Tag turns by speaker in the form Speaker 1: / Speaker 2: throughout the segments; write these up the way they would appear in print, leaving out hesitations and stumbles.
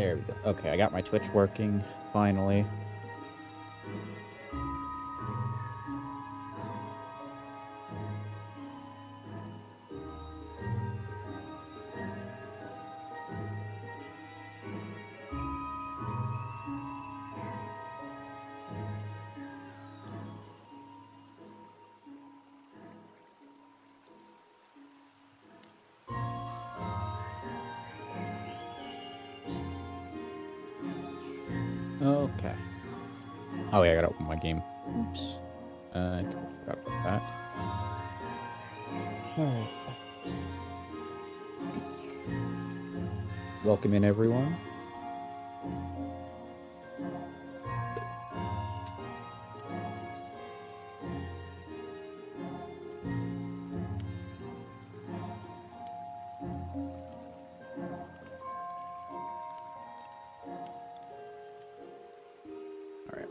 Speaker 1: There we go. Okay, I got my Twitch working, finally. Okay. Oh yeah, I gotta open my game. Oops. I forgot about that. Alright. Welcome in, everyone. Alright.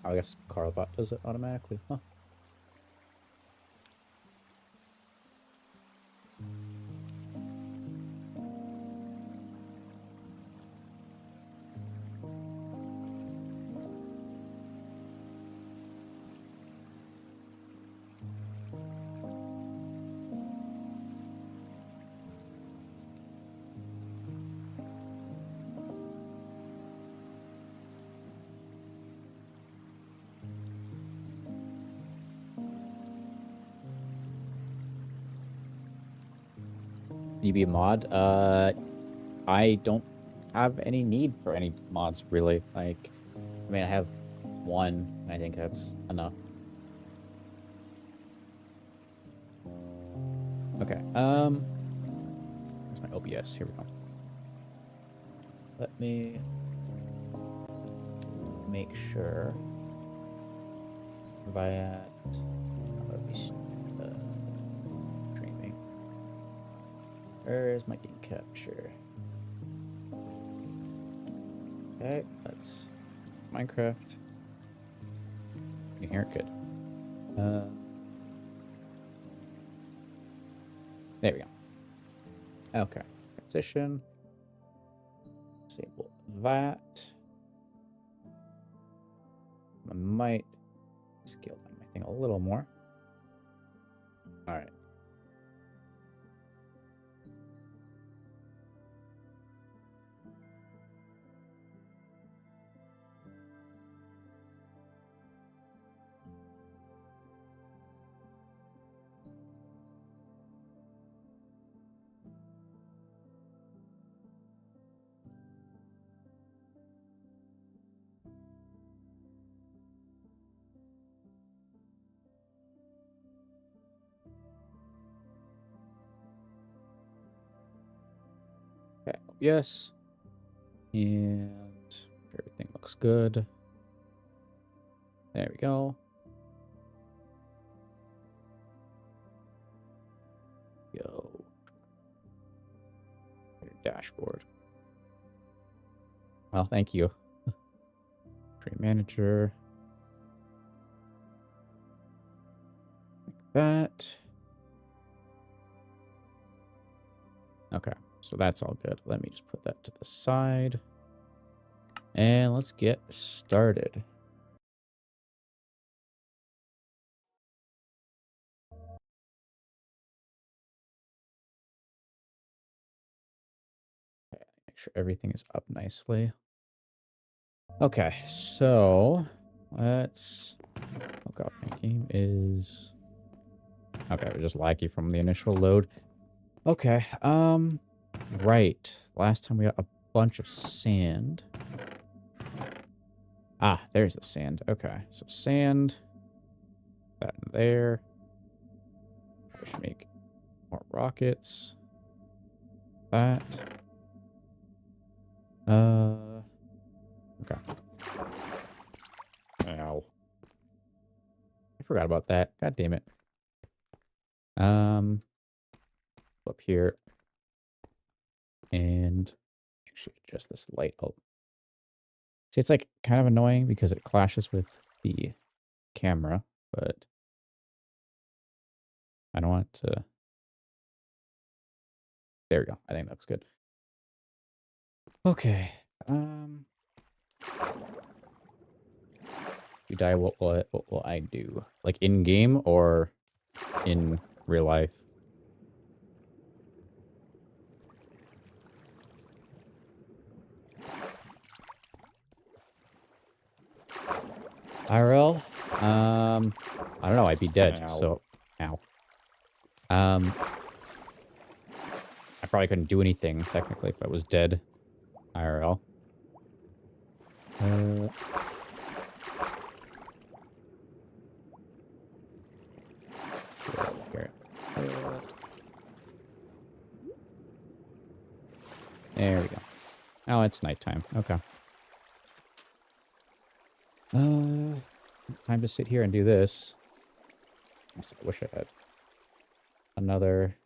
Speaker 1: I guess Carlbot does it automatically, huh? You be a mod? I don't have any need for any mods, really. Like, I mean, I have one, and I think that's enough. Okay, where's my OBS? Here we go. Let me make sure that streaming. Where's my game capture? Okay, that's Minecraft. You can hear it good. There we go. Okay, transition. Disable that. I might scale down my thing a little more. All right. Okay, yes. And everything looks good. There we go. Go. Your dashboard. Well, thank you. Tree manager. Like that. Okay, so that's all good. Let me just put that to the side. And let's get started. Okay, make sure everything is up nicely. Okay, so let's... Oh god, my game is... Okay, we're just laggy from the initial load. Okay, right. Last time we got a bunch of sand. Ah, there's the sand. Okay, so sand. That in there. We should make more rockets. That. Okay. Ow. I forgot about that. God damn it. Up here. And actually adjust this light. Oh. See, it's like kind of annoying because it clashes with the camera, but I don't want to... There we go. I think that looks good. Okay. You die, what will I do? Like in-game or in real life? IRL? I don't know. I'd be dead.
Speaker 2: Ow.
Speaker 1: So, ow. I probably couldn't do anything technically if I was dead. IRL. Here. There we go. Oh, it's nighttime. Okay. Time to sit here and do this. I wish I had another...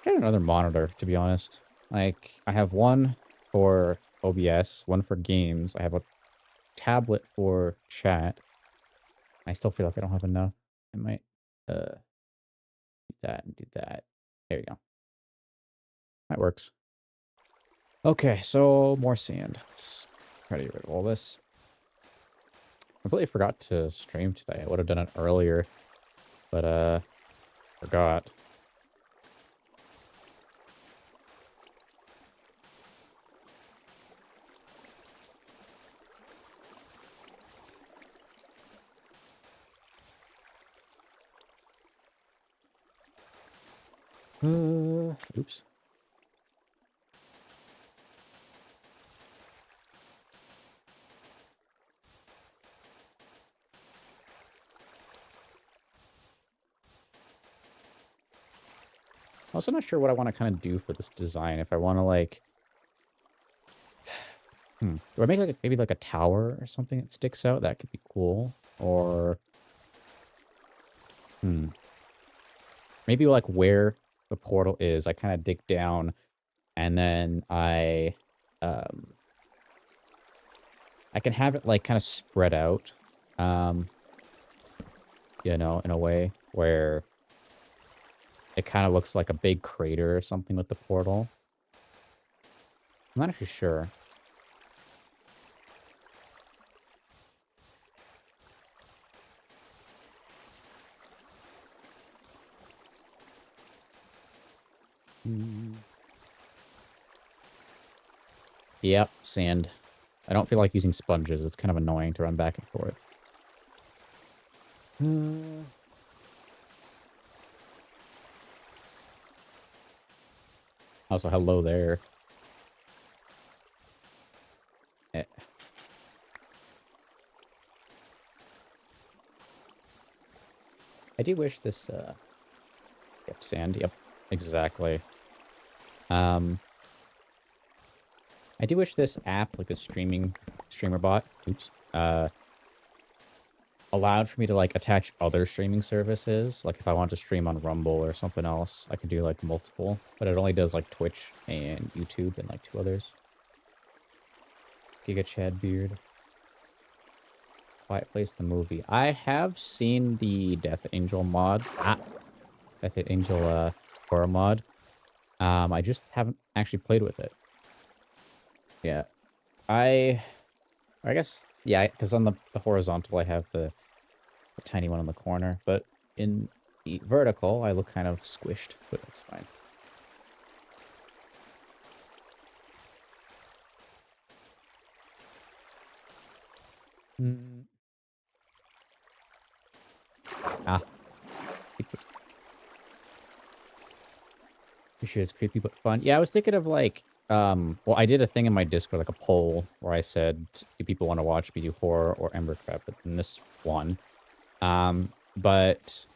Speaker 1: get another monitor, to be honest. Like, I have one for OBS, one for games. I have a tablet for chat. I still feel like I don't have enough. I might do that and do that. There you go. That works. Okay, so more sand. Let's try to get rid of all this. I completely forgot to stream today. I would have done it earlier, but forgot. Oops. I'm also not sure what I want to kind of do for this design. If I want to like... Do I make like maybe like a tower or something that sticks out? That could be cool. Or... maybe like where the portal is, I kind of dig down and then I can have it like kind of spread out, you know, in a way where it kind of looks like a big crater or something with the portal. I'm not actually sure. Yep, sand. I don't feel like using sponges. It's kind of annoying to run back and forth. Also, hello there. I do wish this, yep, sand, yep, exactly. I do wish this app, like the streamer bot, oops, allowed for me to, like, attach other streaming services. Like, if I want to stream on Rumble or something else, I could do, like, multiple. But it only does, like, Twitch and YouTube and, like, 2 others. Giga Chad Beard. Quiet Place, the movie. I have seen the Death Angel mod. Death Angel, horror mod. I just haven't actually played with it. Yeah. I guess, yeah, because on the horizontal, I have the tiny one on the corner. But in the vertical, I look kind of squished, but that's fine. You sure it's creepy but fun? Yeah, I was thinking of like, well, I did a thing in my Discord, like a poll, where I said, do people want to watch me do horror or EmberCraft? But in this one. But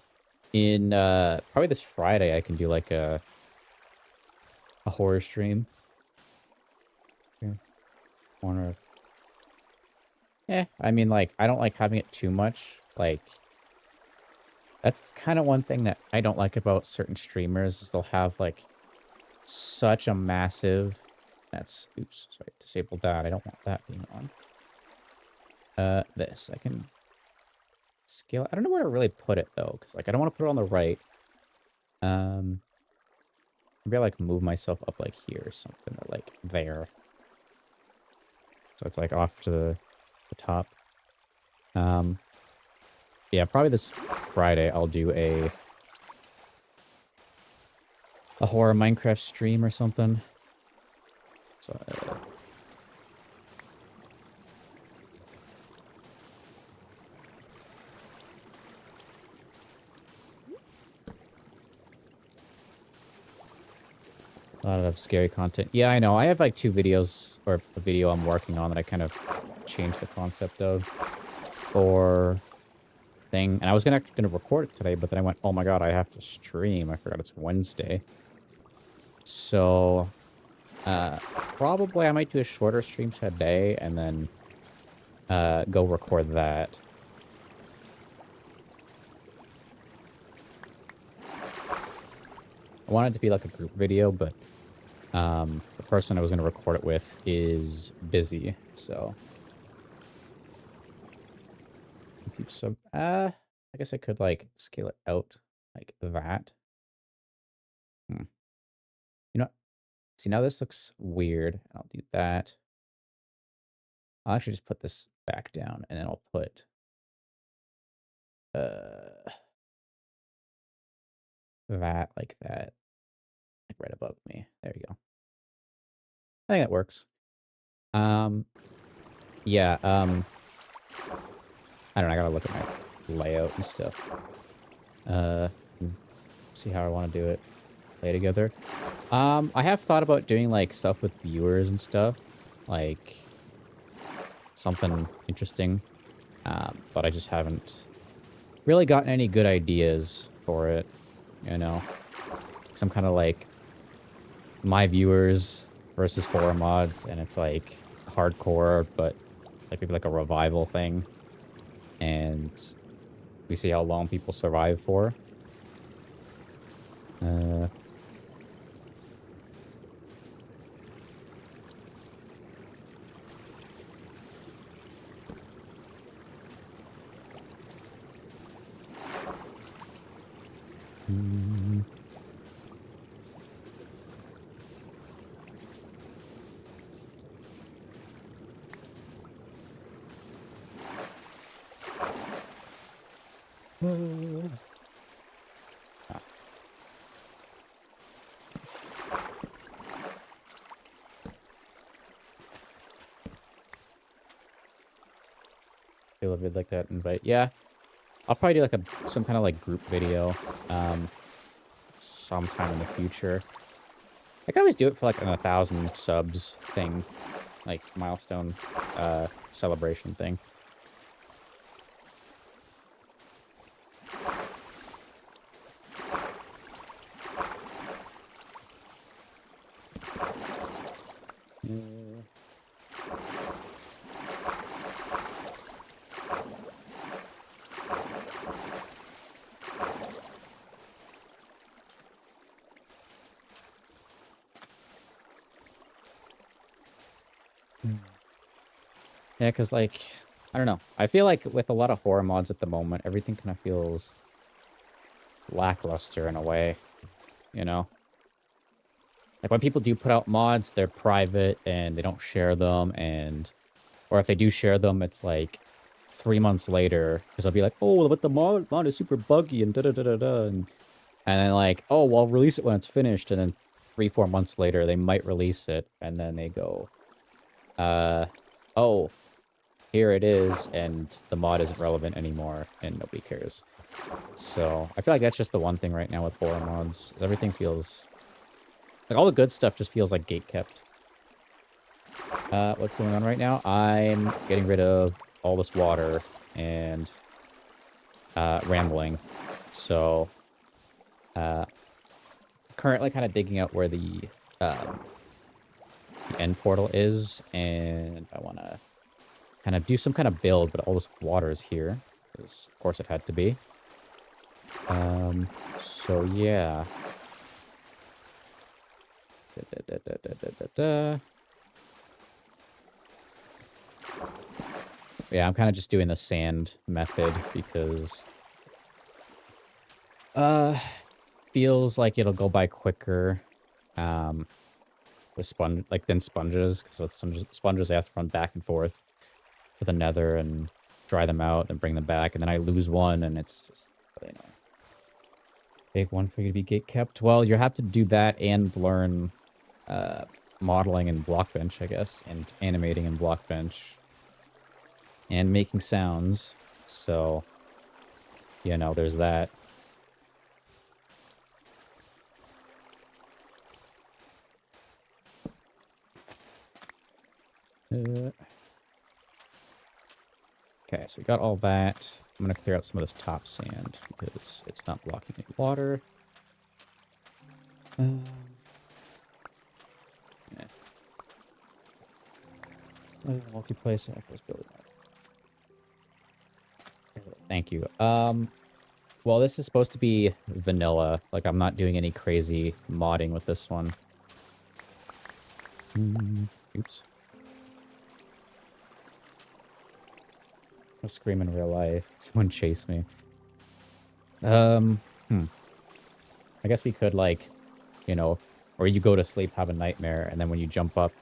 Speaker 1: in probably this Friday, I can do like a horror stream. Yeah. Corner. Yeah, I mean, like, I don't like having it too much. Like, that's kind of one thing that I don't like about certain streamers is they'll have like such a massive That's, oops, sorry, disabled that. I don't want that being on. This, I can scale it. I don't know where to really put it, though, because, like, I don't want to put it on the right. Maybe I, like, move myself up, like, here or something, or, like, there. So it's, like, off to the top. Yeah, probably this Friday I'll do a horror Minecraft stream or something. So, a lot of scary content. Yeah, I know. I have like 2 videos, or a video I'm working on that I kind of changed the concept of for thing. And I was gonna record it today, but then I went, oh my god, I have to stream. I forgot it's Wednesday. So, probably I might do a shorter stream today and then go record that. I want it to be like a group video, but the person I was going to record it with is busy, so. So, I guess I could, like, scale it out like that. You know, see, now this looks weird. I'll do that. I'll actually just put this back down, and then I'll put, that like that. Like, right above me. There you go. I think that works. Yeah, I don't know, I gotta look at my layout and stuff. See how I want to do it. Play together. I have thought about doing, like, stuff with viewers and stuff. Like, something interesting. But I just haven't really gotten any good ideas for it, you know? Some kind of, like, my viewers versus horror mods, and it's, like, hardcore, but, like, maybe, like, a revival thing. And we see how long people survive for. Feel a bit like that invite. Yeah, I'll probably do like some kind of like group video, sometime in the future. I can always do it for like 1,000 subs thing, like milestone, celebration thing. Yeah, because, like, I don't know. I feel like with a lot of horror mods at the moment, everything kind of feels lackluster in a way, you know? Like, when people do put out mods, they're private and they don't share them, and... Or if they do share them, it's like 3 months later, because they'll be like, oh, but the mod is super buggy and da-da-da-da-da, and then like, oh, well, I'll release it when it's finished, and then 3-4 months later, they might release it, and then they go, oh, here it is, and the mod isn't relevant anymore, and nobody cares. So, I feel like that's just the one thing right now with horror mods. Everything feels... Like, all the good stuff just feels like gatekept. What's going on right now? I'm getting rid of all this water and rambling. So, currently kind of digging out where the end portal is, and I want to kind of do some kind of build, but all this water is here, because of course it had to be. So yeah. Yeah, I'm kind of just doing the sand method because feels like it'll go by quicker with than sponges, because with some sponges I have to run back and forth to the nether and dry them out and bring them back, and then I lose one and it's just really annoying. Big one for you to be gate kept. Well, you have to do that and learn modeling in Blockbench, I guess, and animating in Blockbench and making sounds. So, you know, there's that. Okay, so we got all that. I'm going to clear out some of this top sand because it's not blocking any water. Yeah. Multi-place access building. Thank you. Well, this is supposed to be vanilla. Like, I'm not doing any crazy modding with this one. Oops. I'll scream in real life. Someone chase me. I guess we could, like, you know, or you go to sleep, have a nightmare, and then when you jump up,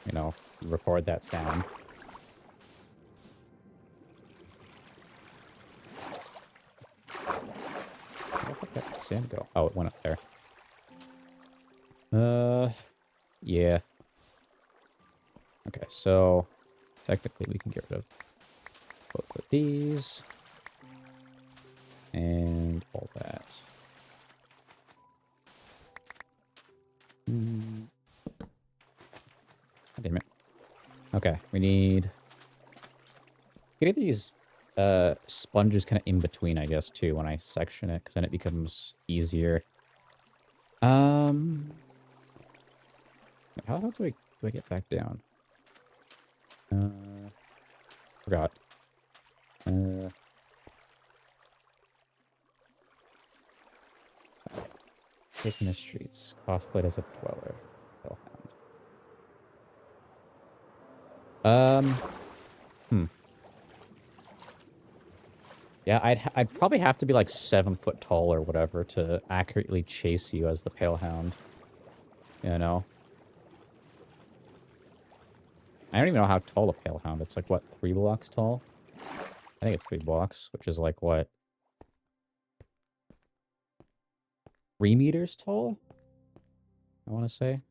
Speaker 1: you know, record that sound. Where did that sand go? Oh, it went up there. Yeah. Okay, so technically we can get rid of both of these and all that. Damn it. Okay, we need... Get these sponges kind of in between, I guess, too, when I section it, because then it becomes easier. How do I get back down? Forgot. Taking the streets. Cosplay as a dweller. Yeah, I'd probably have to be like 7 foot tall or whatever to accurately chase you as the Pale Hound. You know? I don't even know how tall a Pale Hound. It's like, what, 3 blocks tall? I think it's 3 blocks, which is like, what? 3 meters tall? I want to say.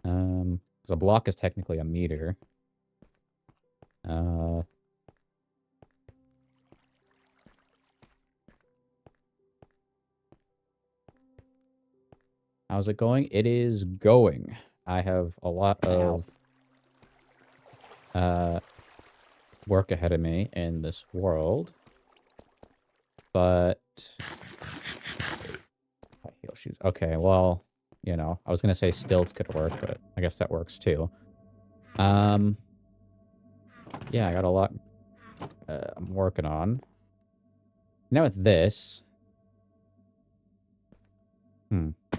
Speaker 1: Because a block is technically a meter. How's it going? It is going. I have a lot of work ahead of me in this world. But... Heel shoes. Okay, well, you know, I was going to say stilts could work, but I guess that works too. Yeah, I got a lot I'm working on. Now with this...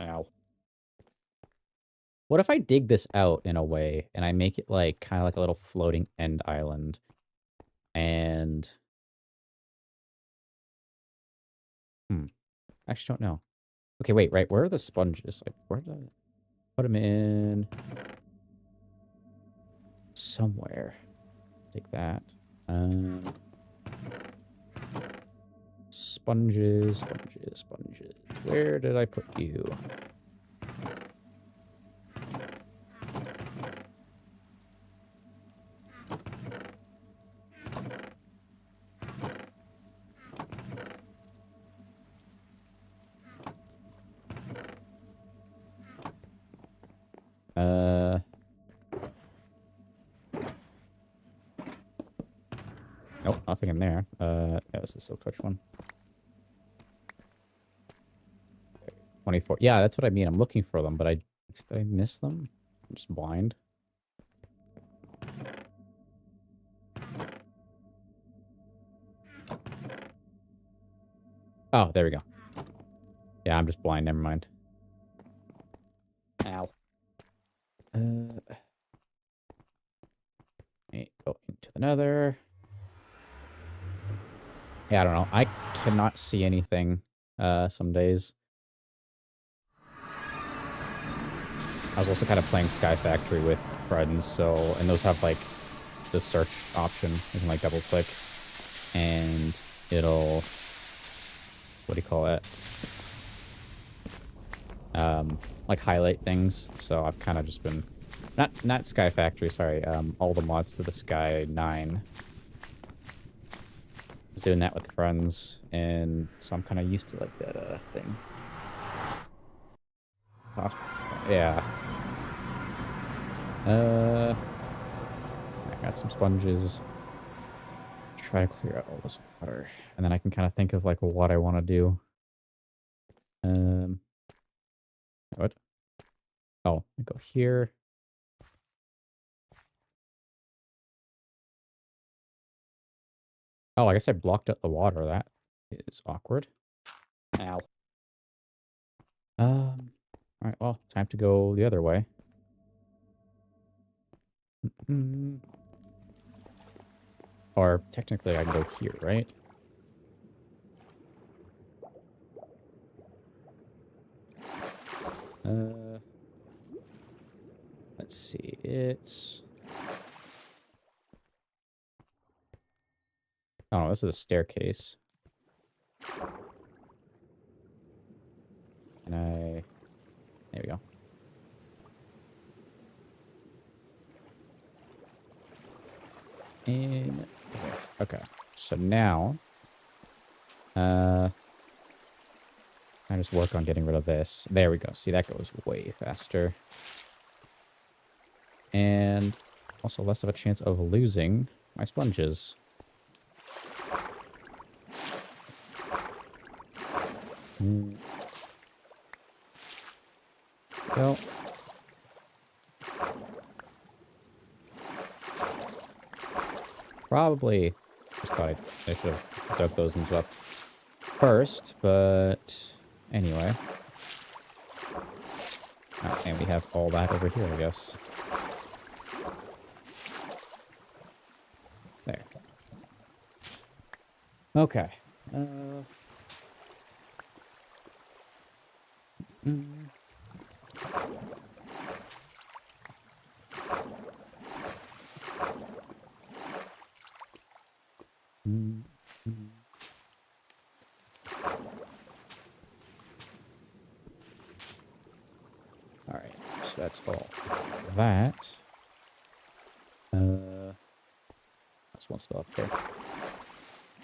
Speaker 1: Ow. What if I dig this out in a way, and I make it, like, kind of like a little floating end island? And... Actually, don't know. Okay, wait, right, where are the sponges? Like, where did I... Put them in... Somewhere. Take that. Sponges, sponges, sponges. Where did I put you? Nope, nothing in there. Yeah, this is the Silk Touch one. 24. Yeah, that's what I mean. I'm looking for them, but did I miss them? I'm just blind. Oh, there we go. Yeah, I'm just blind. Never mind. Ow. Go into the nether. Yeah, I don't know. I cannot see anything some days. I was also kind of playing Sky Factory with friends, so, and those have like the search option. You can like double click and it'll, what do you call it? Like highlight things. So I've kind of just been, not Sky Factory, sorry, all the mods to the Sky 9. I was doing that with friends, and so I'm kind of used to like that thing. Yeah. I got some sponges. Try to clear out all this water, and then I can kind of think of like what I want to do. What? Oh, I go here. Oh, I guess I blocked up the water. That is awkward. Ow. All right. Well, time to go the other way. Or technically, I can go here, right? Let's see. It's. Oh, this is a staircase. And there we go. And okay. So now, I just work on getting rid of this. There we go. See, that goes way faster. And also less of a chance of losing my sponges. Go. Probably just thought I should have dug those ones up first, but anyway. Oh, and we have all that over here, I guess. There. Okay. All right, so that's all that. That's one still up there.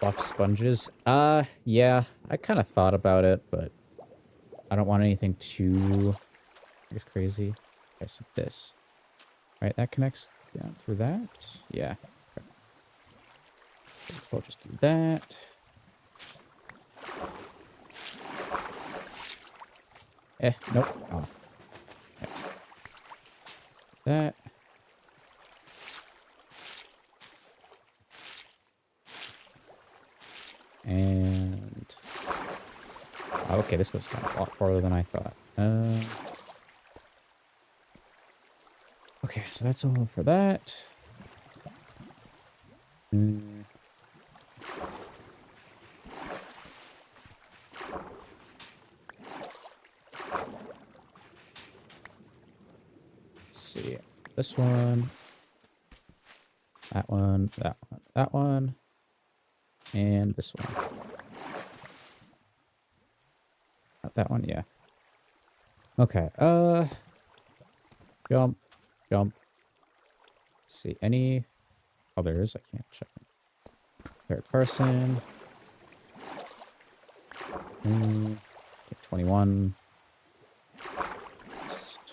Speaker 1: Buff sponges. Yeah, I kind of thought about it, but I don't want anything too, I guess, crazy. Okay, so this. All right, that connects down through that. Yeah. Okay. So I'll just do that. Nope. Oh. Okay. That. And okay, this goes kind of a lot farther than I thought. Okay, so that's all for that. Let's see. This one. That one. That one. That one. And this one. Not that one, yeah. Okay, jump, jump. Let's see, any others? I can't check them. Third person. 21.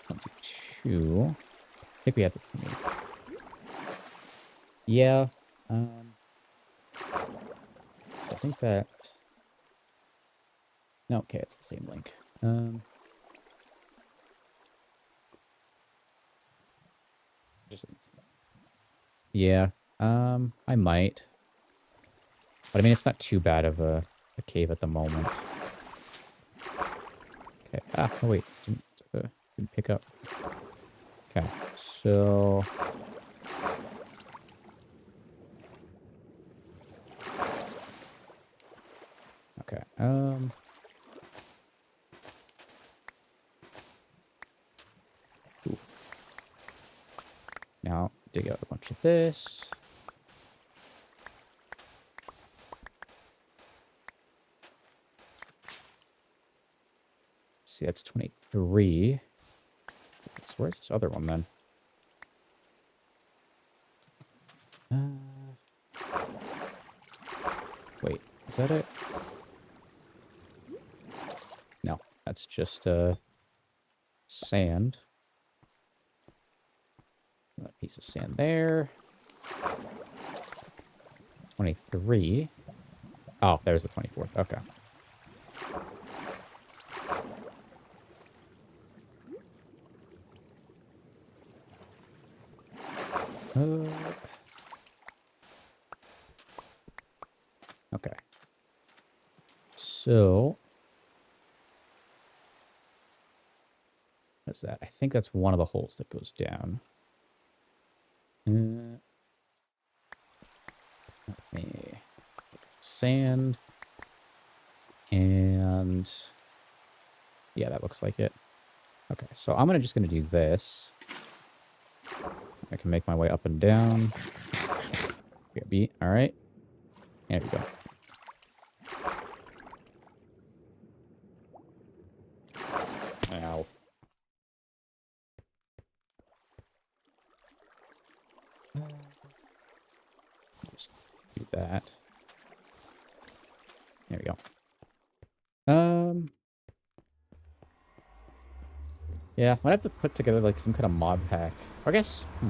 Speaker 1: 22. I think we had the 20. Yeah. So I think that... No, okay, it's the same link. Yeah, I might. But I mean, it's not too bad of a cave at the moment. Okay, oh wait, didn't pick up. Okay, so... Ooh. Now, dig out a bunch of this. Let's see, that's 23. So where's this other one, then? Wait, is that it? No, that's just sand. That piece of sand there. 23. Oh, there's the 24th. Okay. Okay. So, what's that? I think that's one of the holes that goes down. Sand. And yeah, that looks like it. Okay, so I'm just gonna do this. I can make my way up and down. Get beat. All right. There we go. Ow. Just do that. There we go. Yeah, might have to put together like some kind of mod pack. Or I guess, I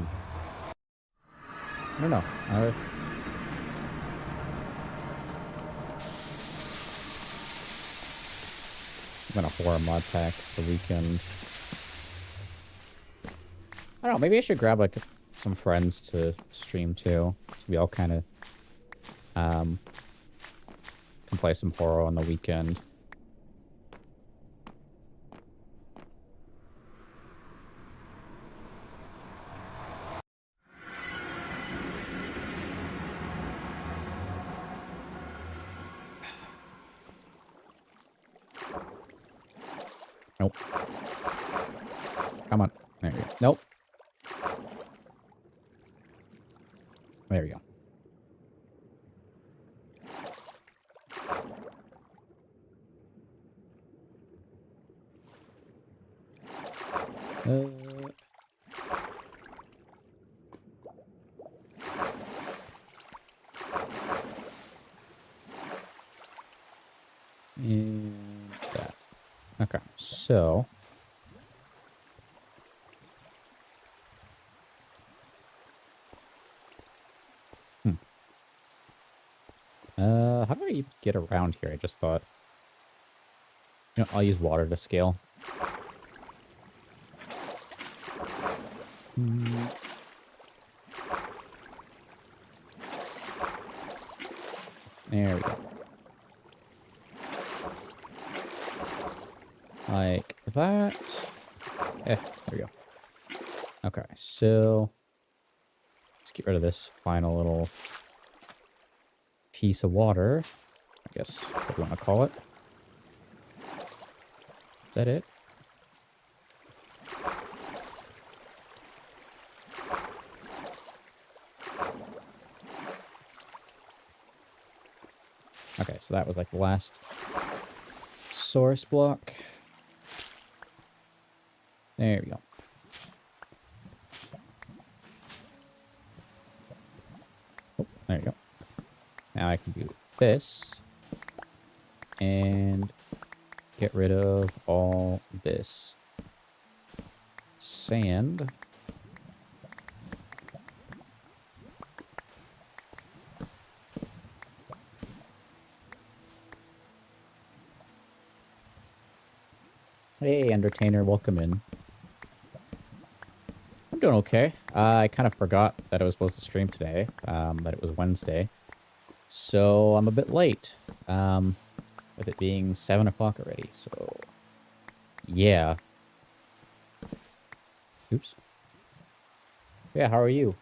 Speaker 1: don't know. I'm gonna horror mod pack the weekend. I don't know. Maybe I should grab like some friends to stream too. So we all kind of can play some horror on the weekend. Nope. Come on. There we go. Nope. There we go. And that. Okay, so how do I get around here? I just thought, you know, I'll use water to scale. There we go. Like that. There we go. Okay, so let's get rid of this final little piece of water. I guess what you want to call it. Is that it? Okay, so that was like the last source block. There we go. Oh, there you go. Now I can do this and get rid of all this sand. Hey, Entertainer, welcome in. I'm doing okay. I kind of forgot that I was supposed to stream today, that it was Wednesday. So I'm a bit late, with it being 7 o'clock already, so yeah. Oops. Yeah, how are you?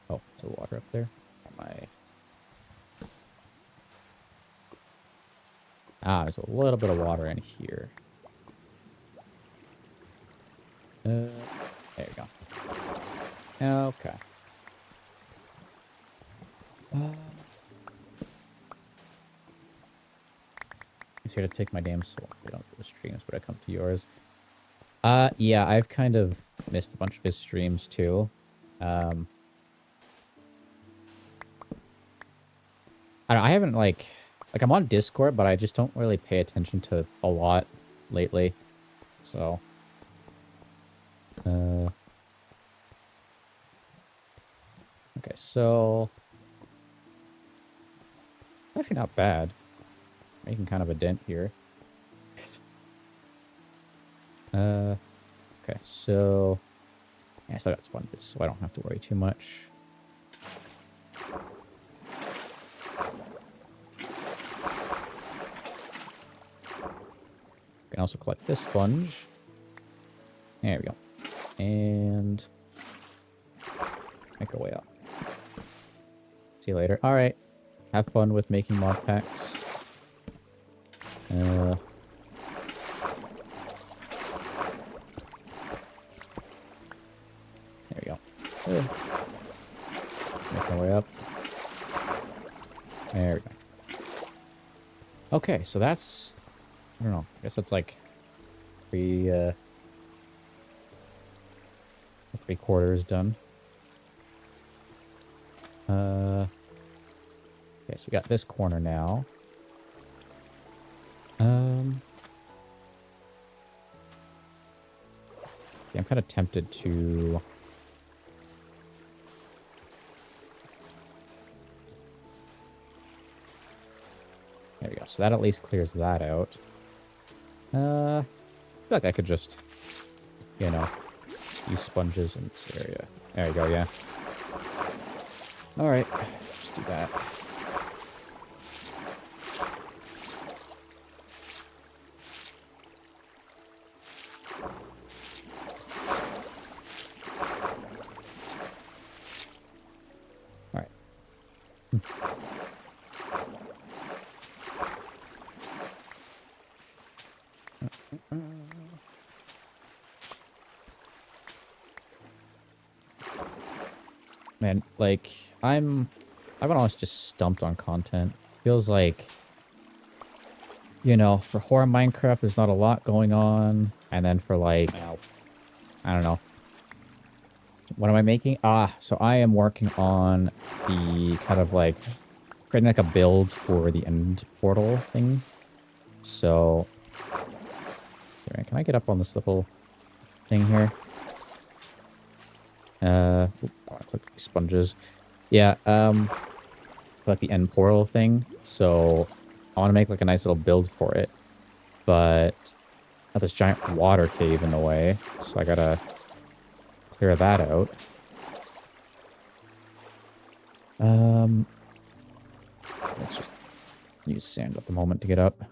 Speaker 1: Oh, there's water up there. My... Ah, there's a little bit of water in here. There you go. Okay. I'm here to take my damn soul. If I don't do the streams, but I come to yours. Yeah, I've kind of missed a bunch of his streams too. I don't know, I haven't like I'm on Discord, but I just don't really pay attention to a lot lately. So, okay, so actually not bad. Making kind of a dent here. Okay, so yeah, I still got sponges, so I don't have to worry too much. Can also collect this sponge. There we go. And make our way up. See you later. All right. Have fun with making mod packs. There we go. Make our way up. There we go. Okay, so that's... I don't know. I guess it's like three quarters done. Okay, so we got this corner now. Yeah, I'm kind of tempted to... There we go. So that at least clears that out. I feel like I could just, you know, use sponges in this area. There you go, yeah. Alright, let's do that. Alright. Man, like, I've been honest just stumped on content. Feels like, you know, for horror Minecraft, there's not a lot going on. And then for, like, I don't know. What am I making? So I am working on the kind of, like, creating, like, a build for the end portal thing. So, can I get up on this little thing here? I click sponges. Yeah, like the end portal thing. So I want to make like a nice little build for it, but got this giant water cave in the way, so I gotta clear that out. Let's just use sand at the moment to get up.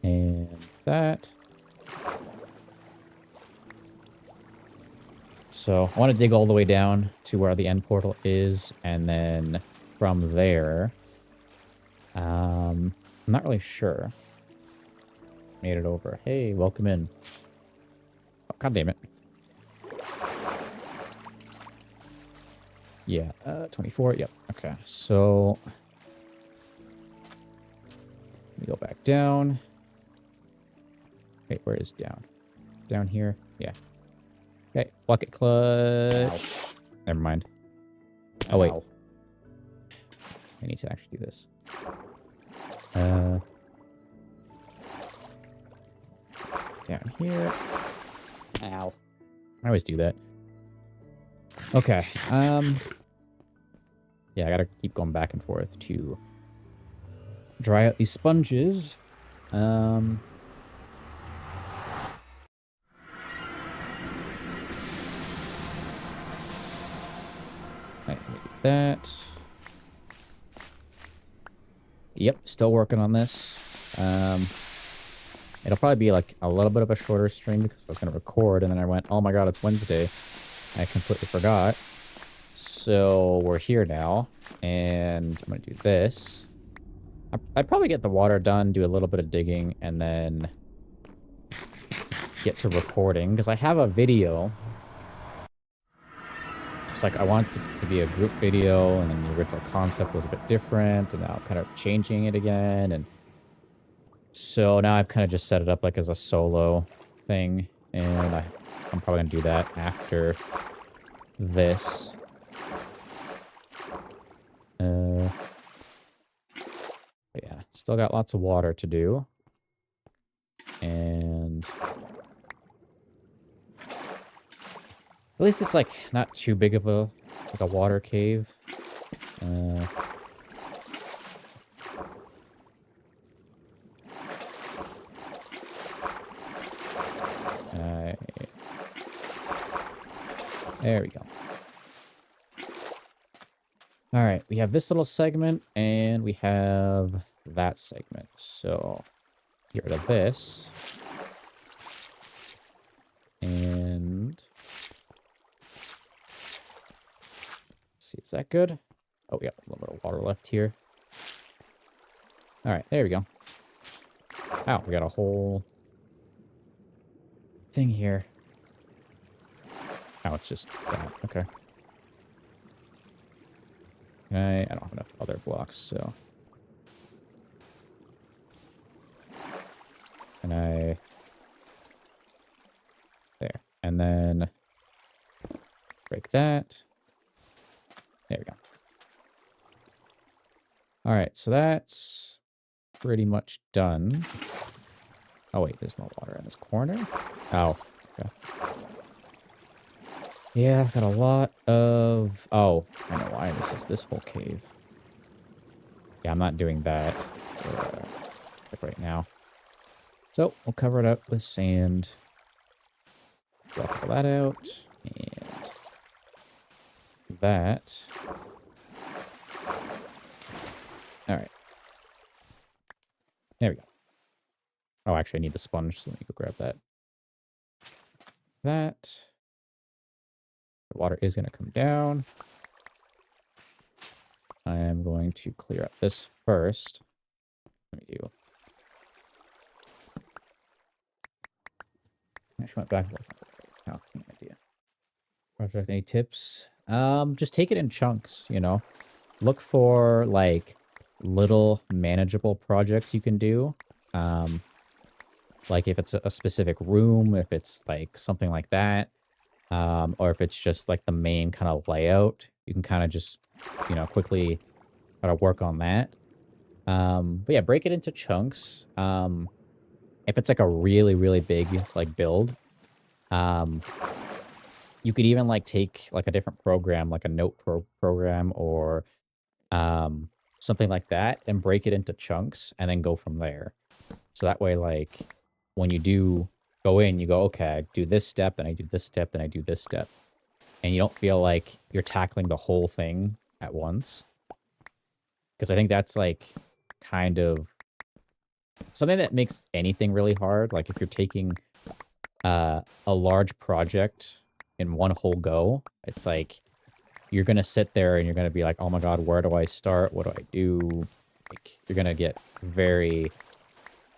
Speaker 1: And that. So I want to dig all the way down to where the end portal is, and then from there, I'm not really sure. Made it over. Hey, welcome in. Oh, God damn it. Yeah, 24. Yep. Okay, so let me go back down. Wait, where is down? Down here? Yeah. Okay, bucket clutch. Ow. Never mind. Oh, wait. I need to actually do this. Down here. Ow. I always do that. Okay. Yeah, I gotta keep going back and forth to dry out these sponges. That. Yep, still working on this. It'll probably be like a little bit of a shorter stream because I was going to record and then I went, oh my god, it's Wednesday. I completely forgot. So we're here now and I'm going to do this. I'd probably get the water done, do a little bit of digging, and then get to recording, because I have a video. It's like I want it to be a group video, and then the original concept was a bit different, and now I'm kind of changing it again, and so now I've kind of just set it up like as a solo thing, and I'm probably gonna do that after this. Yeah, still got lots of water to do. And at least it's like not too big of a water cave. There we go. All right, we have this little segment, and we have that segment. So get rid of this. And let's see, is that good? Oh, yeah, a little bit of water left here. All right, there we go. Wow, we got a whole thing here. Oh, it's just that. Okay. I don't have enough other blocks, so. There. And then break that. There we go. All right, so that's pretty much done. Oh, wait, there's no water in this corner. Oh, okay. Yeah, I've got a lot of... Oh, I know why this is this whole cave. Yeah, I'm not doing that like right now. So, we'll cover it up with sand. Block all that out. And that. All right. There we go. Oh, actually, I need the sponge, so let me go grab that. That. The water is going to come down. I am going to clear up this first. Let me do. Actually went back. Oh, idea. Project, any tips? Just take it in chunks, you know? Look for, like, little manageable projects you can do. Like, if it's a specific room, if it's, like, something like that. Or if it's just, like, the main kind of layout. You can kind of just, you know, quickly try to work on that. But yeah, break it into chunks. If it's, like, a really, really big, like, build, you could even, like, take, like, a different program, like a note program or something like that, and break it into chunks, and then go from there. So that way, like, when you do go in, you go, okay, I do this step, and I do this step, and I do this step. And you don't feel like you're tackling the whole thing at once. Because I think that's, like, kind of something that makes anything really hard. Like, if you're taking a large project in one whole go, it's like you're gonna sit there and you're gonna be like, oh my god, where do I start? What do I do? Like, you're gonna get very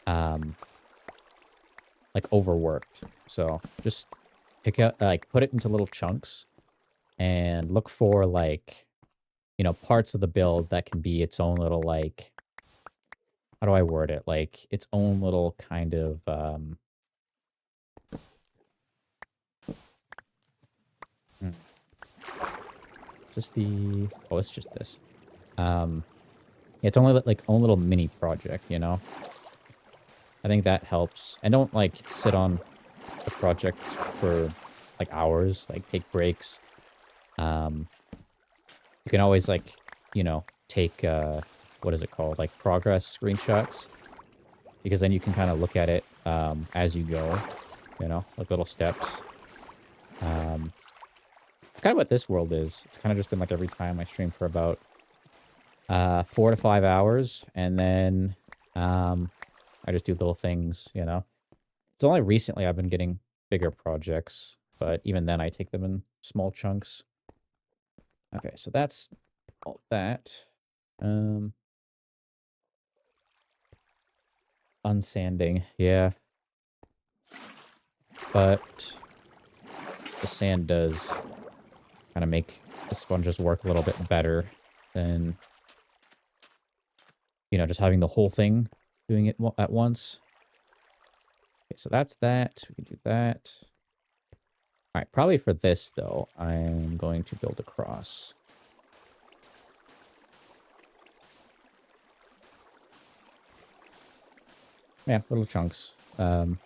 Speaker 1: like overworked. So just pick up, like, put it into little chunks and look for, like, you know, parts of the build that can be its own little, like, how do I word it? Like, its own little kind of just the... Oh, it's just this. It's only, like, own little mini project, you know? I think that helps. And don't, like, sit on the project for, like, hours. Like, take breaks. You can always, like, you know, take, what is it called? Like, progress screenshots. Because then you can kind of look at it as you go, you know, like little steps. Kind of what this world is. It's kind of just been like every time I stream for about 4 to 5 hours, and then I just do little things, you know. It's only recently I've been getting bigger projects, but even then I take them in small chunks. Okay, so that's all that. unsanding, yeah. But the sand does kind of make the sponges work a little bit better than, just having the whole thing doing it at once. Okay, so that's that. We can do that. All right, probably for this, though, I'm going to build a cross. Yeah, little chunks, little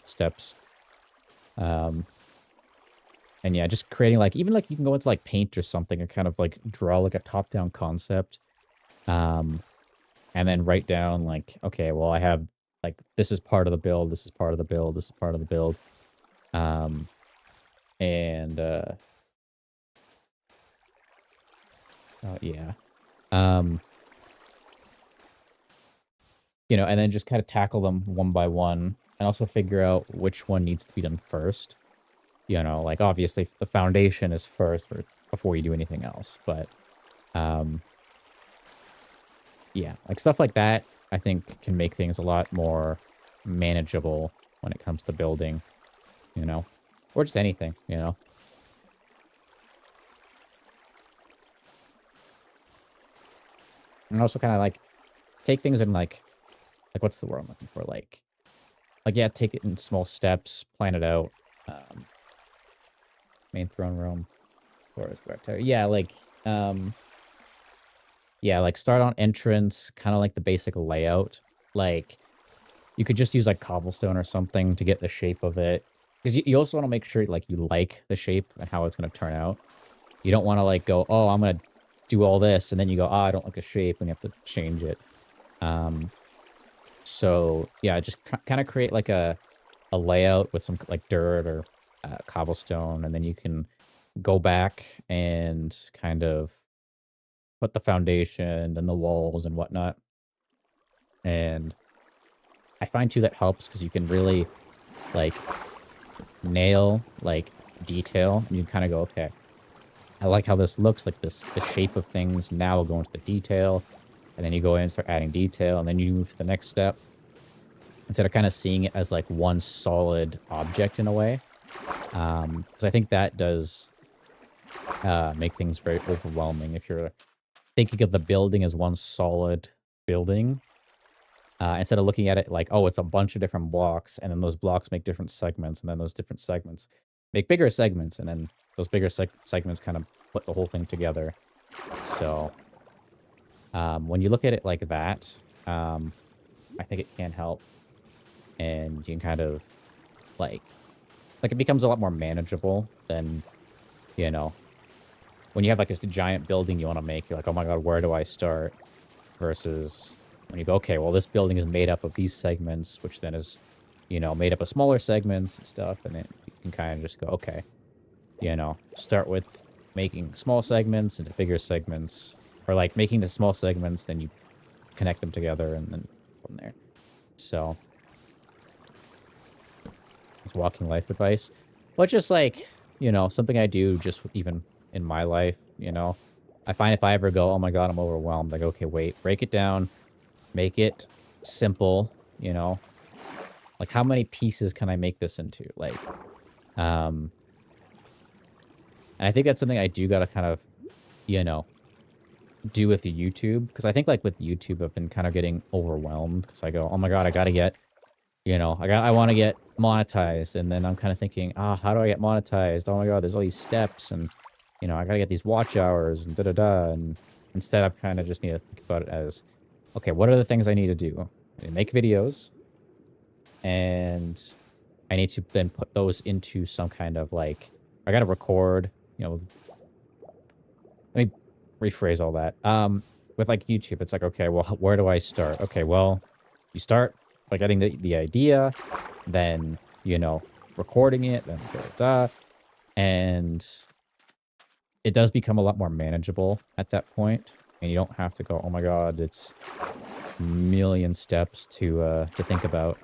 Speaker 1: steps. And yeah, just creating even you can go into paint or something and kind of draw a top-down concept. And then write down okay, well, I have this is part of the build, this is part of the build, this is part of the build. And yeah. And then just kind of tackle them one by one and also figure out which one needs to be done first. Obviously the foundation is first before you do anything else. But, yeah, stuff like that, I think can make things a lot more manageable when it comes to building, or just anything, And also kind of take things in what's the word I'm looking for? Yeah, take it in small steps, plan it out. Main throne room. Yeah, yeah, start on entrance, kind of the basic layout. You could just use cobblestone or something to get the shape of it. Because you also want to make sure you like the shape and how it's going to turn out. You don't want to go, oh, I'm going to do all this, and then you go, oh, I don't like the shape, and you have to change it. So yeah, just kind of create a layout with some dirt or cobblestone, and then you can go back and kind of put the foundation and the walls and whatnot. And I find too that helps because you can really nail detail, and you kind of go, okay, I like how this looks, the shape of things. Now we'll go into the detail, and then you go in and start adding detail, and then you move to the next step instead of kind of seeing it as one solid object in a way. Because I think that does make things very overwhelming if you're thinking of the building as one solid building. Instead of looking at it oh, it's a bunch of different blocks, and then those blocks make different segments, and then those different segments make bigger segments, and then those bigger segments kind of put the whole thing together. So, when you look at it like that, I think it can help, and you can kind of it becomes a lot more manageable than, when you have this giant building you want to make, you're like, oh my god, where do I start? Versus when you go, okay, well, this building is made up of these segments, which then is, made up of smaller segments and stuff, and then you can kind of just go, okay, start with making small segments into bigger segments, or making the small segments, then you connect them together, and then from there. So, it's walking life advice. But just something I do just even in my life, I find if I ever go, oh my god, I'm overwhelmed, I go, okay, wait, break it down, make it simple, how many pieces can I make this into? And I think that's something I do gotta kind of, do with YouTube. Because I think with YouTube, I've been kind of getting overwhelmed because I go, oh my god, I gotta get, I want to get monetized. And then I'm kind of thinking, how do I get monetized? Oh my god, there's all these steps, and, I gotta get these watch hours and da-da-da. And instead, I've kind of just need to think about it as, okay, what are the things I need to do? I need to make videos, and I need to then put those into some kind of I gotta record, let me rephrase all that. With YouTube, it's okay, well, where do I start? Okay, well, you start by getting the idea, then, recording it, then da-da-da, and it does become a lot more manageable at that point, and you don't have to go, oh my god, it's a million steps to think about.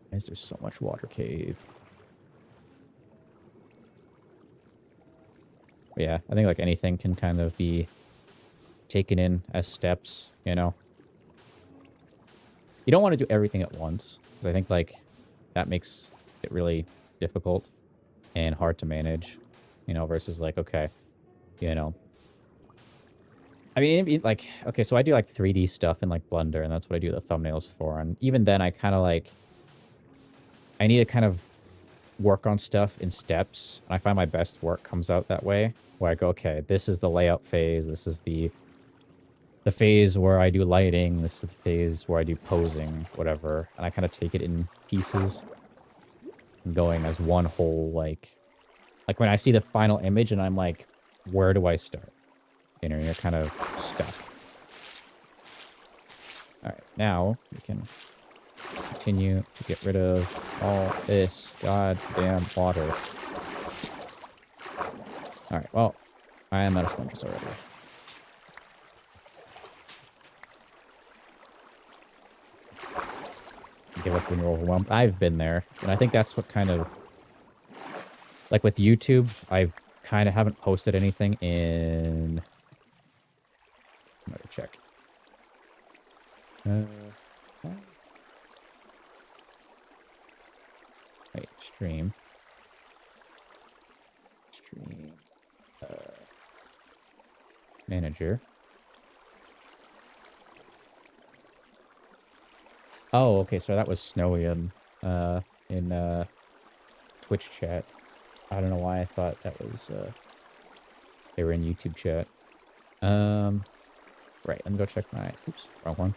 Speaker 1: Why is there so much water cave? But yeah, I think anything can kind of be taken in as steps, you don't want to do everything at once, because I think, like, that makes it really difficult and hard to manage, you know, versus, like, okay, you know. I mean, like, okay, so I do, like, 3D stuff in, like, Blender, and that's what I do the thumbnails for, and even then, I kind of, like, I need to kind of work on stuff in steps, and I find my best work comes out that way, where I go, okay, this is the layout phase, this is the phase where I do lighting, this is the phase where I do posing, whatever, and I kind of take it in pieces, and going as one whole, like when I see the final image and I'm like, where do I start? You know, you're kind of stuck. All right, now we can continue to get rid of all this goddamn water. All right, well, I am out of sponges already. Give up when you're overwhelmed. I've been there, and I think that's what kind of, like with YouTube, I kind of haven't posted anything in, I'm gonna check. Wait, stream, manager. Oh, okay, so that was Snowy in Twitch chat. I don't know why I thought that was, they were in YouTube chat. Right, let me go check my, oops, wrong one.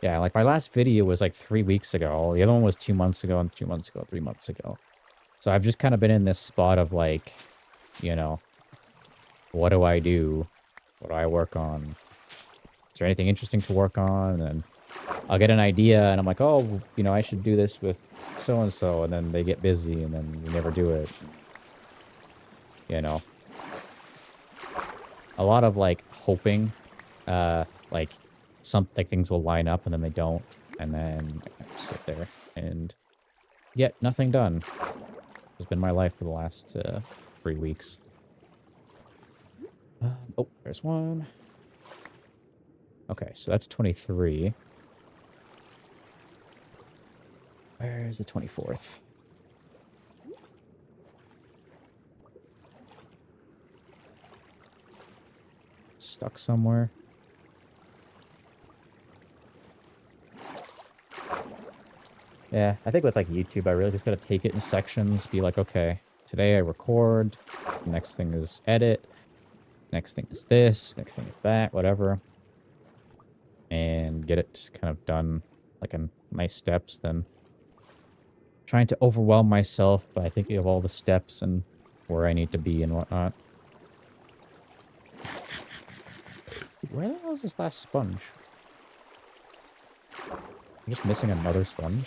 Speaker 1: Yeah, like my last video was like 3 weeks ago. The other one was 2 months ago, and 2 months ago, 3 months ago. So I've just kind of been in this spot of like, you know, what do I do? What do I work on? Is there anything interesting to work on? And then I'll get an idea and I'm like, oh, you know, I should do this with so-and-so. And then they get busy and then we never do it. You know, a lot of like hoping, like things will line up and then they don't. And then I just sit there and get nothing done. It's been my life for the last 3 weeks. Oh, there's one. Okay, so that's 23. Where's the 24th? Stuck somewhere. Yeah, I think with like YouTube, I really just gotta take it in sections, be like, okay, today I record, next thing is edit, next thing is this, next thing is that, whatever. And get it kind of done like in nice steps, then trying to overwhelm myself by thinking of all the steps and where I need to be and whatnot. Where the hell is this last sponge? I'm just missing another sponge.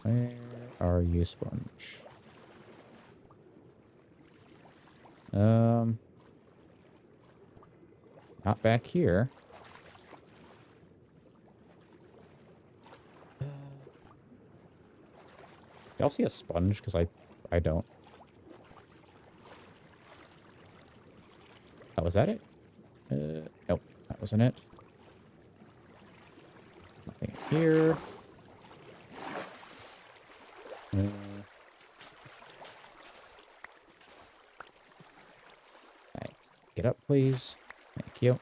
Speaker 1: Where are you, sponge? Not back here. Y'all see a sponge? Because I don't. Oh, was that it? Nope, that wasn't it. Nothing here. Right. Get up, please. Thank you.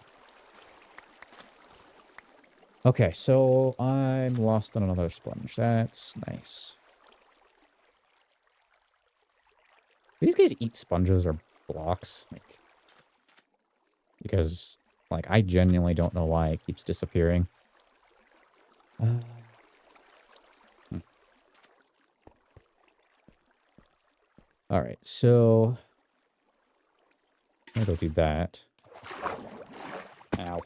Speaker 1: Okay, so I'm lost on another sponge. That's nice. Do these guys eat sponges or blocks? Like, because, like, I genuinely don't know why it keeps disappearing. Alright, so I'll go do that. Ow. Is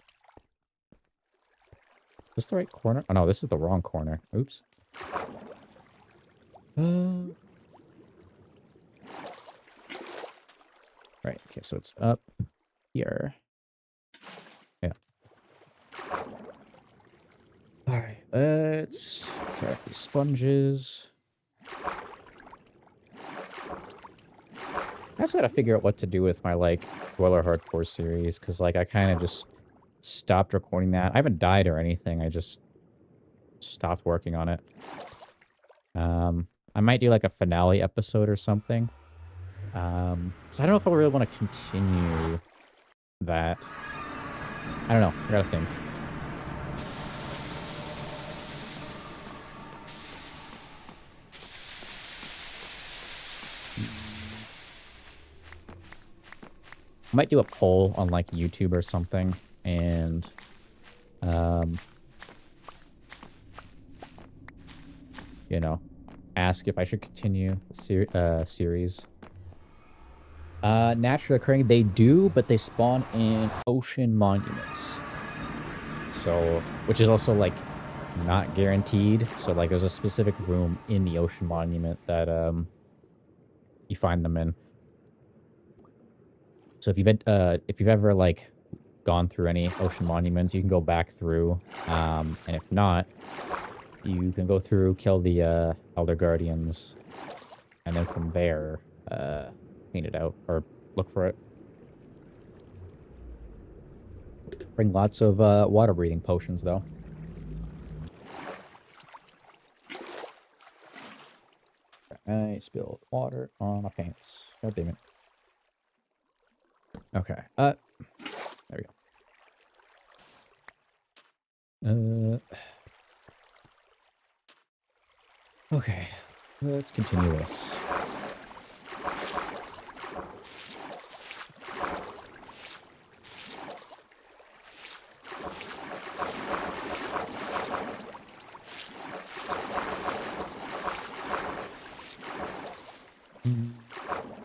Speaker 1: this the right corner? Oh, no, this is the wrong corner. Oops. Right, okay, so it's up here. Yeah. Alright, let's try out these sponges. I just gotta figure out what to do with my, like, Dweller Hardcore series, because, like, I kind of just stopped recording that. I haven't died or anything. I just stopped working on it. I might do like a finale episode or something. So I don't know if I really want to continue that. I don't know. I gotta think. I might do a poll on like YouTube or something, and you know, ask if I should continue the series. Naturally occurring, they do, but they spawn in ocean monuments. So, which is also like not guaranteed. So like there's a specific room in the ocean monument that you find them in. So if you've ever like gone through any ocean monuments, you can go back through. And if not, you can go through, kill the Elder Guardians, and then from there, clean it out or look for it. Bring lots of water breathing potions though. I spilled water on my pants. God damn it. Okay. There we go. Okay. Let's continue this.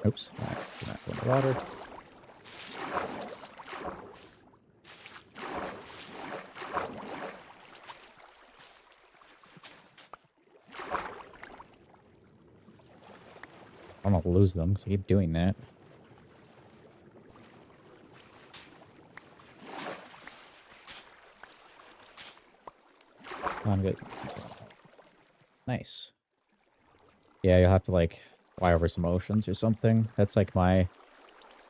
Speaker 1: Oops. Not go in the water. I'm gonna lose them because I keep doing that. I'm good. Nice. Yeah, you'll have to like fly over some oceans or something. That's like my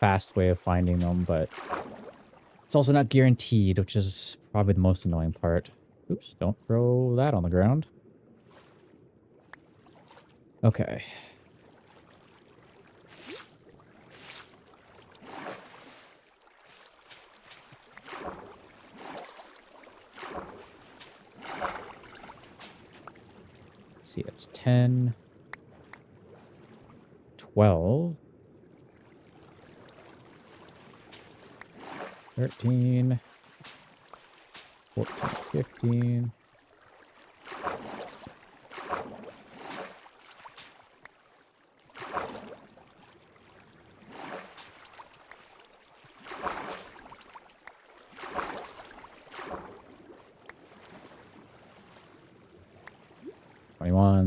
Speaker 1: fast way of finding them, but it's also not guaranteed, which is probably the most annoying part. Oops, don't throw that on the ground. Okay. Let's see, it's 10, 12, 13, 14, 15.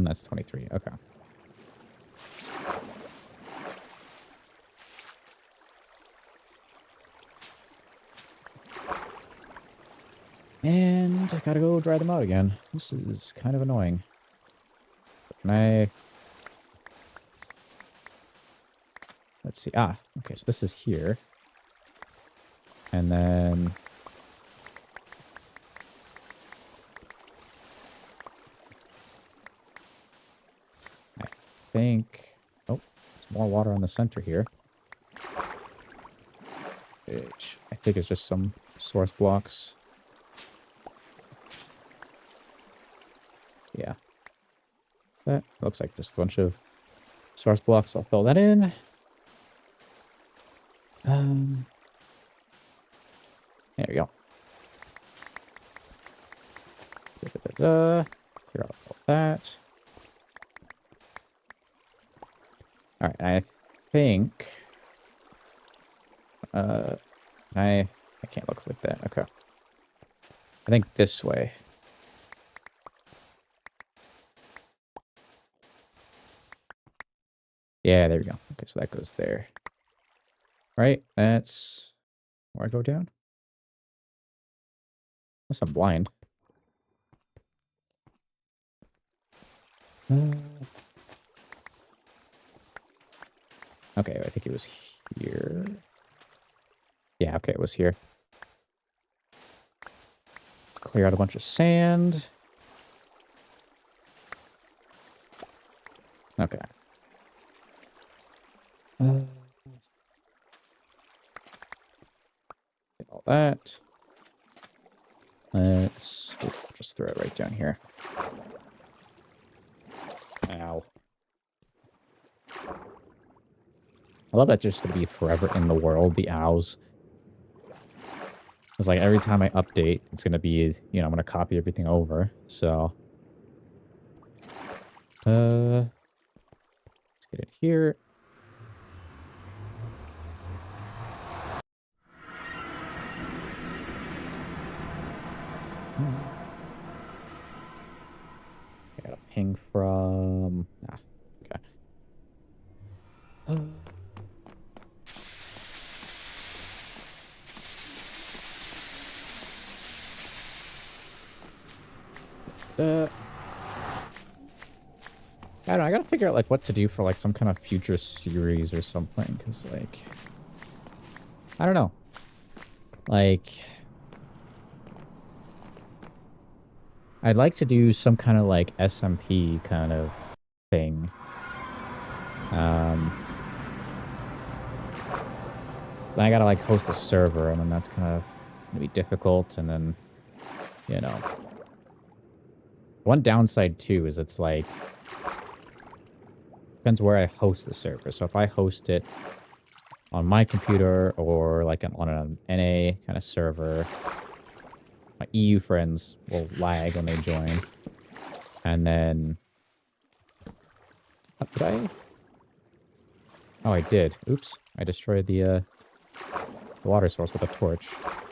Speaker 1: That's 23. Okay. And I gotta go dry them out again. This is kind of annoying. Can I... Let's see. Ah, okay, so this is here. And then... I think... Oh, there's more water on the center here. Which I think is just some source blocks. Yeah. That looks like just a bunch of source blocks. I'll fill that in. There we go. Clear out all that. All right, I think I can't look with that. Okay. I think this way. Yeah, there we go. Okay, so that goes there. Right? That's where I go down. Unless I'm blind. Okay, I think it was here. Yeah, okay, it was here. clear out a bunch of sand. Okay. Get all that. Let's just throw it right down here. Ow. I love that just going to be forever in the world, the owls. It's like every time I update, it's going to be, you know, I'm going to copy everything over. So, let's get it here. I got a ping from... okay. I don't know, I gotta figure out, like, what to do for, like, some kind of future series or something, because, like... I don't know. Like... I'd like to do some kind of, like, SMP kind of thing. Then I gotta, like, host a server, and then that's kind of gonna be difficult, and then, you know... One downside, too, is it's, like... Depends where I host the server. So if I host it on my computer or, like, on an NA kind of server... My EU friends will lag when they join. And then... Did I? Oh, I did. Oops. I destroyed the water source with a torch.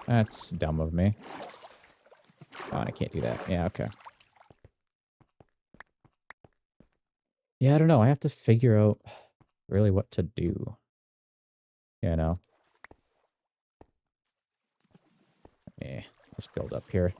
Speaker 1: That's dumb of me. Oh, I can't do that. Yeah, okay. Yeah, I don't know. I have to figure out really what to do. You know? Yeah, let's build up here.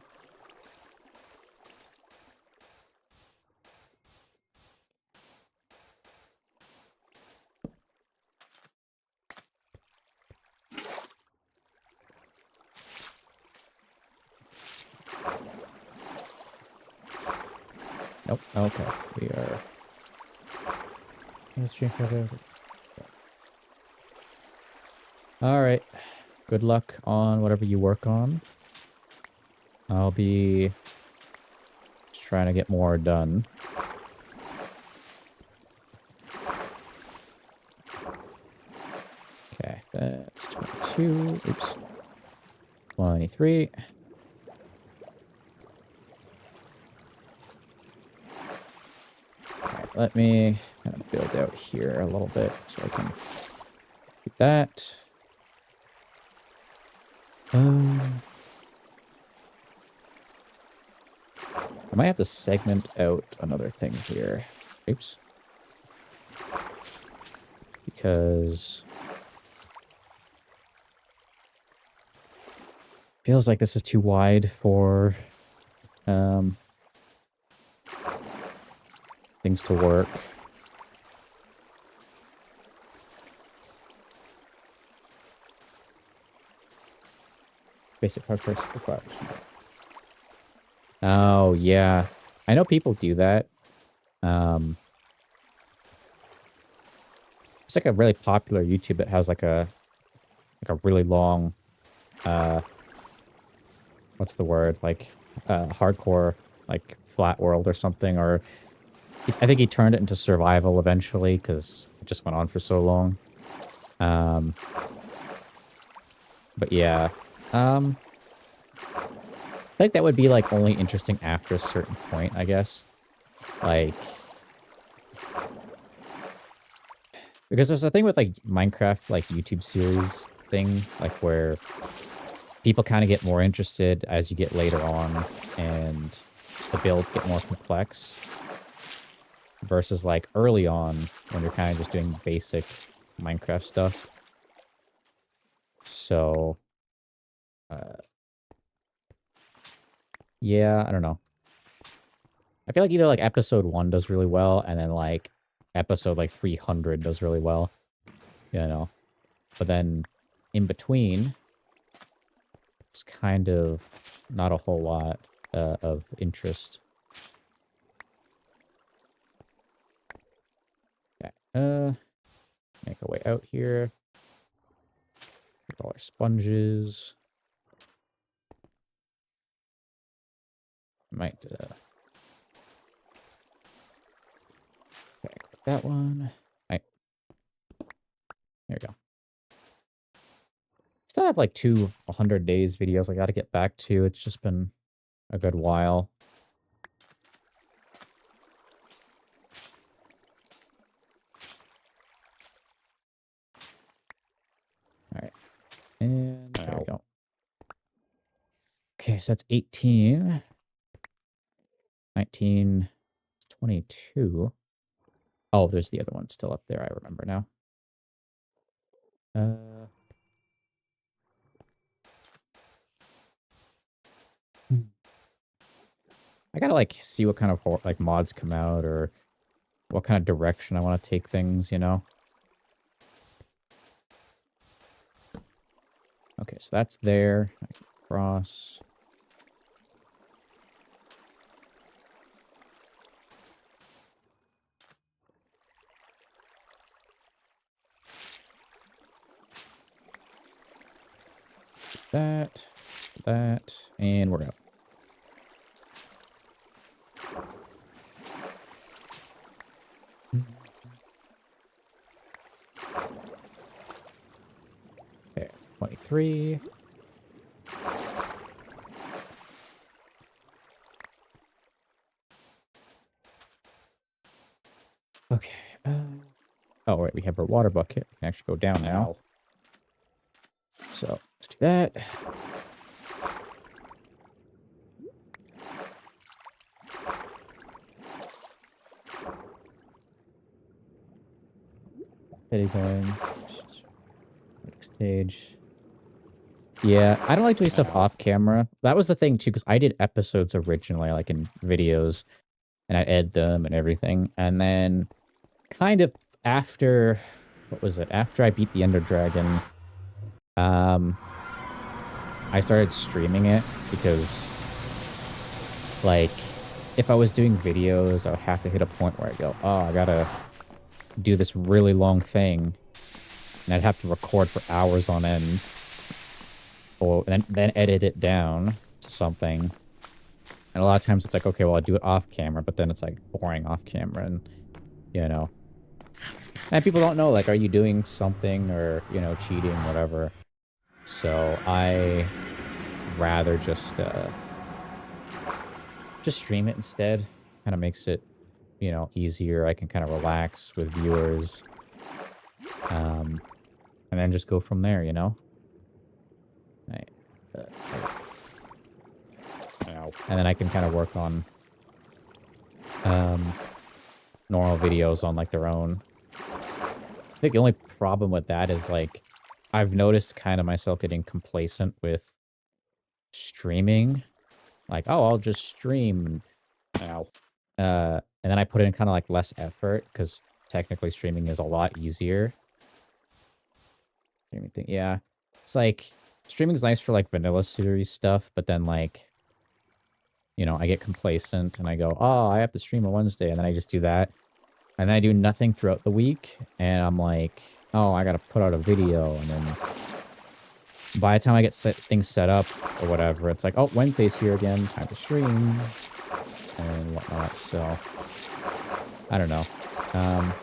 Speaker 1: Nope. Okay. We are... Let's change that. Alright. Good luck on whatever you work on. I'll be just trying to get more done. Okay, that's 22. Oops. 23. Alright, let me kind of build out here a little bit so I can do that. I might have to segment out another thing here. Oops. Because... feels like this is too wide for things to work. Basic hardware requires. Oh, yeah. I know people do that. It's like a really popular YouTube that has like a really long what's the word? Like hardcore like flat world or something, or I think he turned it into survival eventually because it just went on for so long. But yeah. I think that would be, like, only interesting after a certain point, I guess. Like... Because there's a thing with, like, Minecraft, like, YouTube series thing, like, where people kind of get more interested as you get later on, and the builds get more complex. Versus, like, early on, when you're kind of just doing basic Minecraft stuff. So... yeah, I don't know. I feel like either, like, episode 1 does really well, and then, like, episode, like, 300 does really well. You know? But then, in between, it's kind of not a whole lot. of interest. Okay. Make our way out here. Get all our sponges. Might okay, click that one. Right. There we go. Still have like 100 days videos I got to get back to. It's just been a good while. All right. And there we go. Okay, so that's 18. 19. 22. Oh, there's the other one still up there. I remember now. I gotta like see what kind of like mods come out or what kind of direction I want to take things, you know? Okay, so that's there. I can cross. That, and we're out. Okay, 23. Okay. Oh, wait, we have our water bucket. We can actually go down now. So, let's do that. Going. Next stage. Yeah, I don't like doing stuff off camera. That was the thing, too, because I did episodes originally, like in videos, and I edit them and everything. And then kind of after, what was it? After I beat the Ender Dragon, I started streaming it because, like, if I was doing videos, I would have to hit a point where I go, oh, I gotta do this really long thing, and I'd have to record for hours on end, or then edit it down to something. And a lot of times it's like, okay, well, I'll do it off camera, but then it's like boring off camera, and, you know. And people don't know, like, are you doing something or, you know, cheating, whatever. So I rather just stream it instead. Kind of makes it, you know, easier. I can kind of relax with viewers. And then just go from there, you know? Right. And then I can kind of work on normal videos on, like, their own. I think the only problem with that is, like, I've noticed kind of myself getting complacent with streaming. Like, oh, I'll just stream. And then I put in kind of like less effort because technically streaming is a lot easier. Streaming thing, yeah. It's like streaming is nice for like vanilla series stuff, but then like, you know, I get complacent and I go, oh, I have to stream on Wednesday, and then I just do that. And then I do nothing throughout the week, and I'm like, oh, I gotta put out a video, and then by the time I get things set up or whatever, it's like, oh, Wednesday's here again, time to stream, and whatnot, so I don't know. I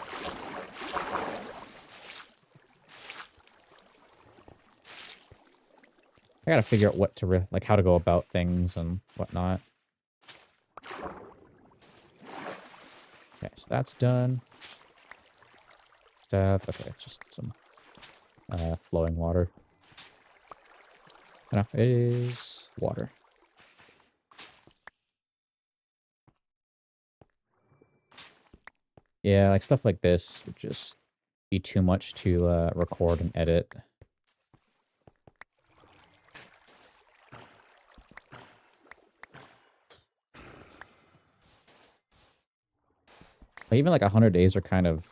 Speaker 1: gotta figure out what to, like, how to go about things and whatnot. Okay, so that's done. Stuff. Okay, just some flowing water. No, it is water. Yeah, like stuff like this would just be too much to record and edit. But even like 100 days are kind of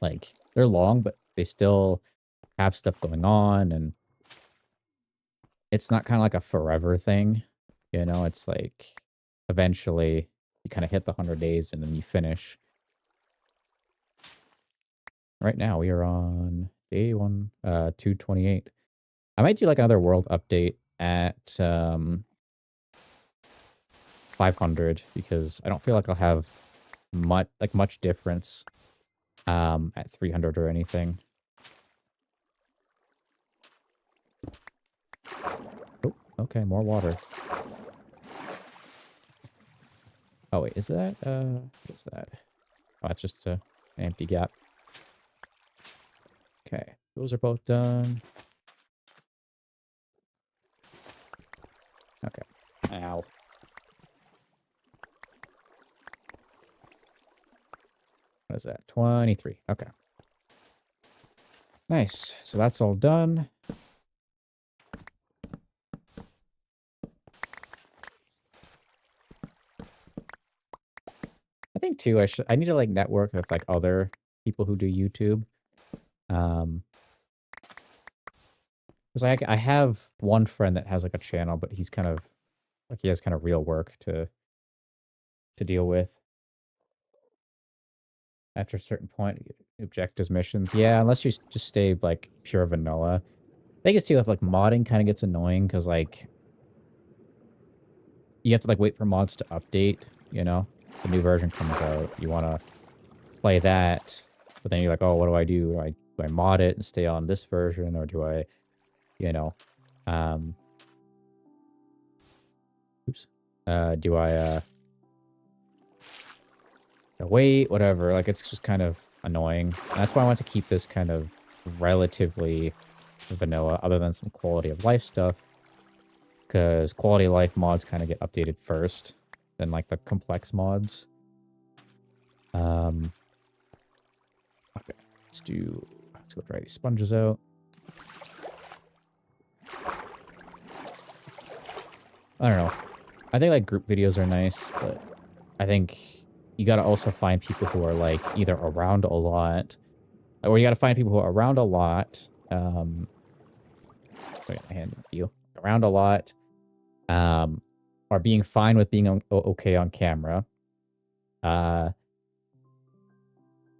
Speaker 1: like, they're long, but they still have stuff going on, and it's not kind of like a forever thing. You know, it's like eventually you kind of hit the 100 days and then you finish. Right now we are on day 228. I might do like another world update at 500 because I don't feel like I'll have much difference at 300 or anything. Oh, okay, more water. Oh wait, is that what is that? Oh, that's just an empty gap. Okay, those are both done. Okay. Ow. What is that? 23. Okay. Nice. So that's all done. I think too, I need to like network with like other people who do YouTube. Because I have one friend that has like a channel, but he's kind of like he has kind of real work to deal with. After a certain point, you object his missions. Yeah, unless you just stay like pure vanilla. I think it's too if like modding kind of gets annoying because like you have to like wait for mods to update. You know, the new version comes out. You want to play that, but then you're like, oh, what do I do? Do I mod it and stay on this version, or do I, you know, oops, do I wait, whatever. Like it's just kind of annoying. And that's why I want to keep this kind of relatively vanilla, other than some quality of life stuff, because quality of life mods kind of get updated first, than like the complex mods. Okay, let's go dry these sponges out. I don't know. I think like group videos are nice, but I think you got to also find people who are like either around a lot, or you got to find people who are around a lot. Wait, my hand you around a lot, are being fine with being okay on camera.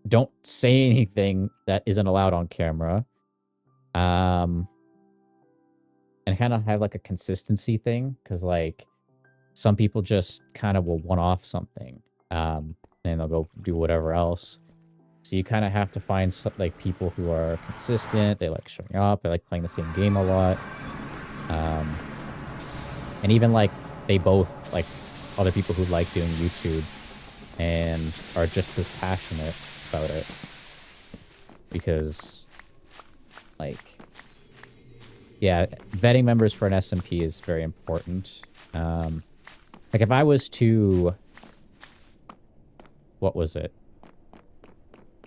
Speaker 1: Don't say anything that isn't allowed on camera. And kind of have like a consistency thing, because like some people just kind of will one-off something, and they'll go do whatever else. So you kind of have to find some, like people who are consistent. They like showing up. They like playing the same game a lot. And even like they both like other people who like doing YouTube and are just as passionate about it. Because like, yeah, vetting members for an SMP is very important. Like if I was to, what was it?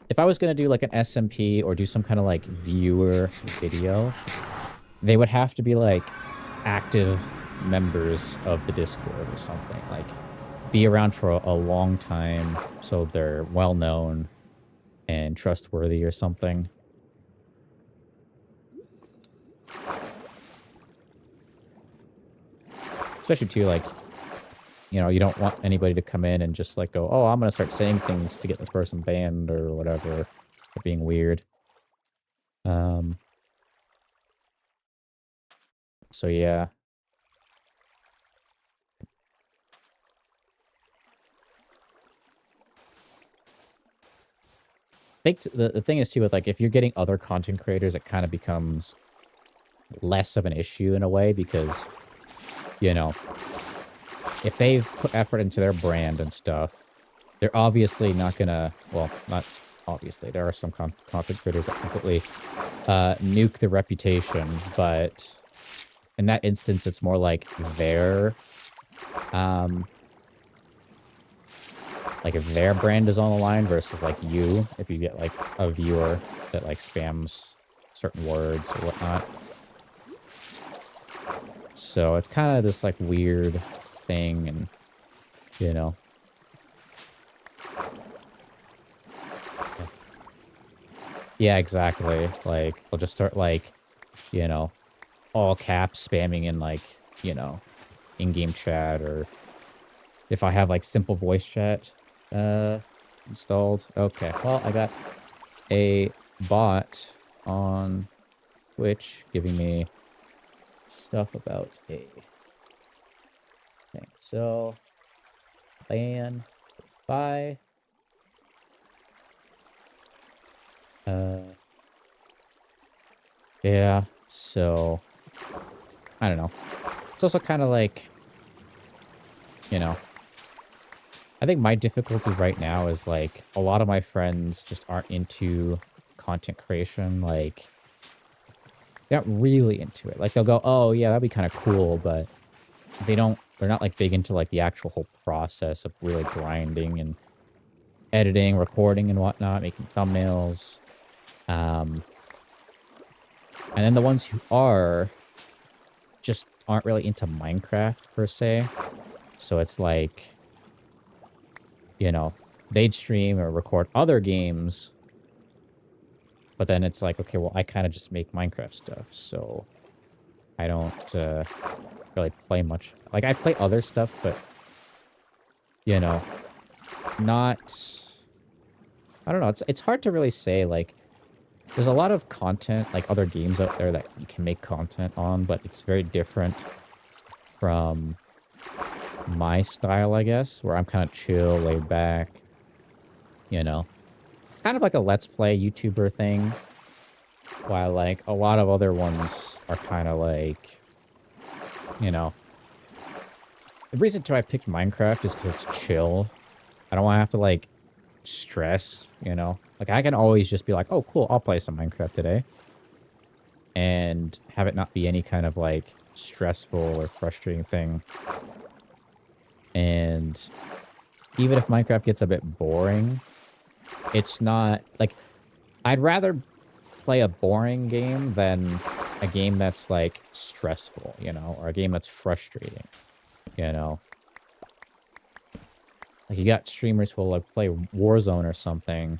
Speaker 1: If I was going to do like an SMP or do some kind of like viewer video, they would have to be like active members of the Discord or something. Like be around for a long time so they're well known and trustworthy or something. Especially too, like, you know, you don't want anybody to come in and just like go, oh, I'm going to start saying things to get this person banned or whatever, or being weird. So yeah. I think the thing is too with like if you're getting other content creators, it kind of becomes less of an issue in a way because, you know, if they've put effort into their brand and stuff, they're obviously not gonna, well, not obviously, there are some content creators that completely nuke the reputation, but in that instance, it's more like like if their brand is on the line versus like you, if you get like a viewer that like spams certain words or whatnot. So it's kind of this like weird thing, and you know. Yeah, exactly. Like they'll just start like, you know, all caps spamming in like, you know, in-game chat, or if I have like simple voice chat installed. Okay, well, I got a bot on Twitch giving me stuff about a thing. So, ban, buy. Yeah, so, I don't know. It's also kind of like, you know, I think my difficulty right now is like a lot of my friends just aren't into content creation. Like, they're not really into it. Like, they'll go, oh, yeah, that'd be kind of cool, but they're not like big into like the actual whole process of really grinding and editing, recording and whatnot, making thumbnails. And then the ones who are just aren't really into Minecraft per se. So it's like, you know, they'd stream or record other games, but then it's like, okay, well, I kind of just make Minecraft stuff, so I don't really play much. Like, I play other stuff, but, you know, not... I don't know. It's hard to really say, like, there's a lot of content, like other games out there that you can make content on, but it's very different from my style, I guess, where I'm kind of chill, laid back, you know. Kind of like a Let's Play YouTuber thing, while, like, a lot of other ones are kind of like, you know. The reason why I picked Minecraft is because it's chill. I don't want to have to, like, stress, you know? Like, I can always just be like, oh, cool, I'll play some Minecraft today. And have it not be any kind of, like, stressful or frustrating thing. And even if Minecraft gets a bit boring, it's not, like, I'd rather play a boring game than a game that's, like, stressful, you know? Or a game that's frustrating, you know? Like, you got streamers who will, like, play Warzone or something,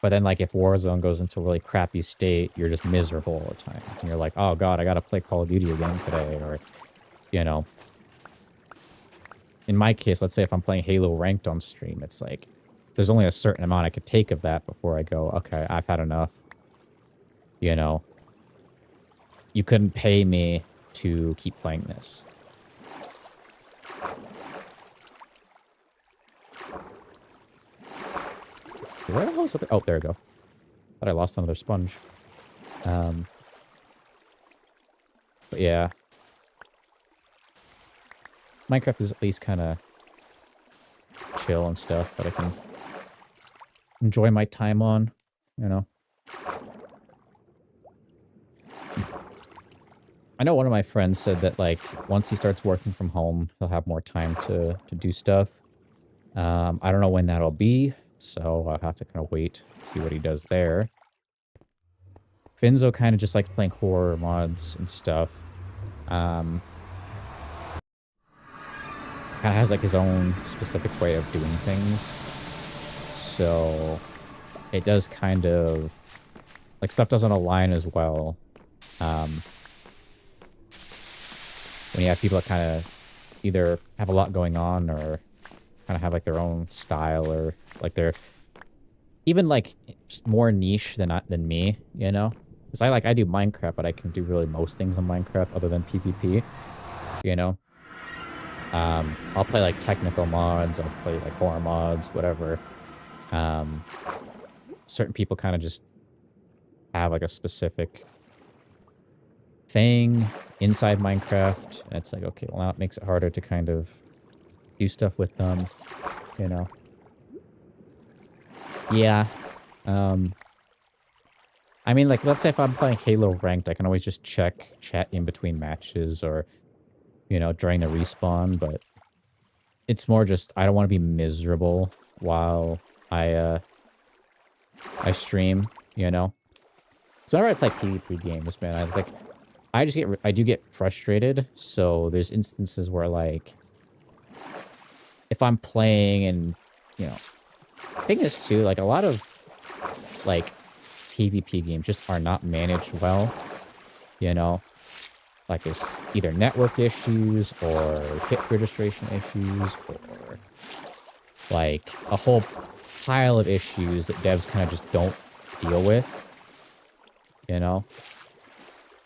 Speaker 1: but then, like, if Warzone goes into a really crappy state, you're just miserable all the time. And you're like, oh, God, I gotta play Call of Duty again today, or, you know. In my case, let's say if I'm playing Halo Ranked on stream, it's like, there's only a certain amount I could take of that before I go, okay, I've had enough. You know. You couldn't pay me to keep playing this. Where the hell is it? Oh, there we go. Thought I lost another sponge. But yeah. Minecraft is at least kind of chill and stuff that I can enjoy my time on, you know. I know one of my friends said that, like, once he starts working from home, he'll have more time to do stuff. I don't know when that'll be, so I'll have to kind of wait, see what he does there. Finzo kind of just likes playing horror mods and stuff. Kind of has, like, his own specific way of doing things. So it does kind of, like, stuff doesn't align as well. When you have people that kind of either have a lot going on or kind of have, like, their own style, or, like, they're even, like, just more niche than me, you know? Because I do Minecraft, but I can do really most things on Minecraft other than PvP, you know? I'll play, like, technical mods, I'll play, like, horror mods, whatever. Certain people kind of just have, like, a specific thing inside Minecraft, and it's like, okay, well, now it makes it harder to kind of do stuff with them, you know? Yeah. I mean, like, let's say if I'm playing Halo Ranked, I can always just check chat in between matches or, you know, during the respawn, but it's more just, I don't want to be miserable while I stream, you know? So whenever I play PvP games, man, I do get frustrated, so there's instances where, like, if I'm playing and, you know, the thing is, too, like, a lot of, like, PvP games just are not managed well, you know? like it's either network issues or hit registration issues or like a whole pile of issues that devs kind of just don't deal with, you know?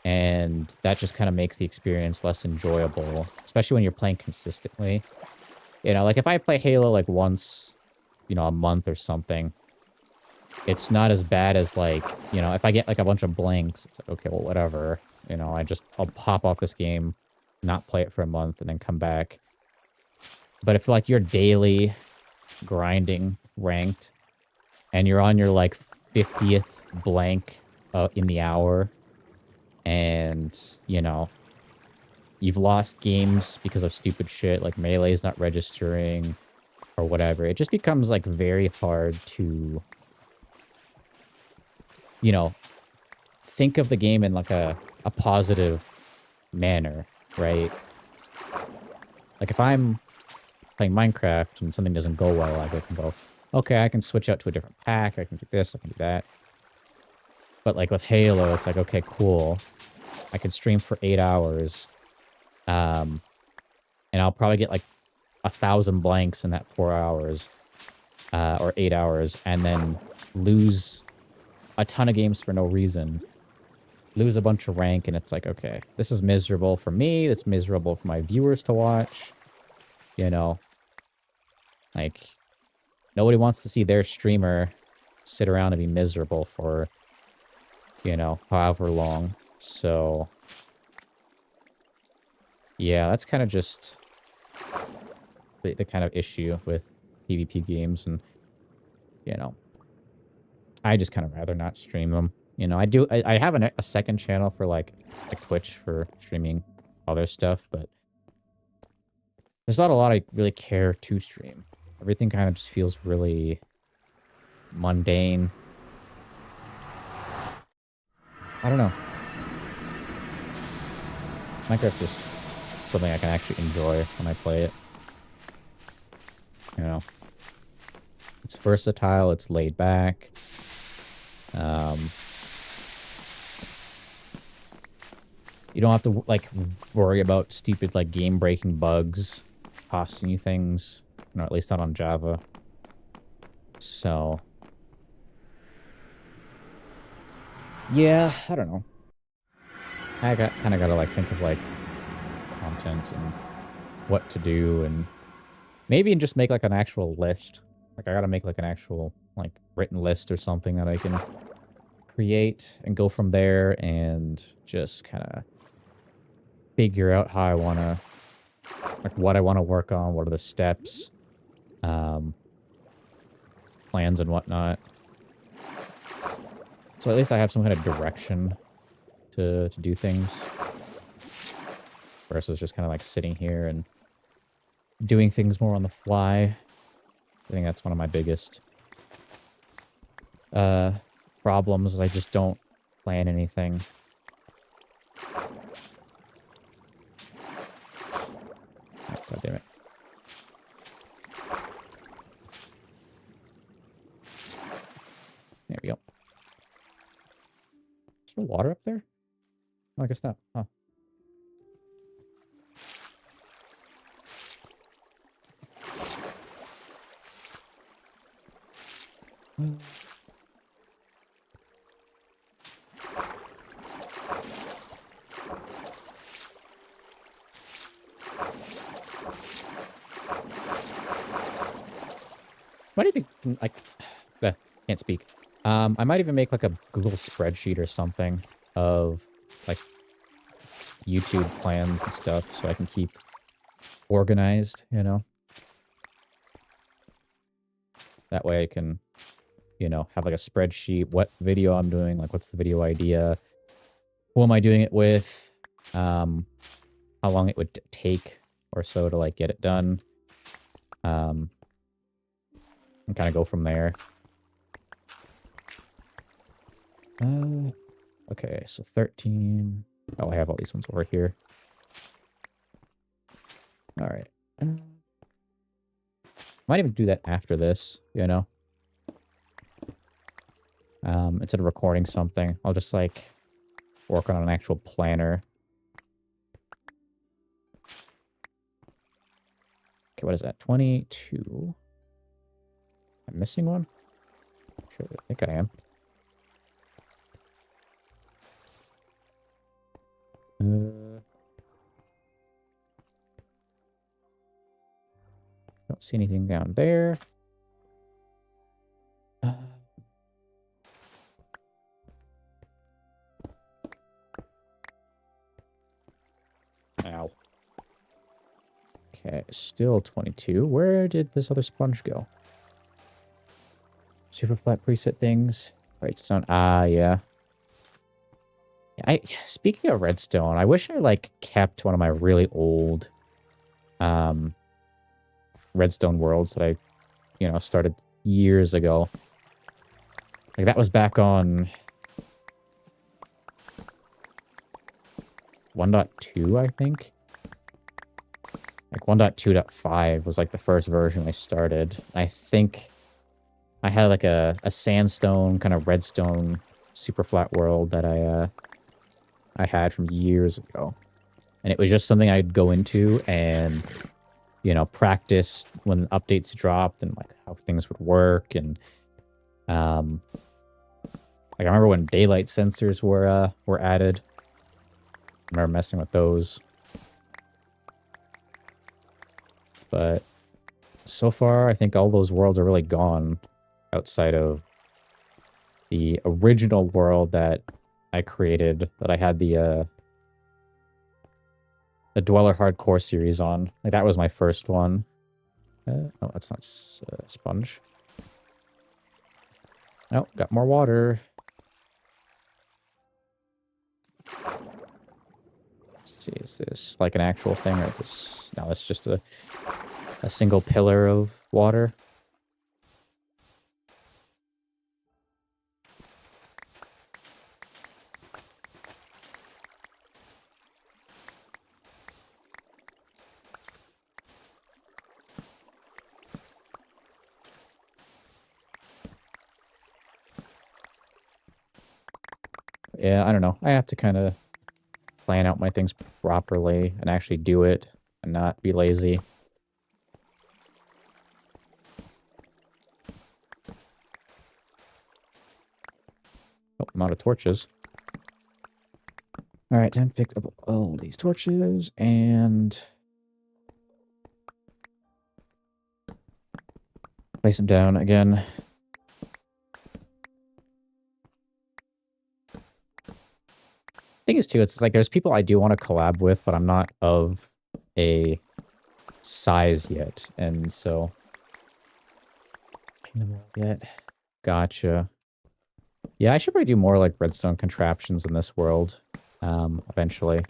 Speaker 1: And that just kind of makes the experience less enjoyable, especially when you're playing consistently. You know, like if I play Halo like once, you know, a month or something, it's not as bad as like, you know, if I get like a bunch of blanks, it's like, okay, well, whatever. You know, I'll pop off this game, not play it for a month, and then come back. But if like you're daily grinding ranked and you're on your like 50th blank in the hour and, you know, you've lost games because of stupid shit like Melee's not registering or whatever, it just becomes like very hard to, you know, think of the game in like a positive manner, right? Like if I'm playing Minecraft and something doesn't go well, I can go, okay, I can switch out to a different pack, I can do this, I can do that. But like with Halo, it's like, okay, cool. I could stream for 8 hours. And I'll probably get like 1,000 blanks in that 4 hours, or 8 hours, and then lose a ton of games for no reason. Lose a bunch of rank, and it's like, okay, this is miserable for me. It's miserable for my viewers to watch. You know, like, nobody wants to see their streamer sit around and be miserable for, you know, however long. So, yeah, that's kind of just the kind of issue with PvP games. And, you know, I just kind of rather not stream them. You know, I have a second channel for, like Twitch for streaming other stuff, but there's not a lot I really care to stream. Everything kind of just feels really mundane. I don't know. Minecraft is something I can actually enjoy when I play it. You know, it's versatile, it's laid back. You don't have to, like, worry about stupid, like, game-breaking bugs costing you things. No, at least not on Java. So, yeah, I don't know. I kind of gotta, like, think of, like, content and what to do, and maybe just make, like, an actual list. Like, I gotta make, like, an actual, like, written list or something that I can create and go from there and just kind of figure out how I want to, like, what I want to work on, what are the steps, plans and whatnot. So at least I have some kind of direction to do things versus just kind of like sitting here and doing things more on the fly. I think that's one of my biggest problems is I just don't plan anything. God damn it. There we go. Is there water up there? Oh, I guess not. Huh. Might even, like, can't speak. I might even make, like, a Google spreadsheet or something of, like, YouTube plans and stuff so I can keep organized, you know? That way I can, you know, have, like, a spreadsheet, what video I'm doing, like, what's the video idea, who am I doing it with, how long it would take or so to, like, get it done, and kind of go from there. Okay, so 13. Oh, I have all these ones over here. All right. Might even do that after this, you know? Instead of recording something, I'll just, like, work on an actual planner Okay, what is that? 22. I'm missing one? Sure, I think I am. Don't see anything down there. Ow. Okay, still 22. Where did this other sponge go? Super flat preset things. Redstone. Ah, yeah. Speaking of redstone, I wish I like kept one of my really old redstone worlds that I, started years ago. Like that was back on 1.2, I think. Like 1.2.5 was like the first version I started. I think I had like a sandstone kind of redstone super flat world that I had from years ago. And it was just something I'd go into and, practice when updates dropped and like how things would work. And like I remember when daylight sensors were added. I remember messing with those. But so far, I think all those worlds are really gone outside of the original world that I created, that I had the Dweller Hardcore series on. Like, that was my first one. Oh, that's not sponge. Oh, got more water. Let's see, is this like an actual thing, or is this... No, it's just a single pillar of water. Yeah, I don't know. I have to kind of plan out my things properly and actually do it and not be lazy. Oh, I'm out of torches. All right, time to pick up all these torches and place them down again. Thing is, too, it's like there's people I do want to collab with, but I'm not of a size yet, and so... Kingdom yet. Gotcha. Yeah, I should probably do more like redstone contraptions in this world, eventually.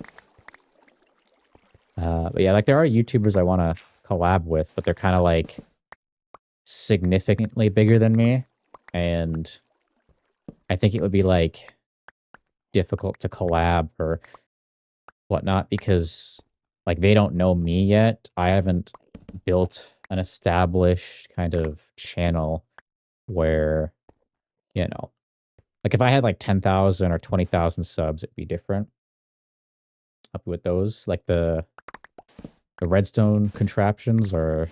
Speaker 1: But yeah, like there are YouTubers I want to collab with, but they're kind of like significantly bigger than me, and I think it would be like difficult to collab or whatnot because like they don't know me yet. I haven't built an established kind of channel where, like if I had like 10,000 or 20,000 subs, it'd be different. Up with those, like the redstone contraptions or...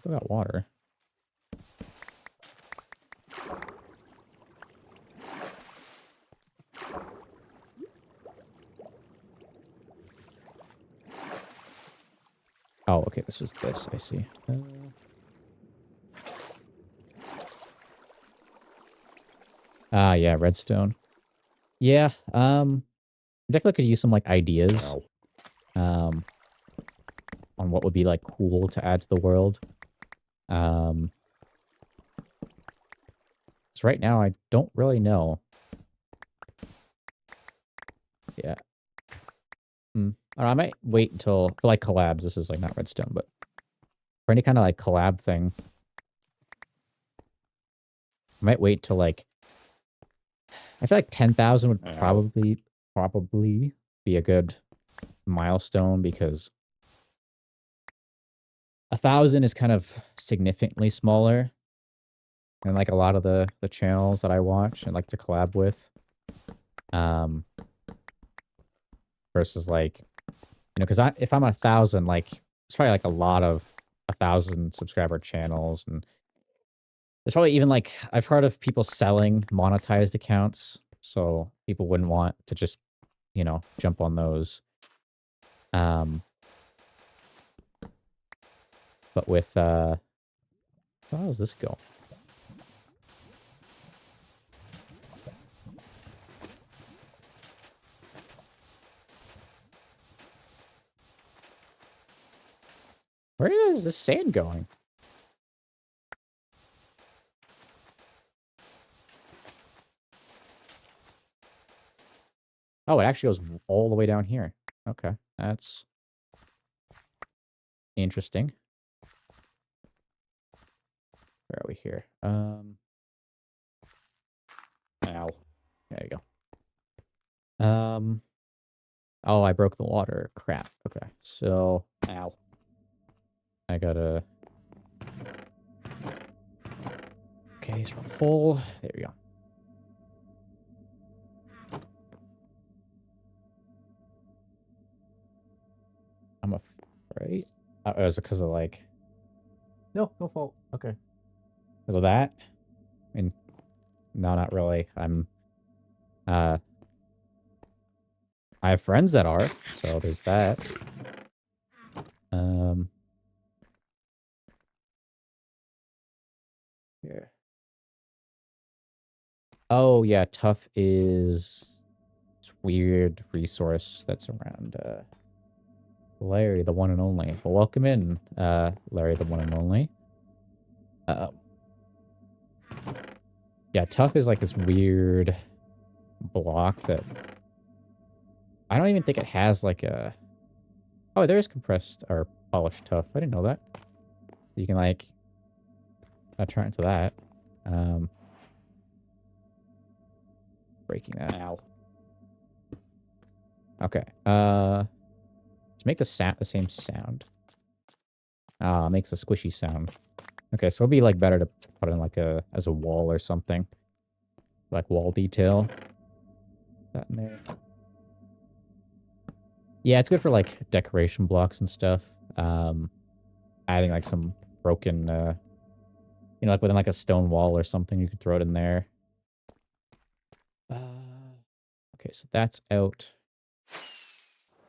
Speaker 1: Still got water. Oh, okay, this was this, I see. Yeah, redstone. Yeah, definitely could use some, like, ideas, on what would be, like, cool to add to the world. So right now, I don't really know. Yeah. I don't know, I might wait until, for, like, collabs, this is, like, not redstone, but for any kind of, like, collab thing, I might wait till, like, I feel like 10,000 would probably be a good milestone because 1,000 is kind of significantly smaller. and like a lot of the channels that I watch and like to collab with. Versus like, because if I'm 1,000, like it's probably like a lot of 1,000 subscriber channels, and there's probably even like I've heard of people selling monetized accounts, so people wouldn't want to just jump on those. But with how does this go? Where is this sand going? Oh, it actually goes all the way down here. Okay, that's interesting. Where are we here? Ow. There you go. Oh, I broke the water. Crap. Okay, so, ow. I gotta... Okay, these are full. There we go. I'm afraid. Oh, is it because of, like... No fault. Okay. Because of that? I mean, no, not really. I have friends that are, so there's that. Here. Oh, yeah, tough is this weird resource that's around, Larry, the one and only. Well, welcome in, Larry, the one and only. Yeah, tough is like this weird block that... I don't even think it has like a... Oh, there is compressed or polished tough. I didn't know that. You can like... turn into that. Breaking that. Ow. Okay. To make the same sound. Makes a squishy sound. Okay, so it'll be like better to put in like as a wall or something. Like wall detail. That in there. Yeah, it's good for like decoration blocks and stuff. Adding like some broken like within like a stone wall or something, you could throw it in there. Okay, so that's out.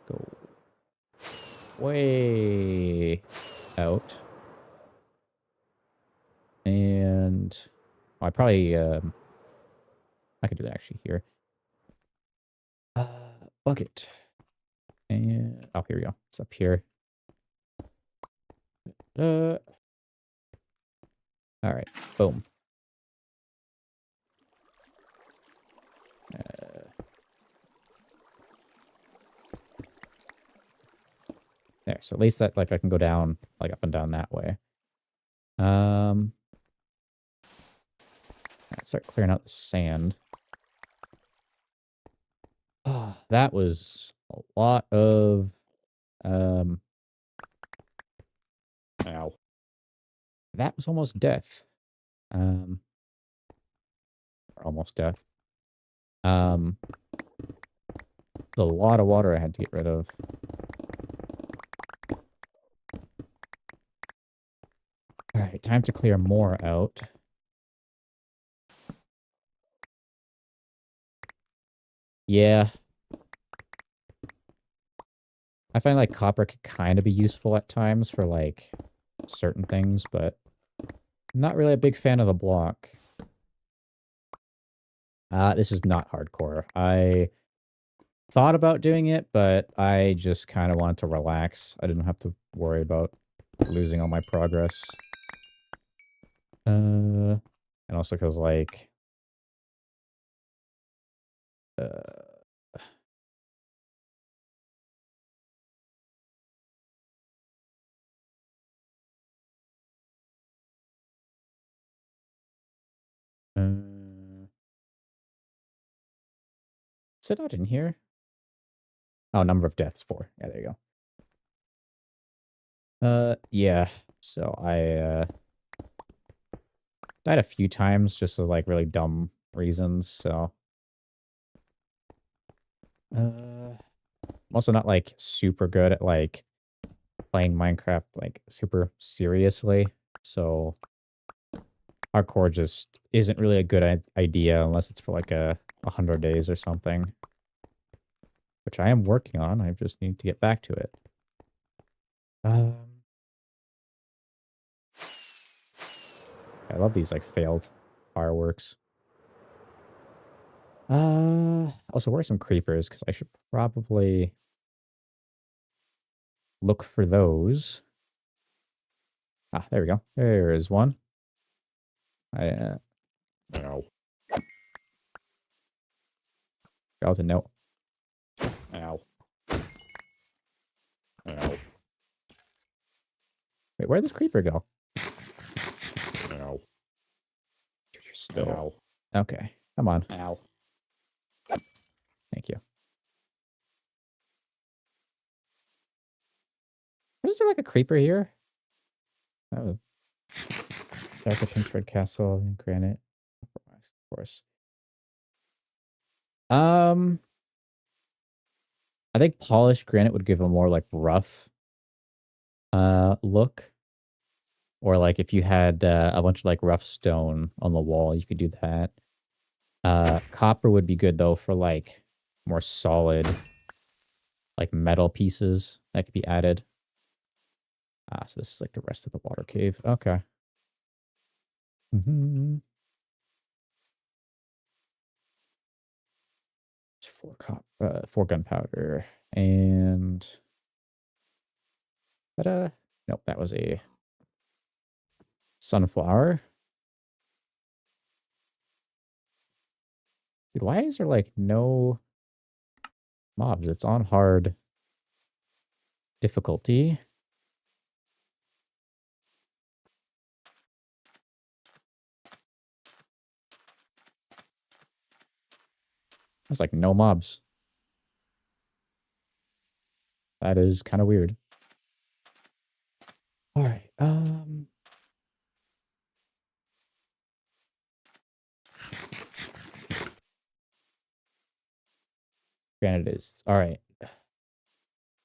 Speaker 1: Go way out. And I probably I could do that actually here. Bucket. And oh, here we go. It's up here. All right. Boom. There. So at least that like I can go down like up and down that way. All right, start clearing out the sand. Oh, that was a lot of ow. That was almost death. Almost death. A lot of water I had to get rid of. All right, time to clear more out. Yeah. I find like copper could kind of be useful at times for like certain things, but I'm not really a big fan of the block. This is not hardcore. I thought about doing it, but I just kind of wanted to relax. I didn't have to worry about losing all my progress. And also because like is it not in here? Oh, number of deaths, 4. Yeah, there you go. Yeah. So I Died a few times just for like really dumb reasons, so. I'm also not like super good at like playing Minecraft like super seriously. So hardcore just isn't really a good idea unless it's for like 100 days or something. Which I am working on. I just need to get back to it. I love these like failed fireworks. Also, where are some creepers? Because I should probably look for those. Ah, there we go. There is one. No. Skeleton, no. Ow. Ow. Wait, where'd this creeper go? Ow. You're still. Ow. Okay, come on. Ow. Thank you. Is there like a creeper here? Oh. Dark Tinctured Castle in granite. Of course. I think polished granite would give a more like rough look. Or like if you had a bunch of like rough stone on the wall, you could do that. Copper would be good though for like more solid like metal pieces that could be added. Ah, so this is like the rest of the water cave. Okay. Mm-hmm. Four gunpowder and nope, that was a sunflower. Dude, why is there like no mobs? It's on hard difficulty. There's like no mobs. That is kind of weird. All right. Granite is all right.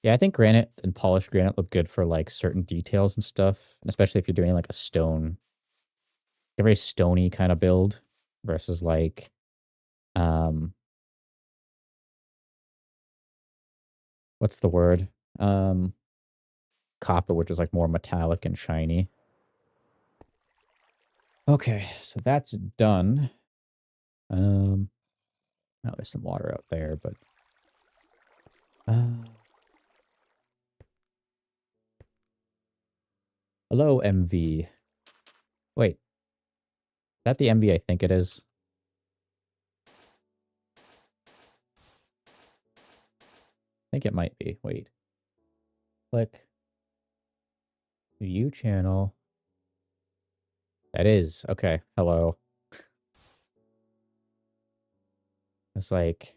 Speaker 1: Yeah, I think granite and polished granite look good for like certain details and stuff, and especially if you're doing like a very stony kind of build versus like um what's the word? Copper, which is like more metallic and shiny. Okay, so that's done. Oh, there's some water out there, but hello, MV. Wait, is that the MV I think it is? I think it might be. Wait. Click. View channel. That is. Okay. Hello. It's like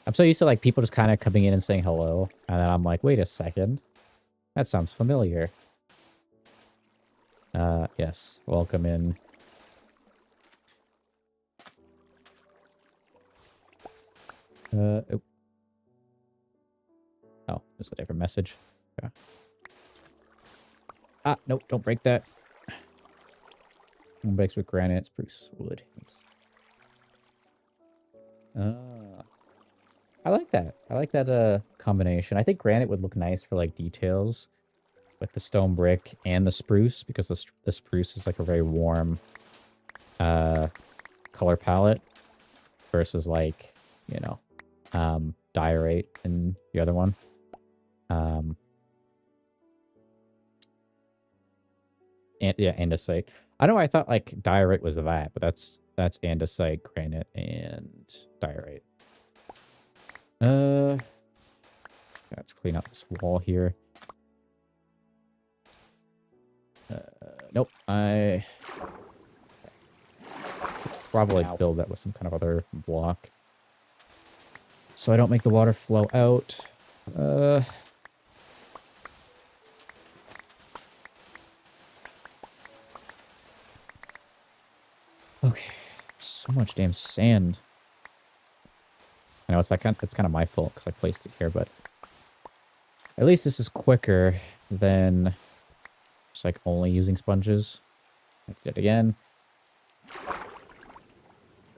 Speaker 1: I'm so used to like people just kind of coming in and saying hello, and then I'm like, wait a second. That sounds familiar. Yes. Welcome in. Oh, there's a different message. Okay. Ah, nope, don't break that. One breaks with granite, spruce, wood. I like that. I like that combination. I think granite would look nice for like details with the stone brick and the spruce because the spruce is like a very warm color palette versus like, you know, diorite in the other one. And yeah, andesite. I know I thought like diorite was that, but that's andesite, granite, and diorite. Let's clean up this wall here. Nope. I probably build that with some kind of other block, so I don't make the water flow out. so much damn sand. I know it's like it's kind of my fault because I placed it here, but at least this is quicker than just like only using sponges. I did it again.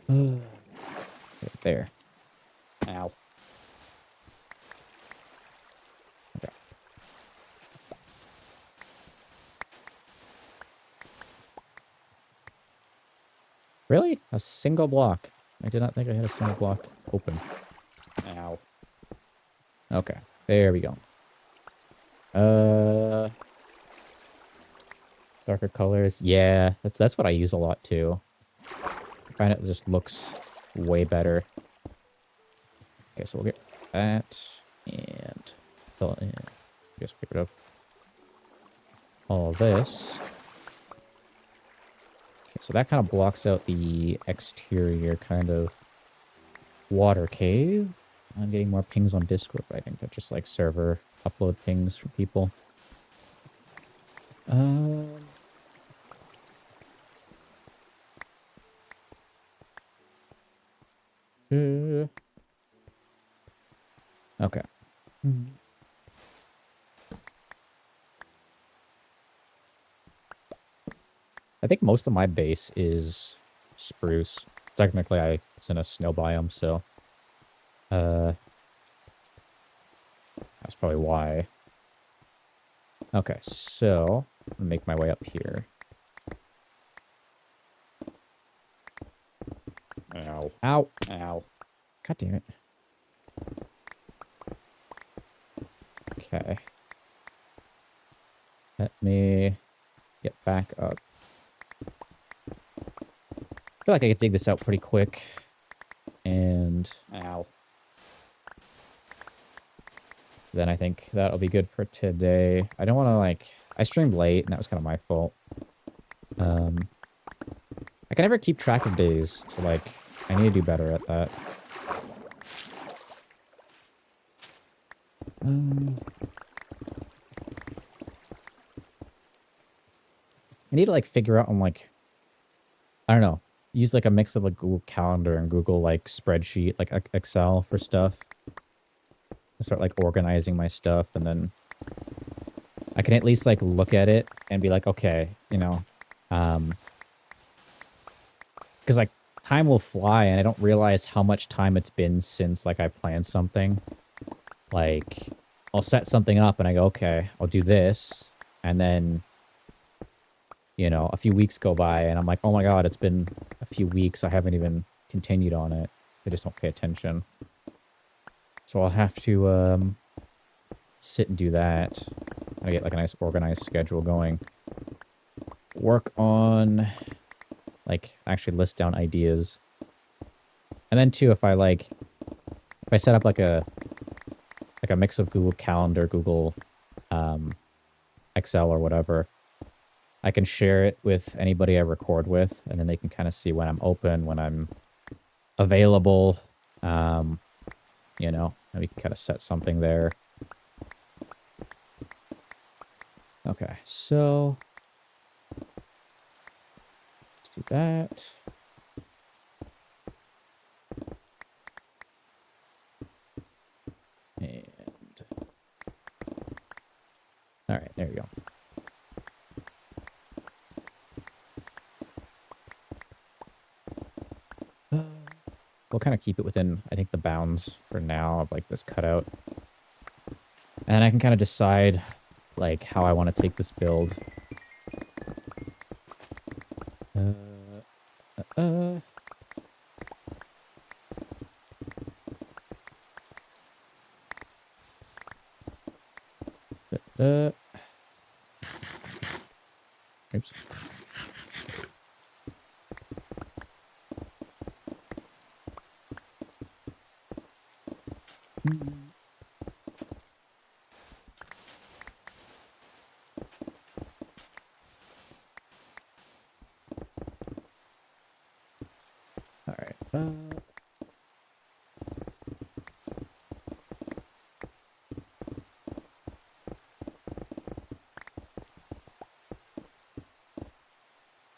Speaker 1: Right there. Ow. Okay. Really? A single block? I did not think I had a single block open. Ow. Okay. There we go. Darker colors. Yeah, that's what I use a lot too. I find it just looks way better. Okay, so we'll get that and fill in. I guess we'll get rid of all this. Okay, so that kind of blocks out the exterior kind of water cave. I'm getting more pings on Discord, but I think they're just like server upload pings for people. Okay. I think most of my base is spruce. Technically, I was in a snow biome, so that's probably why. Okay, so I'm gonna make my way up here. Ow. Ow. Ow. God damn it. Okay. Let me get back up. I feel like I could dig this out pretty quick. And... Ow. Then I think that'll be good for today. I don't want to, like... I streamed late, and that was kind of my fault. I can never keep track of days, so, like, I need to do better at that. I need to, like, figure out on, like... I don't know. Use, like, a mix of, like, Google Calendar and Google, like, spreadsheet, like, Excel for stuff. Start, like, organizing my stuff, and then... I can at least, like, look at it and be like, okay, you know... Because, like, time will fly, and I don't realize how much time it's been since, like, I planned something. Like, I'll set something up, and I go, okay, I'll do this, and then... You know, a few weeks go by, and I'm like, oh my god, it's been a few weeks. I haven't even continued on it. I just don't pay attention. So I'll have to sit and do that. I get like a nice organized schedule going. Work on, like, actually list down ideas. And then too, if I set up like a mix of Google Calendar, Google Excel or whatever, I can share it with anybody I record with, and then they can kind of see when I'm open, when I'm available, you know, and we can kind of set something there. Okay, so let's do that. And all right, there you go. We'll kind of keep it within, I think, the bounds for now of, like, this cutout. And I can kind of decide, like, how I want to take this build. Oops. All right.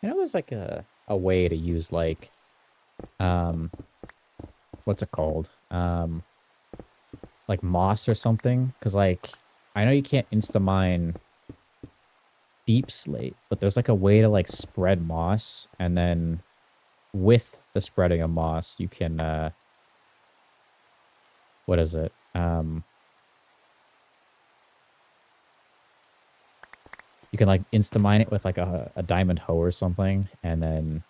Speaker 1: You know, there's like a way to use, like, what's it called? Like moss or something. Because, like, I know you can't insta-mine deep slate, but there's, like, a way to, like, spread moss. And then with the spreading of moss, you can, what is it? You can, like, insta-mine it with, like, a diamond hoe or something, and then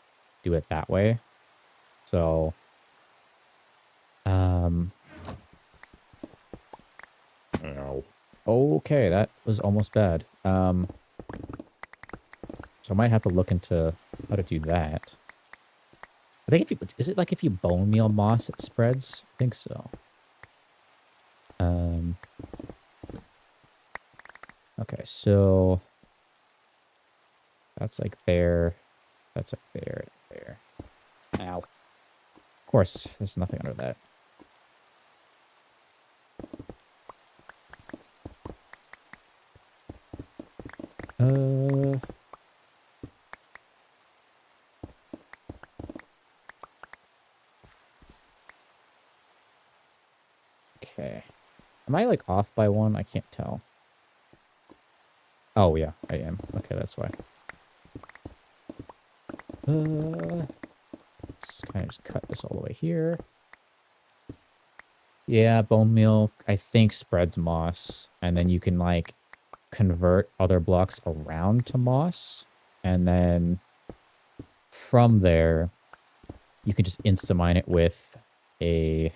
Speaker 1: do it that way. So, ow. Okay, that was almost bad. So I might have to look into how to do that. I think if you, is it like if you bone meal moss, it spreads? I think so. Okay, so that's like there. That's like there, there. Ow. Of course, there's nothing under that. Okay. Am I like off by one? I can't tell. Oh yeah, I am. Okay, that's why. Let's kind of just cut this all the way here. Yeah, bone meal, I think, spreads moss. And then you can, like, convert other blocks around to moss. And then from there, you can just insta-mine it with a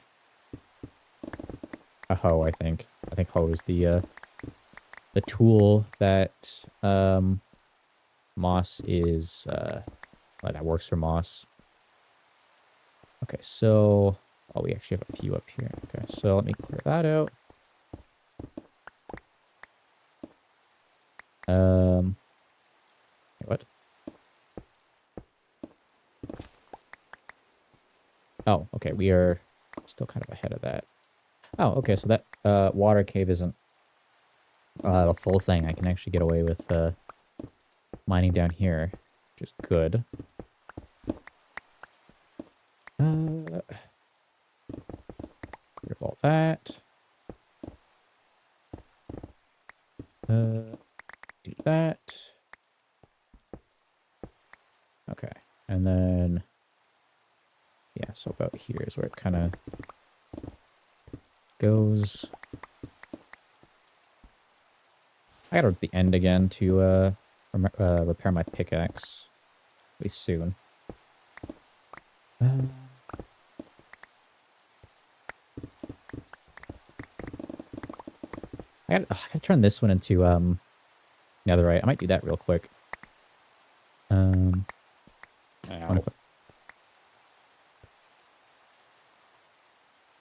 Speaker 1: hoe, I think. I think hoe is the tool that moss is, that works for moss. Okay, so... Oh, we actually have a few up here. Okay, so let me clear that out. What? Oh, okay, we are still kind of ahead of that. Oh, okay, so that water cave isn't the full thing. I can actually get away with mining down here, which is good. Revolve that. Do that. Okay, and then yeah, so about here is where it kind of goes. I gotta at the end again to repair my pickaxe. At least soon. I gotta turn this one into netherite. I might do that real quick.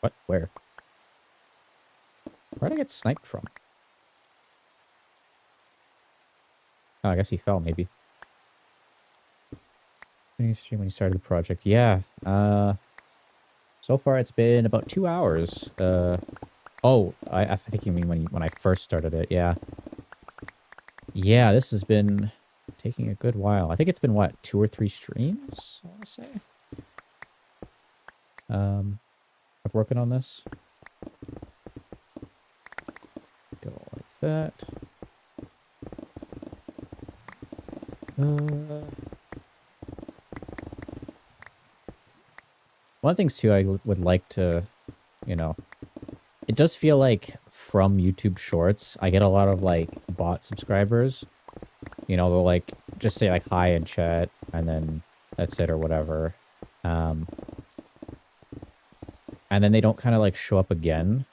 Speaker 1: What? Where? Where'd I get sniped from? Oh, I guess he fell, maybe. Stream when you started the project. Yeah. So far it's been about 2 hours. Oh, I think you mean when I first started it. Yeah. Yeah, this has been taking a good while. I think it's been, what, 2 or 3 streams, I want to say? I'm working on this. Go like that. One of the things, too, I would like to, you know... It does feel like from YouTube Shorts, I get a lot of, like, bot subscribers. You know, they'll, like, just say, like, hi in chat, and then that's it or whatever. And then they don't kind of, like, show up again.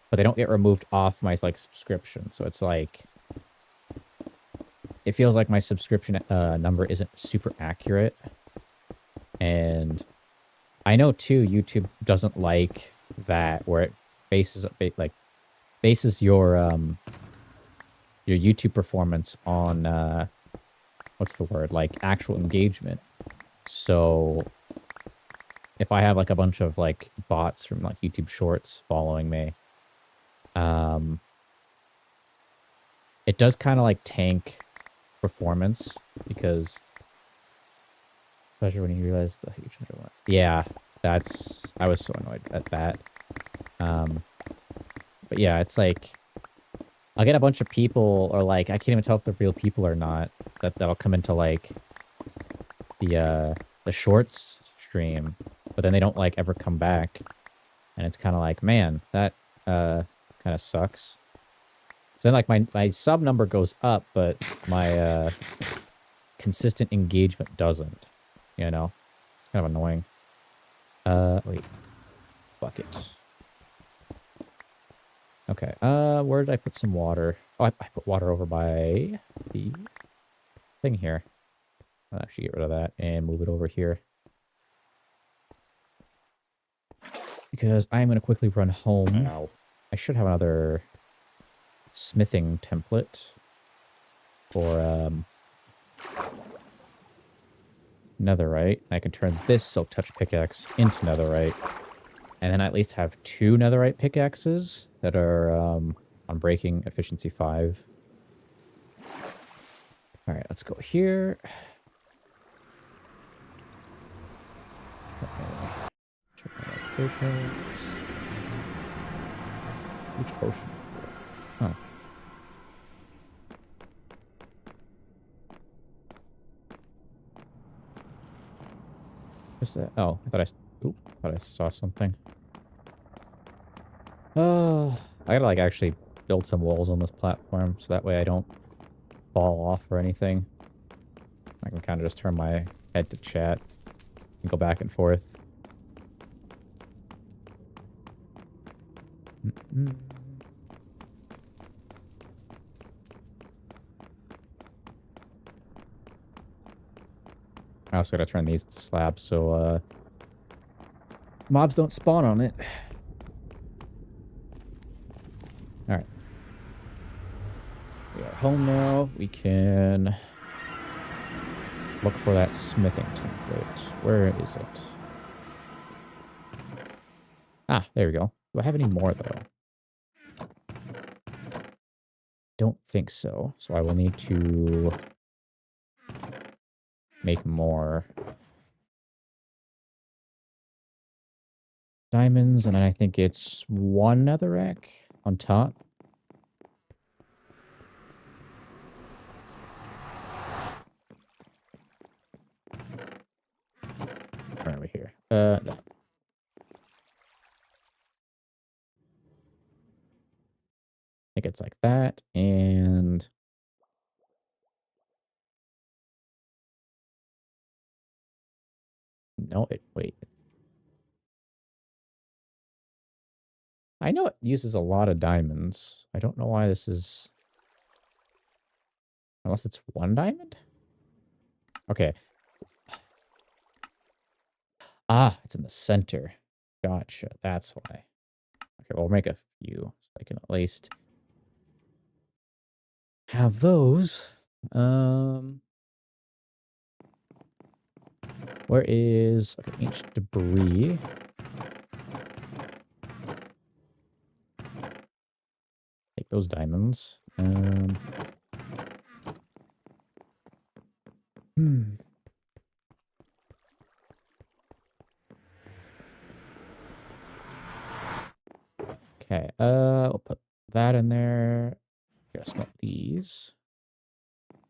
Speaker 1: But they don't get removed off my, like, subscription. So it's, like... It feels like my subscription number isn't super accurate. And I know, too, YouTube doesn't like... that where it bases your YouTube performance on what's the word, like actual engagement. So if I have like a bunch of like bots from like YouTube Shorts following me, it does kind of like tank performance because Pleasure when you realize the huge one. Yeah, that's... I was so annoyed at that. But yeah, it's like... I'll get a bunch of people, or like, I can't even tell if they're real people or not, that'll come into like the shorts stream, but then they don't like ever come back. And it's kind of like, man, that kind of sucks. So then like my sub number goes up, but my consistent engagement doesn't, you know? It's kind of annoying. Wait. Bucket. Okay, where did I put some water? Oh, I put water over by the thing here. I'll actually get rid of that and move it over here. Because I'm going to quickly run home. Wow. I should have another smithing template for netherite. I can turn this silk touch pickaxe into netherite. And then I at least have 2 netherite pickaxes that are on breaking efficiency 5. All right, let's go here. Check my locations. Which potion? Huh. What's that? Oh, I thought I saw something. Oh, I gotta like actually build some walls on this platform so that way I don't fall off or anything. I can kind of just turn my head to chat and go back and forth. I also gotta turn these to slabs so mobs don't spawn on it. Alright. We are home now. We can look for that smithing template. Where is it? Ah, there we go. Do I have any more, though? Don't think so. So I will need to make more diamonds, and then I think it's 1 netherrack on top. Where are we here? No. I think it's like that, and... No, wait. I know it uses a lot of diamonds. I don't know why this is... Unless it's 1 diamond? Okay. Ah, it's in the center. Gotcha. That's why. Okay, we'll make a few. So I can at least have those. Where is... Okay, ancient debris. Take those diamonds. Okay, we'll put that in there. Gotta smelt these.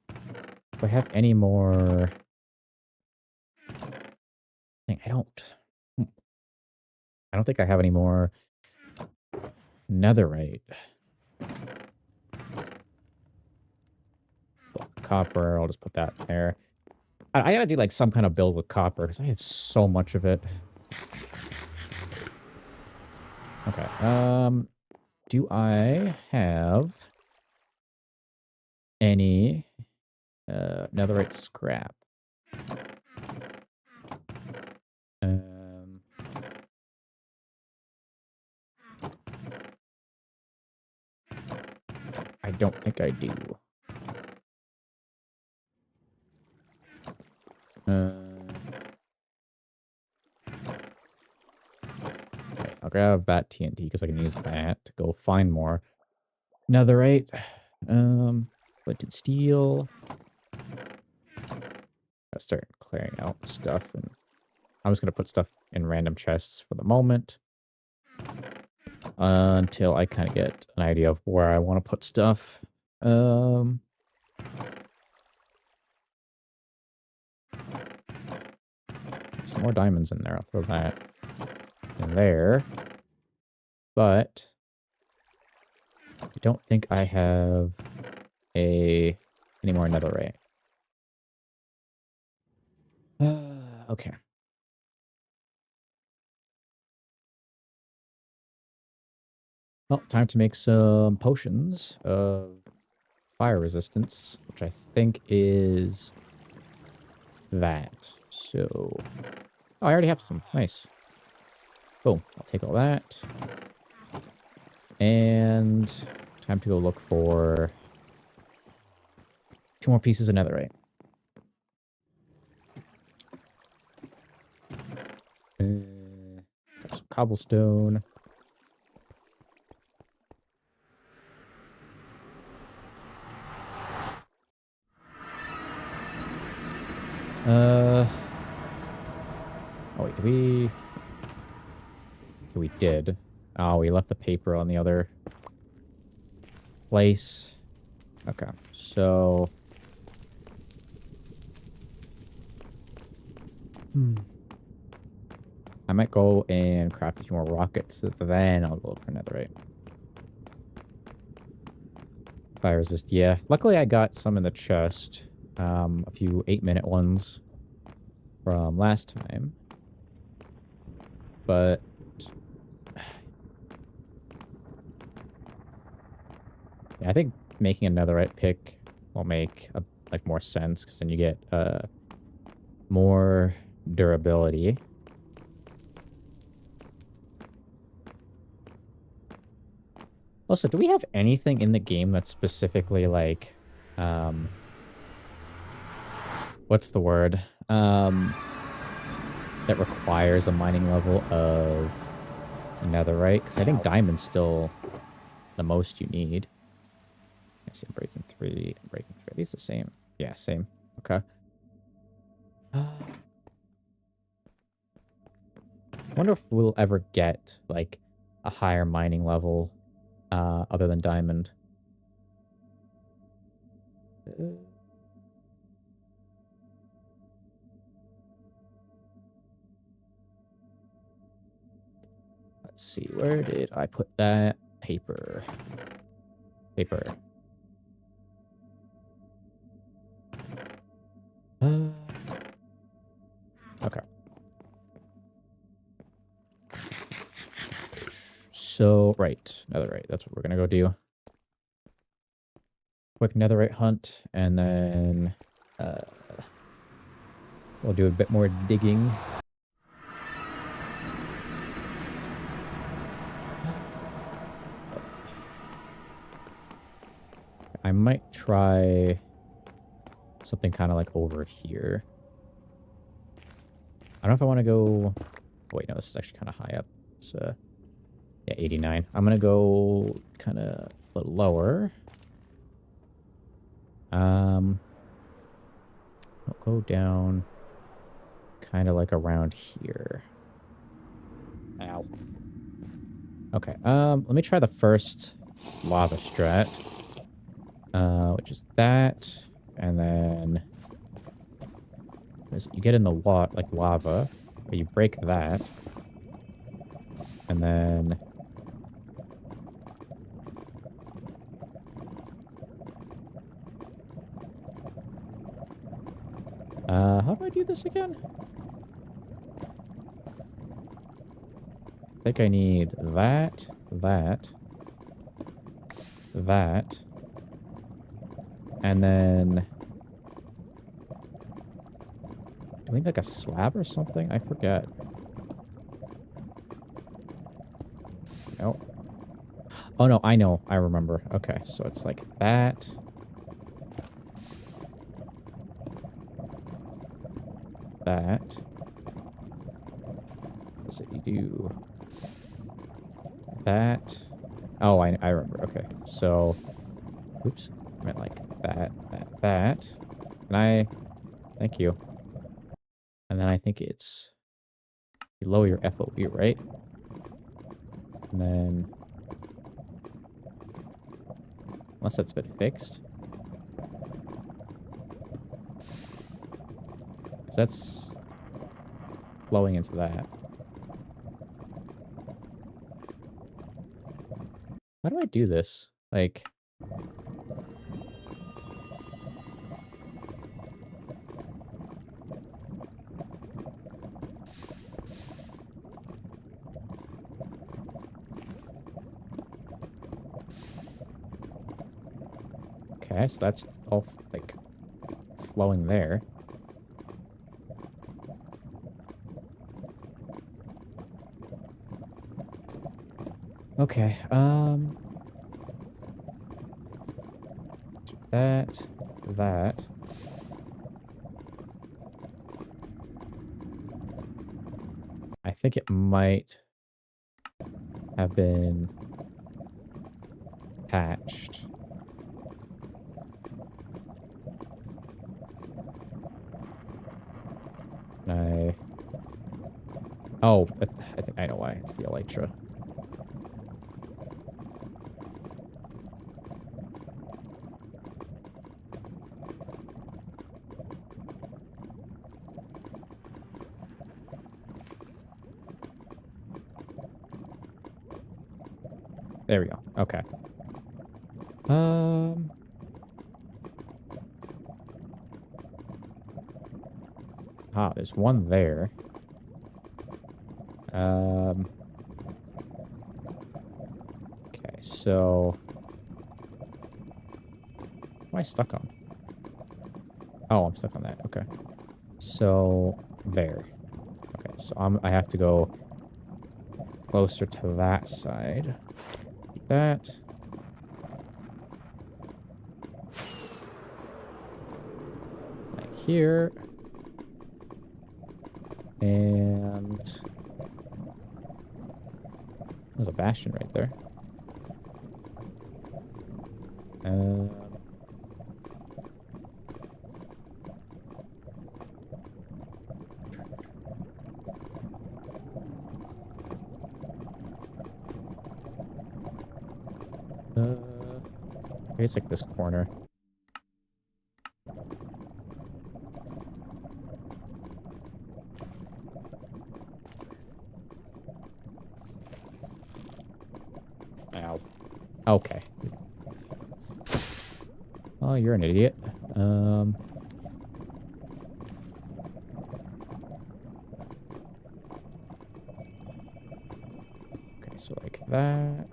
Speaker 1: Do I have any more... I don't. I don't think I have any more netherite. Copper, I'll just put that there. I gotta do like some kind of build with copper because I have so much of it. Okay, do I have any netherite scrap? I don't think I do. Okay, I'll grab that TNT because I can use that to go find more netherite. But steel. Gotta start clearing out stuff, and I'm just gonna put stuff in random chests for the moment. Until I kind of get an idea of where I want to put stuff. Some more diamonds in there. I'll throw that in there. But I don't think I have any more netherite. Okay. Well, time to make some potions of fire resistance, which I think is that. So, oh, I already have some. Nice. Boom. I'll take all that. And time to go look for 2 more pieces of netherite. Got some cobblestone. Oh wait, did we... Okay, we did. Oh, we left the paper on the other place. Okay, so... I might go and craft a few more rockets, then I'll go look for netherite. Fire resist, yeah. Luckily I got some in the chest. A few 8-minute ones from last time. But... yeah, I think making a netherite pick will make like more sense, because then you get more durability. Also, do we have anything in the game that's specifically like what's the word? That requires a mining level of netherite? Because I think diamond's still the most you need. I see breaking 3 and breaking 3. Are these the same? Yeah, same. Okay. I wonder if we'll ever get like a higher mining level other than diamond. Let's see, where did I put that paper? Paper. Okay. So, right. Netherite. That's what we're gonna go do. Quick netherite hunt, and then we'll do a bit more digging. I might try something kind of like over here. I don't know if I want to go... oh, wait, no, this is actually kind of high up. It's, yeah, 89. I'm going to go kind of a little lower. I'll go down kind of like around here. Ow. Okay, let me try the first lava strat. Which is that, and then you get in the like lava, but you break that, and then how do I do this again? I think I need that, and then do we need like a slab or something? I forget. No. Oh no, I know. I remember. Okay, so it's like that. That. So you do that. Oh, I remember. Okay, so oops. I meant like that. Can I... thank you. And then I think it's... You lower your FOV, right? And then... Unless that's been fixed. So that's flowing into that. How do I do this? Like... Okay, so that's all, like, flowing there. Okay, that. I think it might have been patched. Oh, I think I know why. It's the elytra. There we go. Okay. There's one there. Okay, so... What am I stuck on? Oh, I'm stuck on that. Okay. So, there. Okay, so I have to go closer to that side. Like that. Like here. And... There's a bastion right there. Maybe it's like this corner. Ow. Okay. Oh, you're an idiot. Okay, so like that.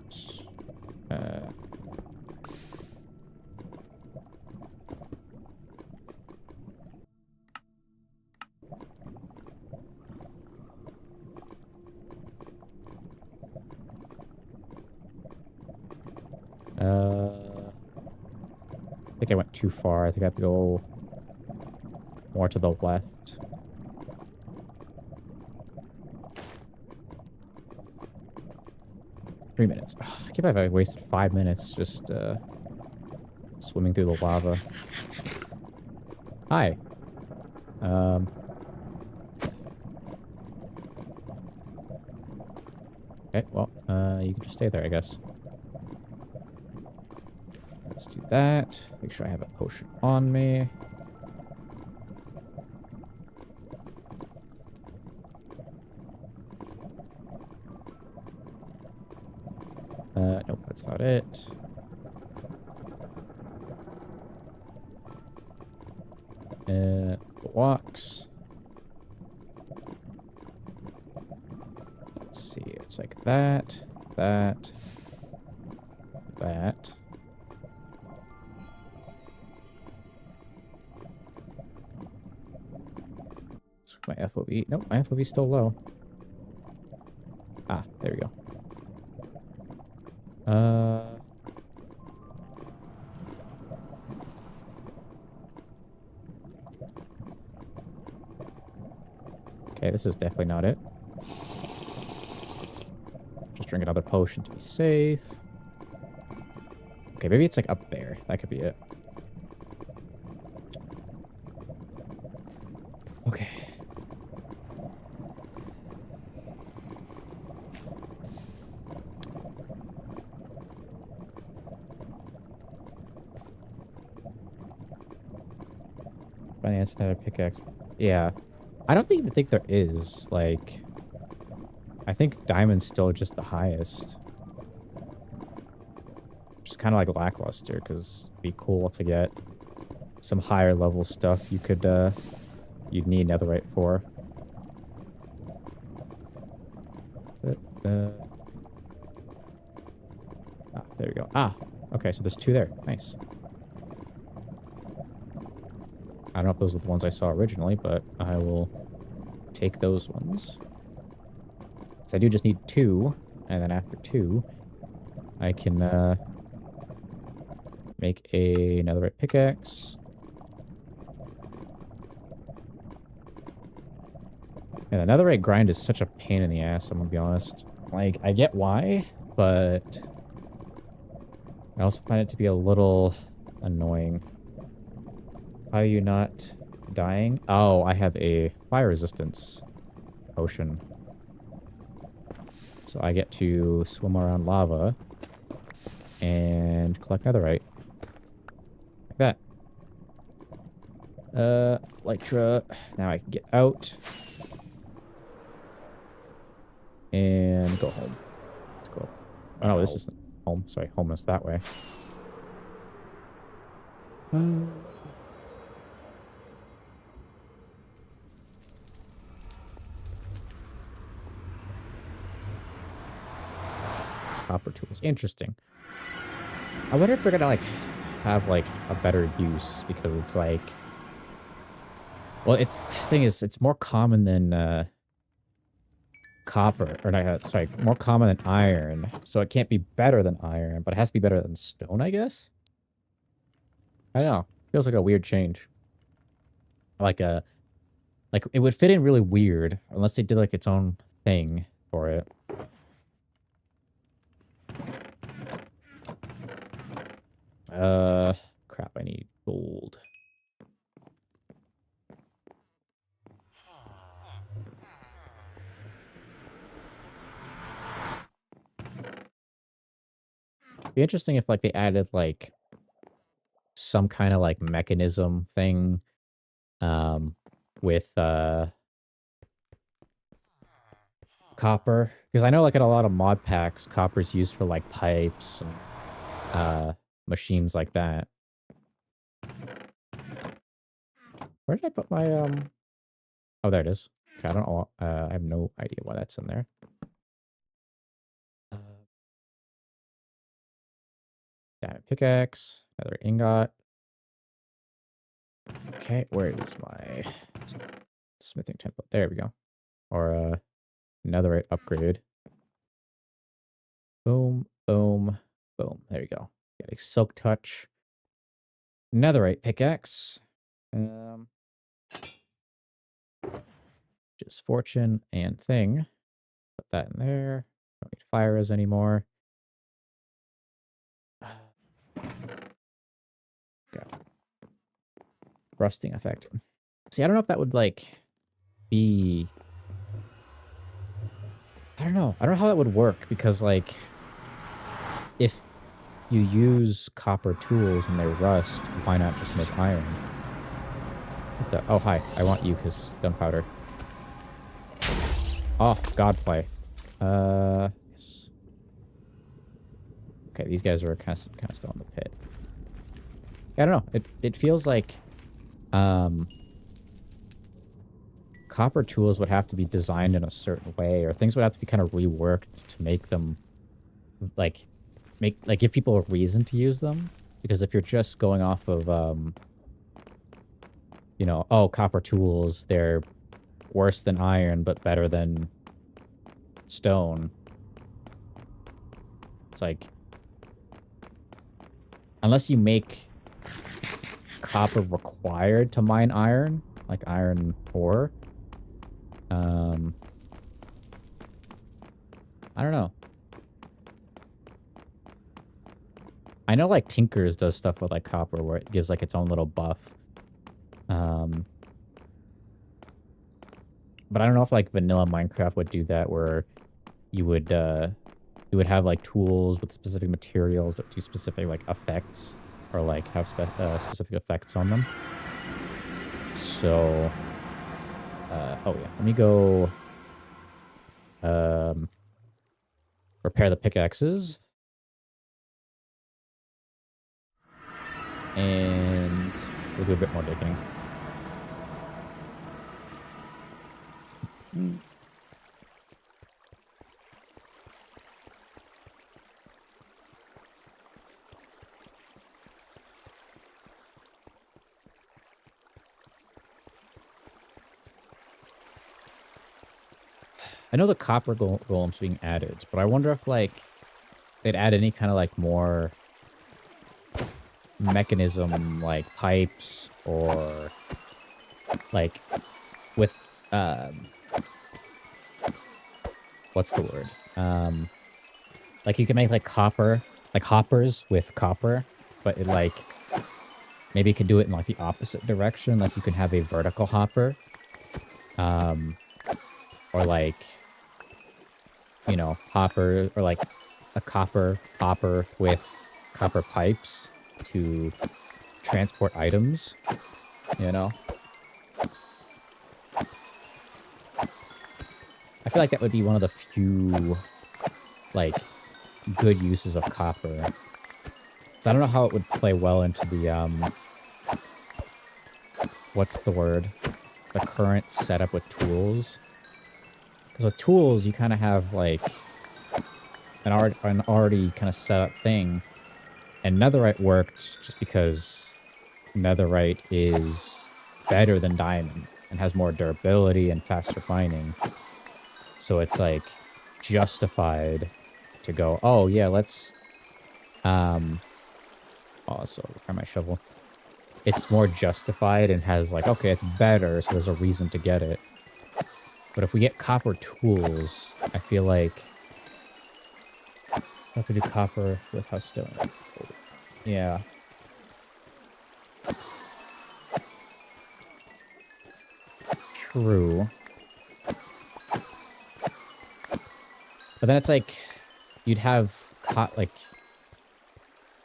Speaker 1: I think I went too far. I think I have to go more to the left. Three minutes. Ugh, I can't believe I wasted 5 minutes just swimming through the lava. Hi. Okay, well, you can just stay there, I guess. Let's do that. Make sure I have a potion on me. Nope, that's not it. Blocks. Let's see, it's like that, that. That's my FOV. Nope, my FOV's still low. Ah, there we go. Okay, this is definitely not it. Just drink another potion to be safe. Okay, maybe it's like up there. That could be it. Okay. Find the answer to that pickaxe. Yeah. I don't even think there is. Like, I think diamond's still just the highest. Which is kind of like lackluster, because it'd be cool to get some higher level stuff you'd need netherite for. There we go. Ah, okay, so there's 2 there. Nice. I don't know if those are the ones I saw originally, but I will take those ones. So I do just need 2, and then after 2, I can make a netherite pickaxe. And the netherite grind is such a pain in the ass, I'm gonna be honest. Like, I get why, but I also find it to be a little annoying. How are you not dying? Oh, I have a fire resistance potion. So I get to swim around lava and collect netherite. Like that. Elytra. Now I can get out. And go home. Let's go. Oh no, this isn't home. Sorry, home is that way. Copper tools. Interesting. I wonder if they're gonna like have like a better use, because it's like, well, the thing is, it's more common than copper, or not, sorry, more common than iron. So it can't be better than iron, but it has to be better than stone, I guess. I don't know. Feels like a weird change. Like it would fit in really weird unless they did like its own thing for it. Crap, I need gold. It'd be interesting if like they added like some kind of like mechanism thing with copper, because I know like in a lot of mod packs copper's used for like pipes and machines like that. Where did I put my oh, there it is. Okay, I don't know, I have no idea why that's in there. Diamond pickaxe, another ingot. Okay, where is my smithing template? There we go. Or netherite upgrade. Boom, boom, boom. There we go. Get a silk touch. Netherite pickaxe. Just fortune and thing. Put that in there. Don't need fire res anymore. Okay. Rusting effect. See, I don't know if that would like be. I don't know. I don't know how that would work, because like if you use copper tools and they rust, why not just make iron? What the? Oh, hi. I want you because gunpowder. Oh, god play. Yes. Okay, these guys are kind of still in the pit. I don't know. It feels like copper tools would have to be designed in a certain way, or things would have to be kind of reworked to make them like give people a reason to use them. Because if you're just going off of you know, oh, copper tools, they're worse than iron but better than stone. It's like, unless you make copper required to mine iron, like iron ore, I don't know. I know like Tinkers does stuff with like copper where it gives like its own little buff. But I don't know if like vanilla Minecraft would do that, where you would have like tools with specific materials that do specific like effects, or like have specific effects on them. So, oh yeah, let me go repair the pickaxes. And we'll do a bit more digging. I know the copper golem's being added, but I wonder if, like, they'd add any kind of, like, more mechanism, like pipes, or, like, with, what's the word? Like, you can make, like, copper, like, hoppers with copper, but it, like, maybe you could do it in, like, the opposite direction. Like, you can have a vertical hopper, or, like, you know, hopper, or, like, a copper hopper with copper pipes to transport items, you know? I feel like that would be one of the few, like, good uses of copper. So I don't know how it would play well into the, what's the word? The current setup with tools. Because with tools, you kind of have, like, an already kind of set up thing. And netherite works just because netherite is better than diamond and has more durability and faster mining. So it's, like, justified to go, oh, yeah, let's, also repair my shovel. It's more justified and has, like, okay, it's better, so there's a reason to get it. But if we get copper tools, I feel like I have to do copper with stone. Yeah. True. But then it's like, you'd have, like,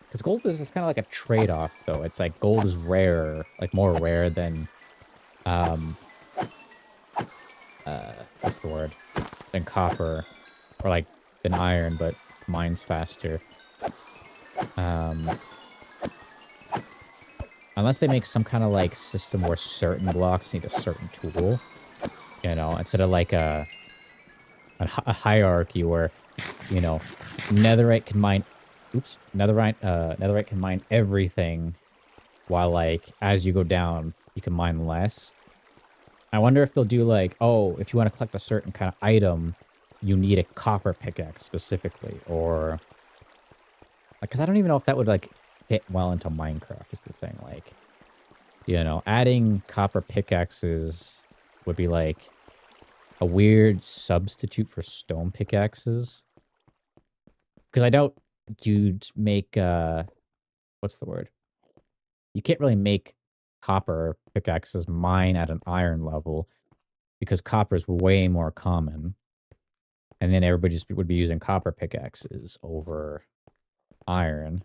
Speaker 1: because gold is kind of like a trade-off, though. It's like gold is rare, like more rare than, what's the word? Than copper, or like than iron, but mines faster. Unless they make some kind of like system where certain blocks need a certain tool, you know, instead of like a hierarchy where, you know, netherite can mine, netherite can mine everything, while like as you go down, you can mine less. I wonder if they'll do like, oh, if you want to collect a certain kind of item, you need a copper pickaxe specifically, or because I don't even know if that would like fit well into Minecraft is the thing. Like, you know, adding copper pickaxes would be like a weird substitute for stone pickaxes. Because I doubt you'd make, what's the word? You can't really make copper pickaxes mine at an iron level because copper is way more common. And then everybody just would be using copper pickaxes over iron.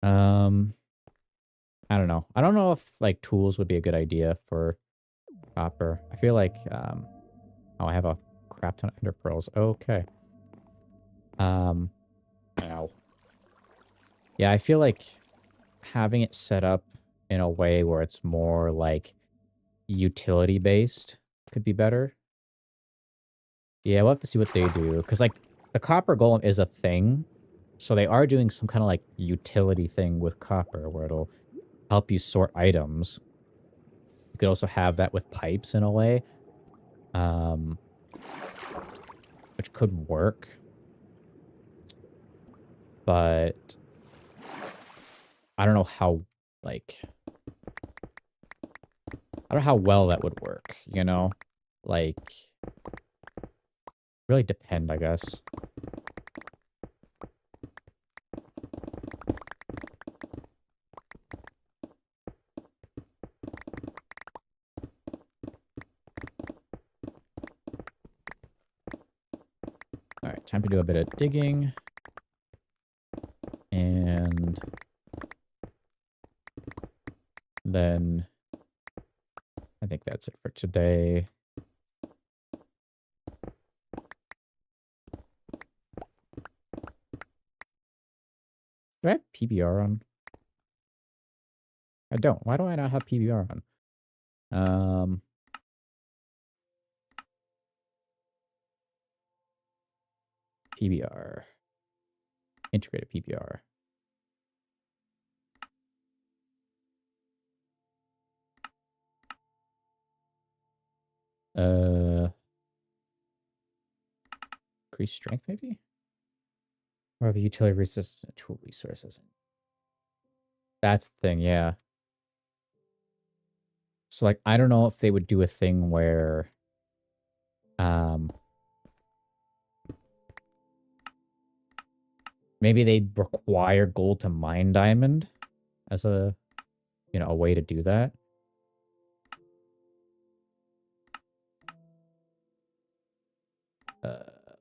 Speaker 1: I don't know. I don't know if like tools would be a good idea for copper. I feel like oh, I have a crap ton of ender pearls. Okay. Ow. Yeah, I feel like having it set up in a way where it's more like utility based could be better. Yeah, we'll have to see what they do because like the copper golem is a thing. So they are doing some kind of like utility thing with copper where it'll help you sort items. You could also have that with pipes in a way, which could work. But I don't know how, like, I don't know how well that would work, you know? Like, really depend, I guess. Alright, time to do a bit of digging. And Then I think that's it for today. Do I have PBR on? I don't. Why do I not have PBR on? PBR. Integrated PBR. Increase strength, maybe? Or have a utility resource, tool resources. That's the thing, yeah. So, like, I don't know if they would do a thing where, maybe they'd require gold to mine diamond as a, a way to do that.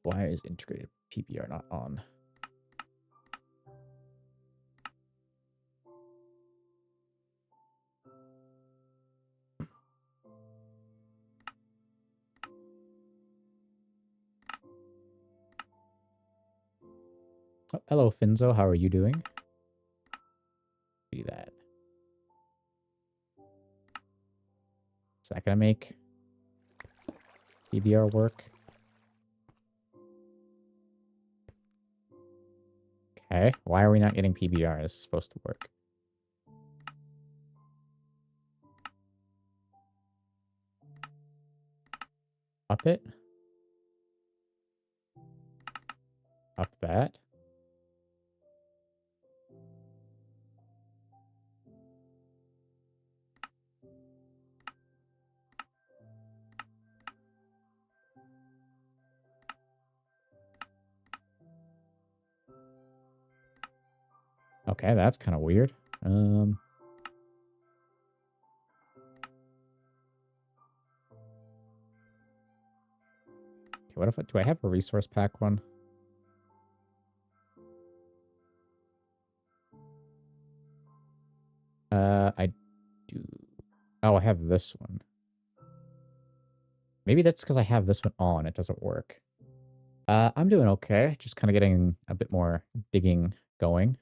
Speaker 1: Why is integrated PBR not on? Oh, hello, Finzo. How are you doing? Do that. Is that gonna make PBR work? Okay. Why are we not getting PBR? This is supposed to work. Up it. Up that. Okay, that's kind of weird. Okay, what if do I have a resource pack one? I do. Oh, I have this one. Maybe that's because I have this one on. It doesn't work. I'm doing okay. Just kind of getting a bit more digging going.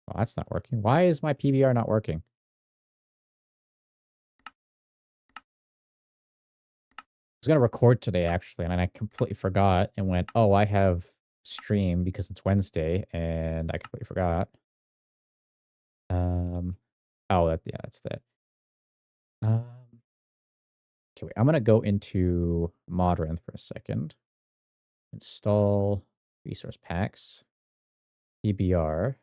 Speaker 1: Well, that's not working. Why is my PBR not working? I was going to record today, actually, and then I completely forgot and went, oh, I have stream because it's Wednesday, and I completely forgot. Oh, yeah, that's that. Okay, wait, I'm going to go into Modern for a second. Install resource packs, PBR.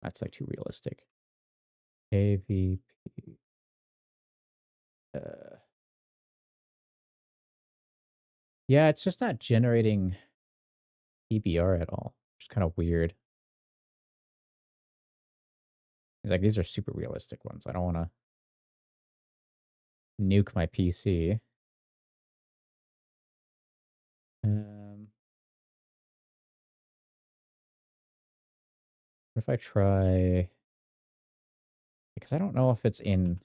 Speaker 1: That's like too realistic. AVP. Yeah, it's just not generating PBR at all. It's kind of weird. It's like, these are super realistic ones. I don't want to nuke my PC. What if I try... Because I don't know if it's in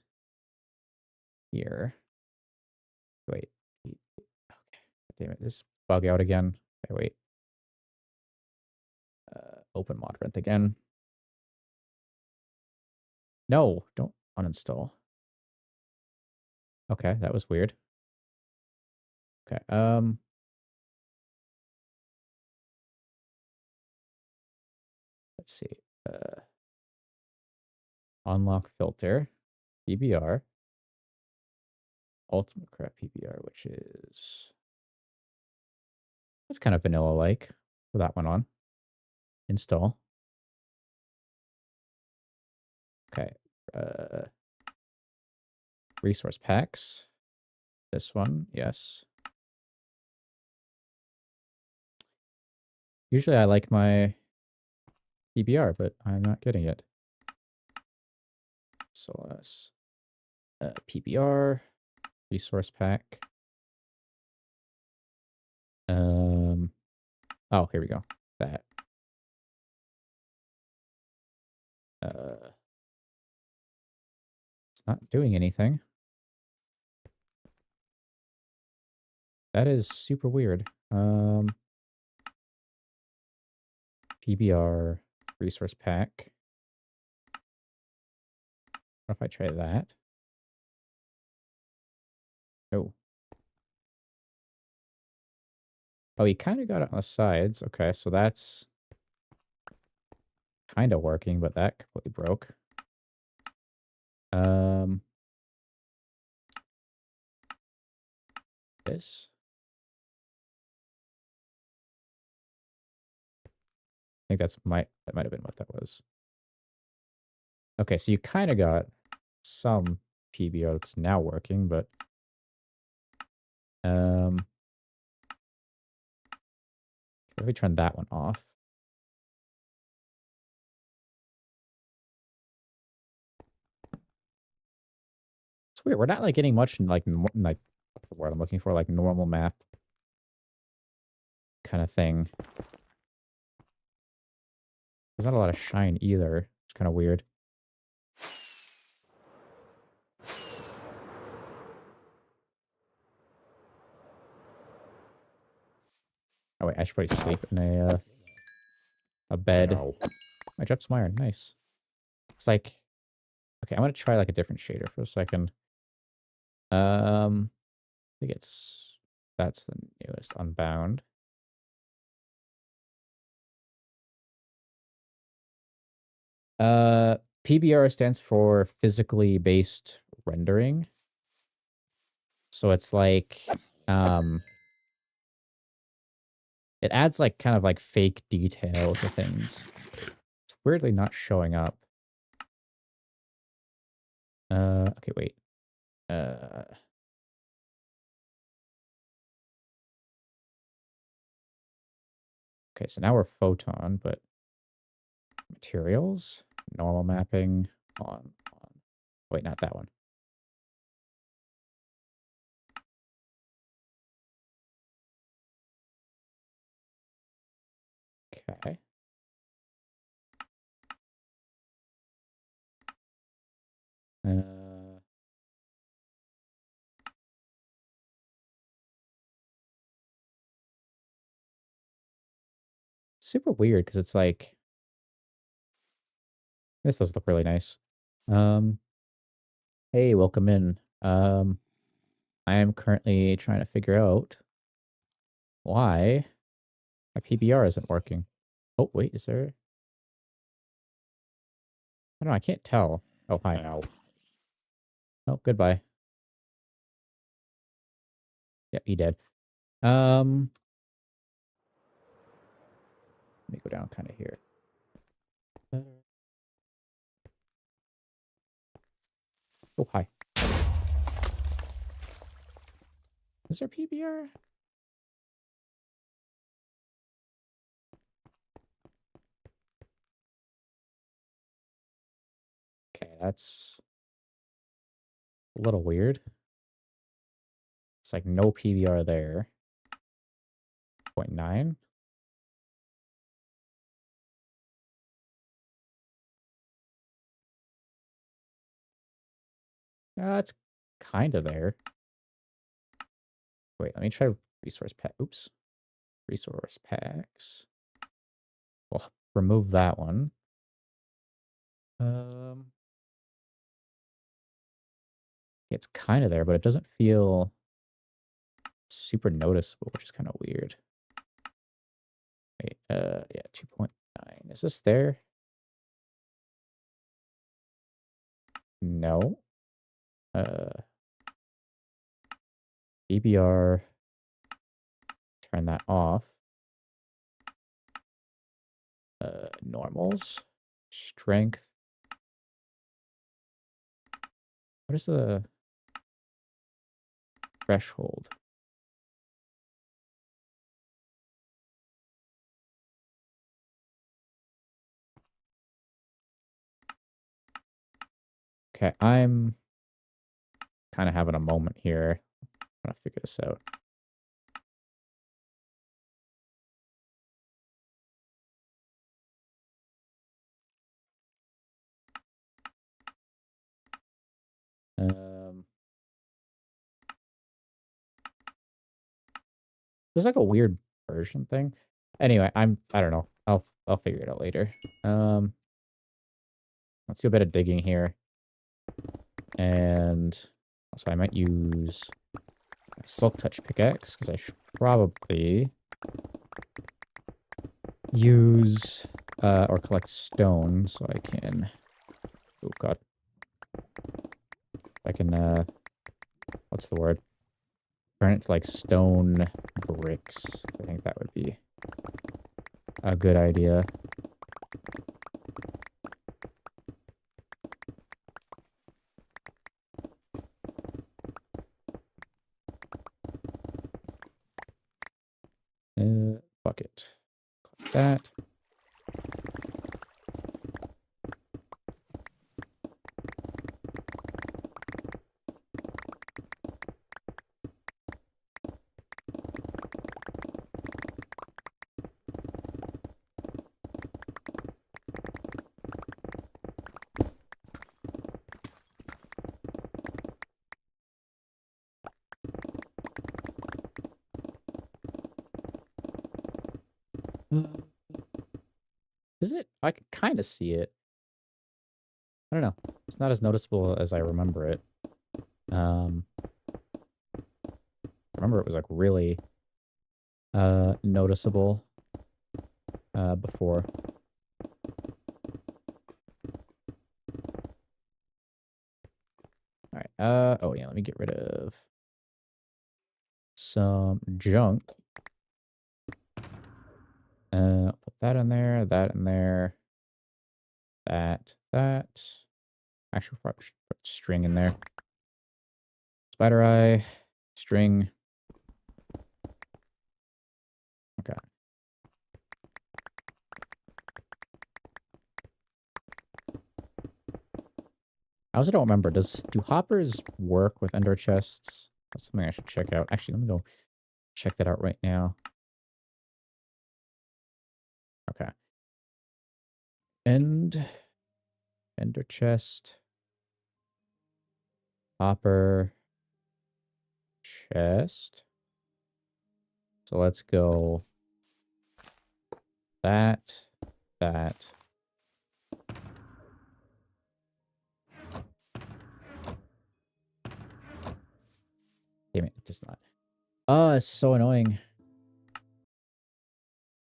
Speaker 1: here. Wait. Okay. Damn it. This bug out again. Okay, wait. Open Modrith again. No, don't uninstall. Okay, that was weird. Okay, let's see. Unlock filter, PBR, EmberCraft PBR, which is... It's kind of vanilla-like for that one on. Install. Okay. Resource packs. This one, yes. Usually I like my PBR, but I'm not getting it. So PBR, resource pack. Oh, here we go. That. It's not doing anything. That is super weird. PBR resource pack. What if I try that? Oh. Oh, you kind of got it on the sides. Okay, so that's kind of working, but that completely broke. This. I think that might have been what that was. Okay, so you kind of got some PBR that's now working, but let me turn that one off. It's weird. We're not like getting much in like what's the word I'm looking for? Like normal map kind of thing. There's not a lot of shine either. It's kind of weird. Oh wait, I should probably sleep in a bed. I dropped some iron. Nice. It's like, okay, I'm gonna try like a different shader for a second. I think that's the newest Unbound. PBR stands for physically based rendering. So it's like, it adds like kind of like fake detail to things. It's weirdly not showing up. Okay, wait. Okay, so now we're photon, but materials, normal mapping on. Wait, not that one. Okay. Super weird because it's like, this does look really nice. Hey, welcome in. I am currently trying to figure out why my PBR isn't working. Oh, wait, is there? I don't know, I can't tell. Oh, hi. Oh, goodbye. Yeah, he did. Let me go down kind of here. Oh, hi. Is there PBR? Okay, that's a little weird. It's like no PBR there. 0.9. It's kind of there. Wait, let me try resource pack. Oops. Resource packs. Well, remove that one. It's kind of there, but it doesn't feel super noticeable, which is kind of weird. Wait, yeah, 2.9. Is this there? No. BBR. Turn that off. Normals. Strength. What is the threshold? Okay, I'm kind of having a moment here. I'm trying to figure this out. There's like a weird version thing. Anyway, I don't know. I'll figure it out later. Let's do a bit of digging here. And also I might use my Silk Touch pickaxe because I should probably use or collect stone so I can. Oh god. I can what's the word? Turn it to like stone bricks. I think that would be a good idea. Bucket. Click that. Is it? I can kind of see it. I don't know. It's not as noticeable as I remember it. I remember it was like really noticeable before. All right. Oh yeah, let me get rid of some junk. Put that in there, that in there, that. Actually, probably should put string in there. Spider eye, string. Okay. I also don't remember. Do hoppers work with ender chests? That's something I should check out. Actually, let me go check that out right now. Okay. Ender chest. Hopper chest. So let's go that. Damn it, it does not. Oh, it's so annoying.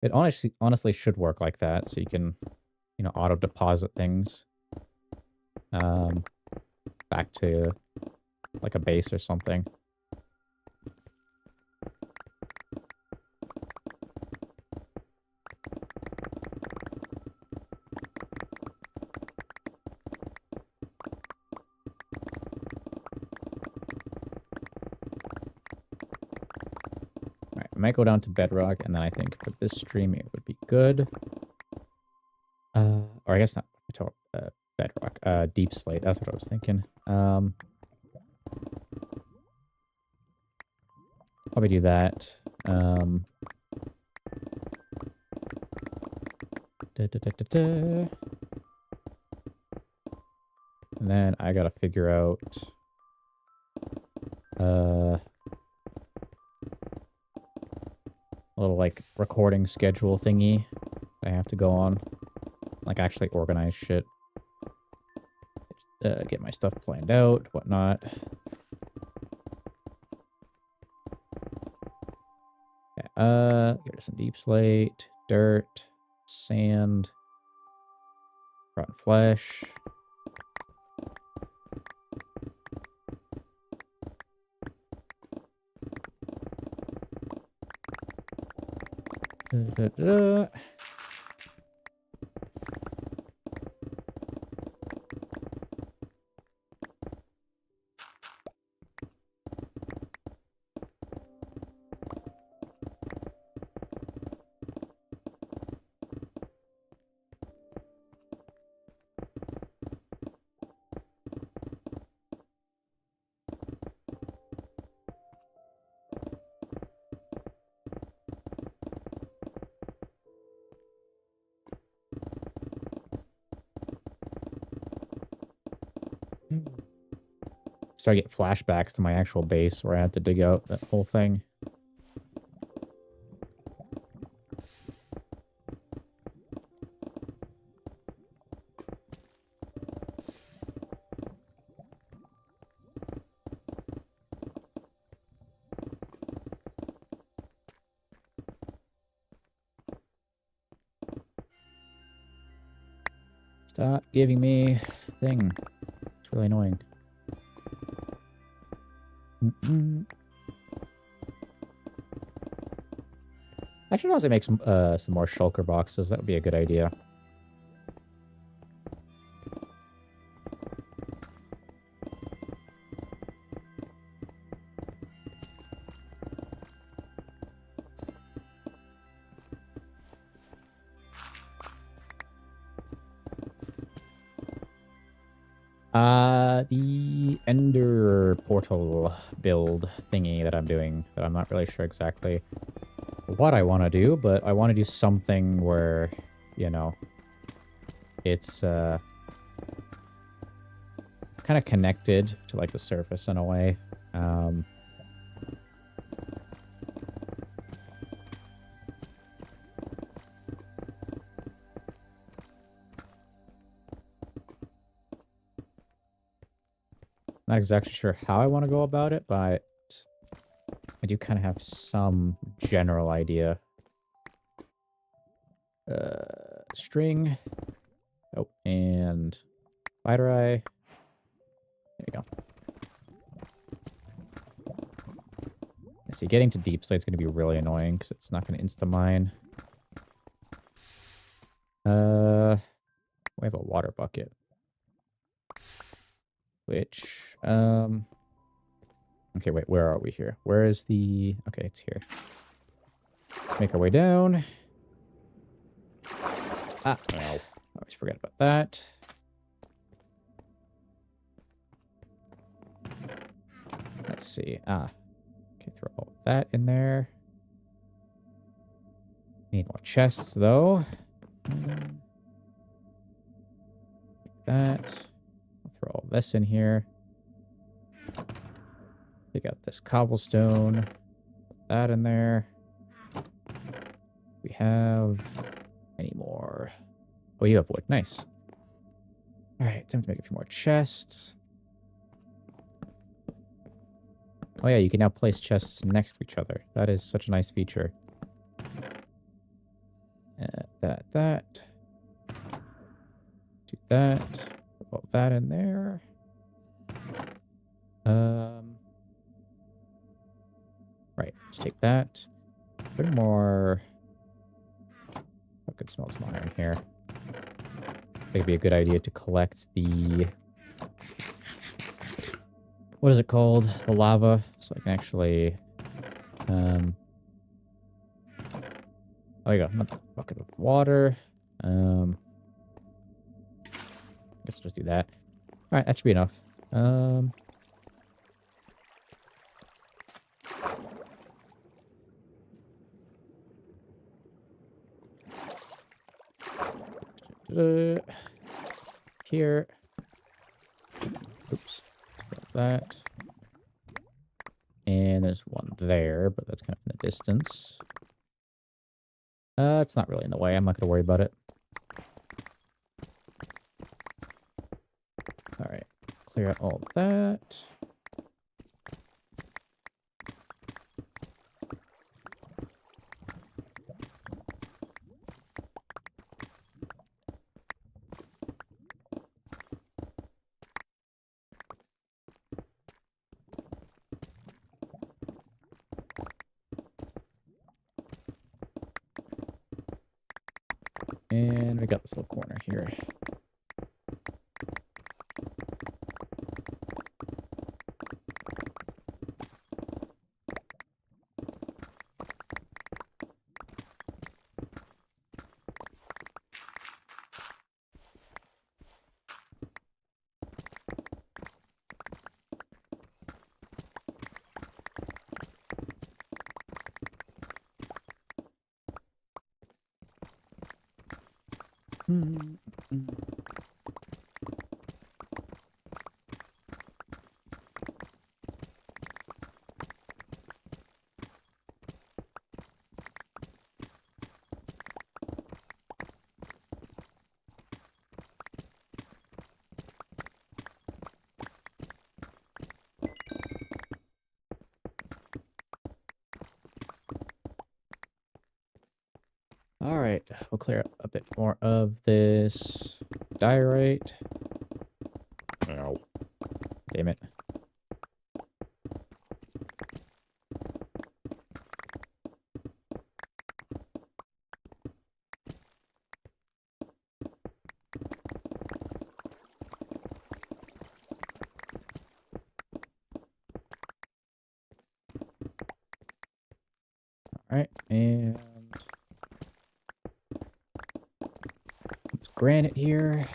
Speaker 1: It honestly should work like that, so you can, auto deposit things back to like a base or something. Alright, I might go down to bedrock, and then I think for this stream it would be good. Or I guess not bedrock. Deep slate, that's what I was thinking. Probably do that. And then I gotta figure out a little like recording schedule thingy I have to go on. Like actually organize shit. Get my stuff planned out, whatnot. Okay, here's some deep slate, dirt, sand, rotten flesh. So I get flashbacks to my actual base where I had to dig out that whole thing. Stop giving me thing. It's really annoying. I should also make some more shulker boxes. That would be a good idea. The Ender portal build thingy that I'm doing, that I'm not really sure exactly what I want to do, but I want to do something where, you know, it's kind of connected to like the surface in a way. Not exactly sure how I want to go about it, but I do kind of have some general idea. String. Oh, and spider eye. There you go. See, getting to deep slate's going to be really annoying because it's not going to insta-mine. We have a water bucket. Which, okay, wait, where are we here? Where is the... Okay, it's here. Let's make our way down. Ah, no. Always forget about that. Let's see. Ah. Okay, throw all that in there. Need more chests, though. Like that. I'll throw all this in here. Take out this cobblestone. Put that in there. We have any more? Oh, you have wood. Nice. All right, time to make a few more chests. Oh yeah, you can now place chests next to each other. That is such a nice feature. That. Do that. Put that in there. Right, let's take that. A bit more... I could smell some iron here. I think it'd be a good idea to collect the... What is it called? The lava. So I can actually... Oh, you go. Another bucket of water. Let's just do that. Alright, that should be enough. Here. Oops. That. And there's one there, but that's kind of in the distance. It's not really in the way. I'm not going to worry about it. Alright. Clear out all that. And we got this little corner here. All right, we'll clear up a bit more of this diorite. Oh. Damn it. Alright, and there's granite here.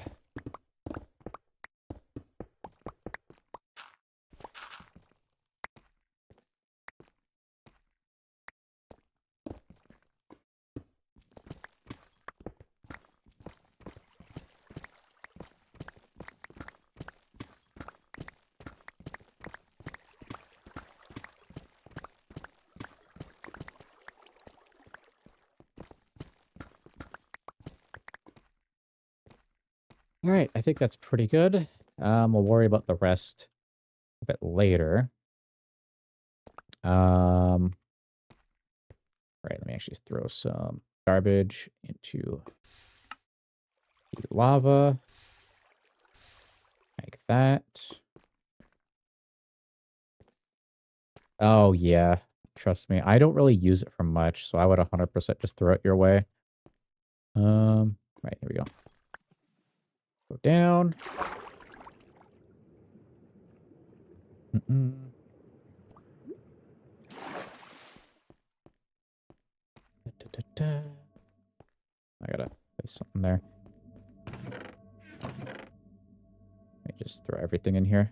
Speaker 1: All right, I think that's pretty good. We'll worry about the rest a bit later. Right, let me actually throw some garbage into the lava. Like that. Oh, yeah. Trust me, I don't really use it for much, so I would 100% just throw it your way. Right, here we go. Go down. I gotta place something there. Let me just throw everything in here.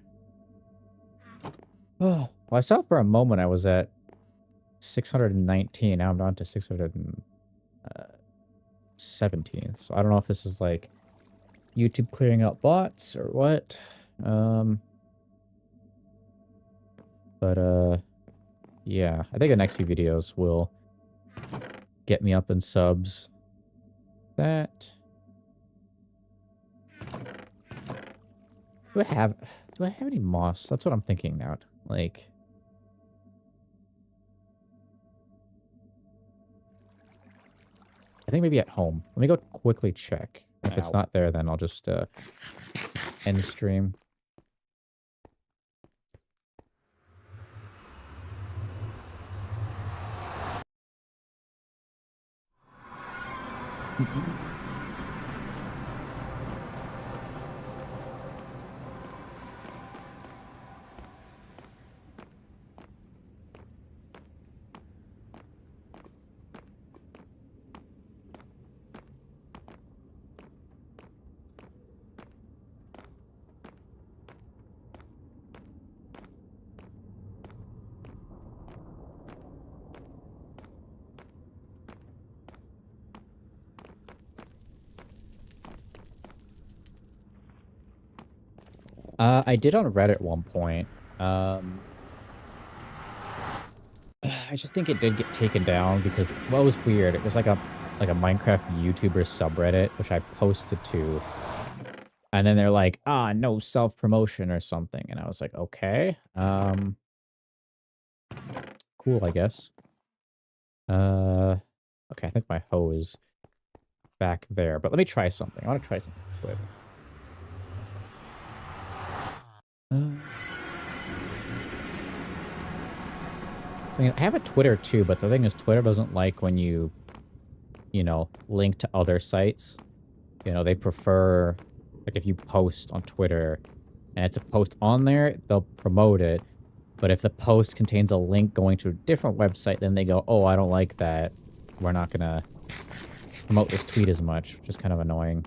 Speaker 1: Oh, well, I saw for a moment I was at 619. Now I'm down to 617. So I don't know if this is like YouTube clearing out bots or what. But yeah, I think the next few videos will get me up in subs. That. Do I have any moss? That's what I'm thinking now. Like, I think maybe at home. Let me go quickly check. If it's not there, then I'll just end stream. I did on Reddit at one point. I just think it did get taken down because, well, it was weird. It was like a Minecraft YouTuber subreddit, which I posted to. And then they're like, no self-promotion or something. And I was like, okay. Cool, I guess. Okay, I think my hoe is back there. But let me try something. I want to try something quick. I have a Twitter too, but the thing is, Twitter doesn't like when you link to other sites. They prefer, like, if you post on Twitter and it's a post on there, they'll promote it. But if the post contains a link going to a different website, then they go, oh, I don't like that. We're not going to promote this tweet as much, which is kind of annoying.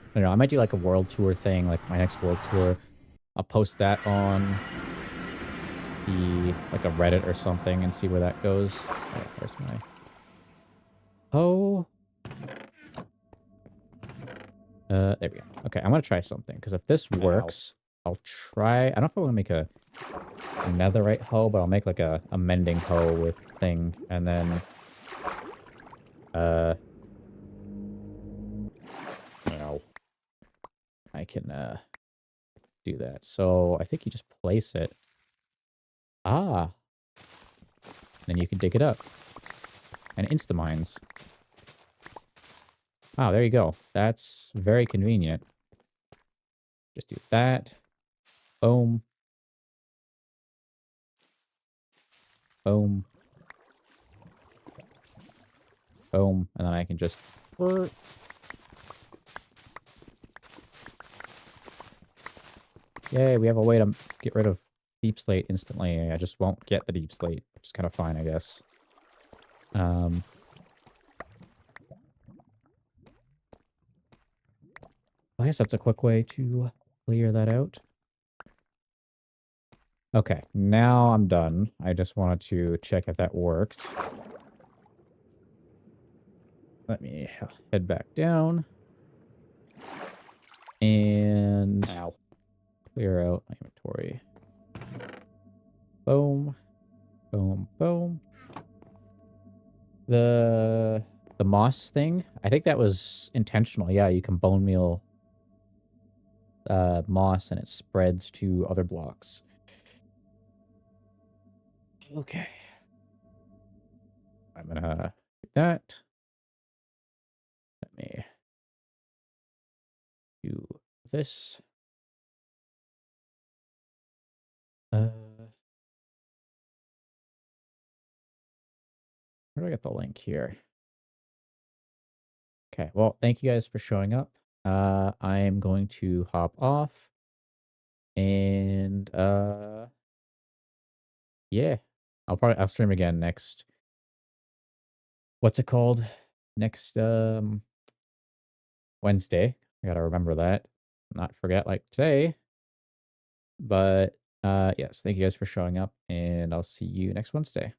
Speaker 1: I don't know, I might do like a world tour thing, like my next world tour. I'll post that on like a Reddit or something and see where that goes. Right, where's my... Oh. There we go. Okay, I'm gonna try something, because if this works, I'll try... I don't know if I want to make a netherite hoe, but I'll make like a mending hoe with thing, and then... I can, do that. So I think you just place it. Ah. Then you can dig it up. And insta-mines. Oh, there you go. That's very convenient. Just do that. Boom. Boom. Boom. And then I can just... Yay, we have a way to get rid of deep slate instantly. I just won't get the deep slate, which is kind of fine, I guess. I guess that's a quick way to clear that out. Okay, now I'm done. I just wanted to check if that worked. Let me head back down. And clear out my inventory. Boom. Boom. Boom. The moss thing, I think that was intentional. Yeah, you can bone meal moss and it spreads to other blocks. Okay. I'm gonna do that. Let me do this. Where do I get the link here? Okay, well, thank you guys for showing up. I am going to hop off. And yeah. I'll stream again next. What's it called? Next Wednesday. I gotta remember that. Not forget like today. But yes, thank you guys for showing up, and I'll see you next Wednesday.